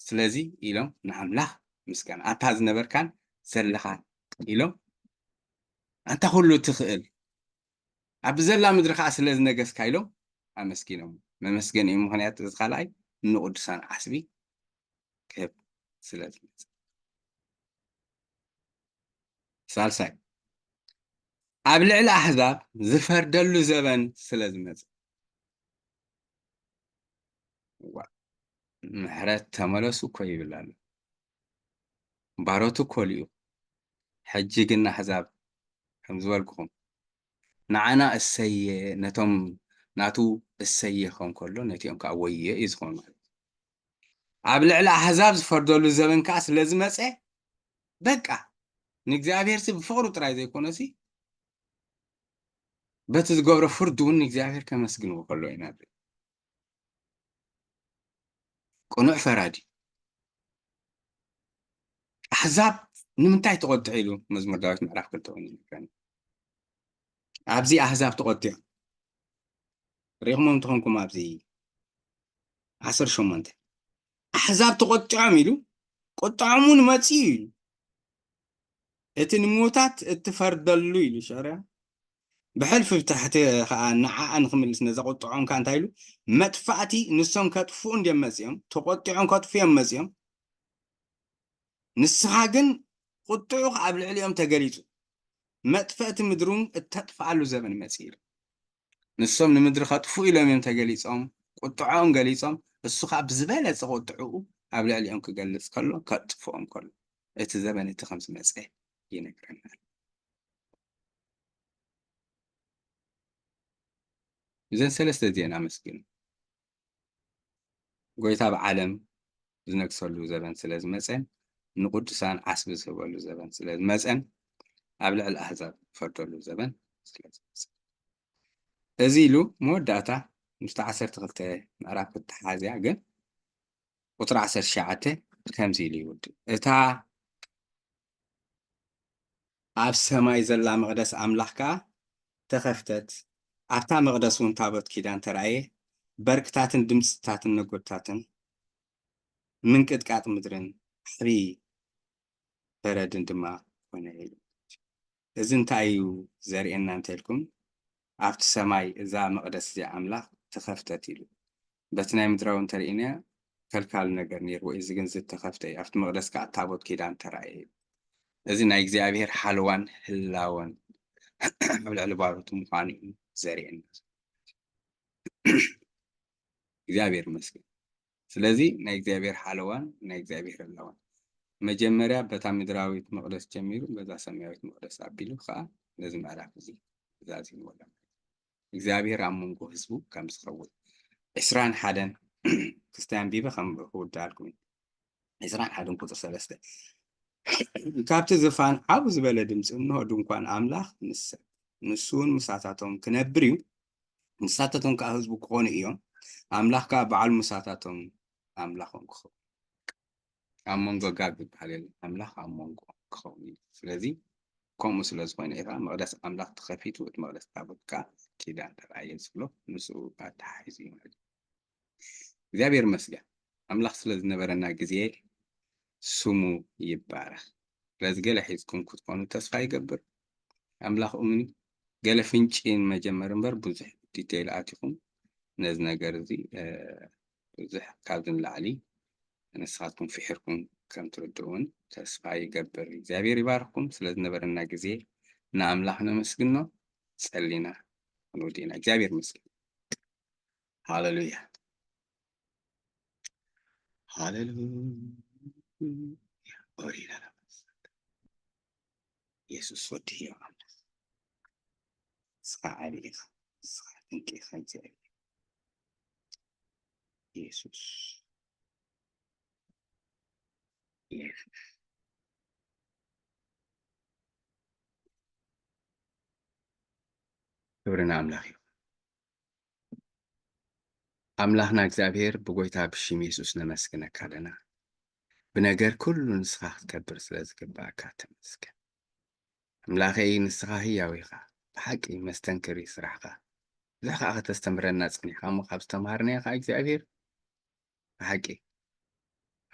ስለዚ ኢሎም ንኣምላኽ ምስጋና ኣታ ዝነበርካን ዘለኻ ኢሎም አንታ ሁሉ ትኽእል ኣብ ዘላ ምድሪ ከዓ ስለ ዝነገስካ ኢሎም ኣመስጊኖም መመስገን እዩ። ምክንያት እዚ ካልኣይ ንቅዱሳን ዓስቢ ክህብ ስለ ዝመጽእ። ሳልሳይ ኣብ ልዕሊ ኣሕዛብ ዝፈርደሉ ዘበን ስለ ዝመጽእ ምሕረት ተመለሱ እኮ ይብል ኣሎ። ባሮቱ ኮልዩ ሕጂ ግን ኣሕዛብ ከም ዝበልኩኹም ንዓና እሰየ ነቶም ናቱ እሰየ ከም ከሎ ነቲኦም ከዓ ወየ እዩ ዝኾኑ ማለት ኣብ ልዕሊ ኣሕዛብ ዝፈርደሉ ዘበን ከዓ ስለ ዝመፀ በቃ ንእግዚኣብሔር ብፍቅሩ ጥራይ ዘይኮነሲ በቲ ዝገብሮ ፍርዲ እውን ንእግዚኣብሔር ከመስግንዎ ከሎ ኢና ንርኢ። ቁኑዕ ፈራዲ ኣሕዛብ ንምንታይ ተቆጥዑ ኢሉ መዝሙር ዳዊት ምዕራፍ 2 ኮይኑ ይነግረና። ኣብዚ ኣሕዛብ ተቆጢዖም ሪኢኹሞም እንትኾንኩም ኣብዚ 18 ኣሕዛብ ተቆጢዖም ኢሉ ቁጥዖም እውን መጺኡ ኢሉ እቲ ንምዉታት እትፈርደሉ ኢሉ ሸርያ ብሕልፊ ብታሕቲ ከዓ ንዓኣ ንክምልስ ነዛ ቁጥዖም ከዓ እንታይ ኢሉ መጥፋእቲ ንሶም ከጥፍኡ እንድዮም መጺኦም ተቆጢዖም ከጥፉ እዮም መጺኦም ንስኻ ግን ቁጥዑ ኣብ ልዕሊኦም ተገሊጹ መጥፈእቲ ምድሪ እውን እተጥፍኣሉ ዘበን መጺኡ ኢሉ ንሶም ንምድሪ ከጥፉ ኢሎም እዮም ተገሊጾም ቁጥዖም ገሊጾም እሱ ከዓ ብዝበለፀ ቁጥዑኡ ኣብ ልዕሊኦም ክገልጽ ከሎ ከጥፍኦም ከሎ እቲ ዘበን እቲ ከም ዝመፀ ይነግረና። እዘን ሰለስተ እዚአን ኣመስግኑ ጎይታ ብዓለም ዝነግሰሉ ዘበን ስለ ዝመፀ ንቅዱሳን ዓስቢ ዝህበሉ ዘበን ስለ ዝመፀን ኣብ ልዕሊ ኣሕዛብ ዝፈርደሉ ዘበን ስለ ዝመፀ እዚ ኢሉ መወዳእታ ምስቲ 12 ምዕራፍ ክትሓዝያ ግን ቁጥሪ 19 ከምዚ ኢሉ ይውድእ እታ ኣብ ሰማይ ዘላ መቕደስ ኣምላኽ ከዓ ተኸፍተት ኣብታ መቕደስ እውን ታቦት ኪዳን ተረኣየ በርክታትን ድምፅታትን ነጎድታትን ምንቅጥቃጥ ምድርን ዓብዪ በረድን ድማ ኮነ ኢሉ እዚ እንታይ እዩ ዘርእየና እንተልኩም ኣብቲ ሰማይ እዛ መቕደስ እዚኣ ኣምላኽ ተኸፍተት ኢሉ በቲ ናይ ምድራዊ እንተርእይና ከልካል ነገር ነይርዎ እዚ ግን ዝተኸፍተ እዩ ኣብቲ መቕደስ ከዓ ታቦት ኪዳን ተረኣየ እዩ እዚ ናይ እግዚኣብሔር ሓልዋን ህላወን ኣብ ልዕሊ ባሮቱ ምዃኑ እዩ ዘርእየና እግዚኣብሔር ይመስገን ስለዚ ናይ እግዚኣብሔር ሓልዋን ናይ እግዚኣብሔር ህላወን መጀመርያ በታ ምድራዊት መቕደስ ጀሚሩ በዛ ሰማያዊት መቕደስ ኣቢሉ ከዓ ነዚ ምዕራፍ እዚ ዛዚምዎ ኣሎ እግዚኣብሔር ኣብ መንጎ ህዝቡ ከም ዝኸውን 21 ክስታይ ኣንቢበ ከም ክውዳልኩም 21 ቁጥሪ 3 ካብቲ ዝፋን ዓብ ዝበለ ድምፂ እንሆ ድንኳን ኣምላኽ ምስ ንሱን ምሳታቶም ክነብር እዩ ምሳታቶም ከዓ ህዝቡ ክኾኑ እዮም ኣምላኽ ከዓ በዓል ምሳታቶም ኣምላኾም ክኸውን ኣብ መንጎ ጋግ ይበሃል ኣምላኽ ኣብ መንጎ ክኸውን እዩ ስለዚ ከምኡ ስለ ዝኾነ ኢኻ መቕደስ ኣምላኽ ተኸፊቱ እቲ መቕደስ ታቦት ከዓ ኪዳን ተረኣየ ዝብሎ ንስኡ ኣተሓሒዙ እዩ ማለት እግዚኣብሔር መስገን ኣምላኽ ስለ ዝነበረና ግዜ ስሙ ይባረኽ ስለዚ ገለ ሒዝኩም ክትኮኑ ተስፋ ይገብር ኣምላኽ እሙን ገለ ፍንጭን መጀመር እምበር ብዙሕ ዲቴይል ኣቲኹም ነዚ ነገር እዚ ብዙሕ ካብዚ ንላዕሊ ንስኻትኩም ፍሒርኩም ከም ትርድኡን ተስፋ ይገብር እግዚኣብሔር ይባርኽኩም ስለ ዝነበረና ግዜ ንኣምላኽ ነመስግኖ ጸሊና ክንወዲና እግዚአብሔር ይመስገን ሃሌሉያ ሃሌሉያ ኦሪና ኢየሱስ ወዲዮ አምላክ ስዓሊ ስዓንቂ እግዚአብሔር ኢየሱስ ኢየሱስ ክብርና አምላክ አምላክና እግዚአብሔር በጎይታ ብሽም ኢየሱስ ነመስግነካ ለና ብነገር ኩሉ ንስኻ ክትከብር ስለዝግባእካ ተመስገን አምላኸይ ንስኻ ህያው ኢኻ ብሓቂ መስተንክሪ ስራሕካ ብዙሕ ከዓ ከተስተምረና ፀኒሕካ እሞ ካብ ዝተምሃርናዮ ከዓ እግዚአብሔር ብሓቂ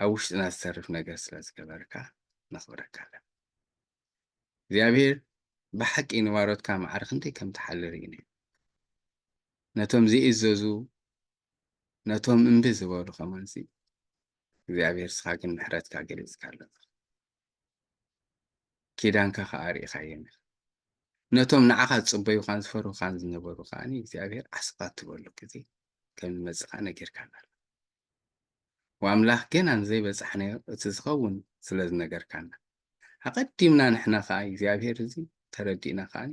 ኣብ ውሽጥና ዝሰርፍ ነገር ስለዝገበርካ ነኽብረካ ኣለና እግዚአብሔር ብሓቂ ንባሮትካ ማዕርኽ እንታይ ከም ትሓልር ኢነ ነቶም ዝእዘዙ ነቶም እምቢ ዝበሉ ከማንሲ እግዚአብሔር ስኻ ግን ምሕረትካ ገሊፅካ ኣለካ ኪዳንካ ከዓ ርኢኻዮም ነቶም ንዓኻ ዝፅበዩኻን ዝፈርሁኻን ዝነበሩ ከዓኒ እግዚአብሔር ዓስባት ትበሉ ግዜ ከም ዝመፅኻ ነጊርካ ኣሎ ወኣምላኽ ገና ንዘይበፃሕናዮ እቲ ዝኸውን ስለ ዝነገርካና ኣቐዲምና ንሕና ከዓ እግዚአብሔር እዚ ተረዲእና ከዓኒ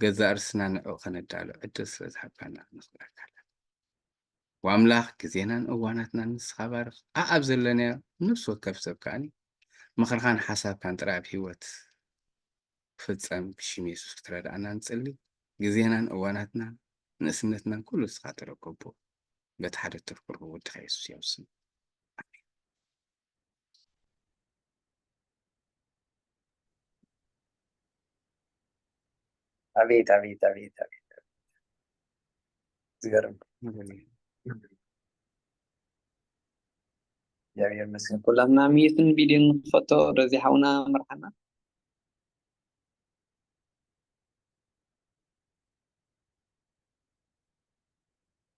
ገዛእ ርስና ንዕኡ ከነዳሎ ዕድል ስለ ዝሃብካና ንኽብረካ ኣለና ወኣምላኽ ግዜናን እዋናትናን ንስኻ ባርኽ ኣብ ዘለናዮ ነፍሲ ወከፍ ሰብ ከዓኒ ምኽርኻን ሓሳብካን ጥራይ ኣብ ሂወት ፍፀም ብሽም ኢየሱስ ክትረዳእና ንፅሊ ግዜናን እዋናትናን ንእስነትናን ኩሉ ንስኻ ተረከቦ በቲ ሓደ ተፍቅርቡ ወድኻ ኢየሱስ ያውስም አቤት አቤት አቤት አቤት ዝገርም እግዚአብሔር ይመስገን ኩላትና ሚትን ቪድዮ ንክፈቶ ረዚ ሓውና መርሓና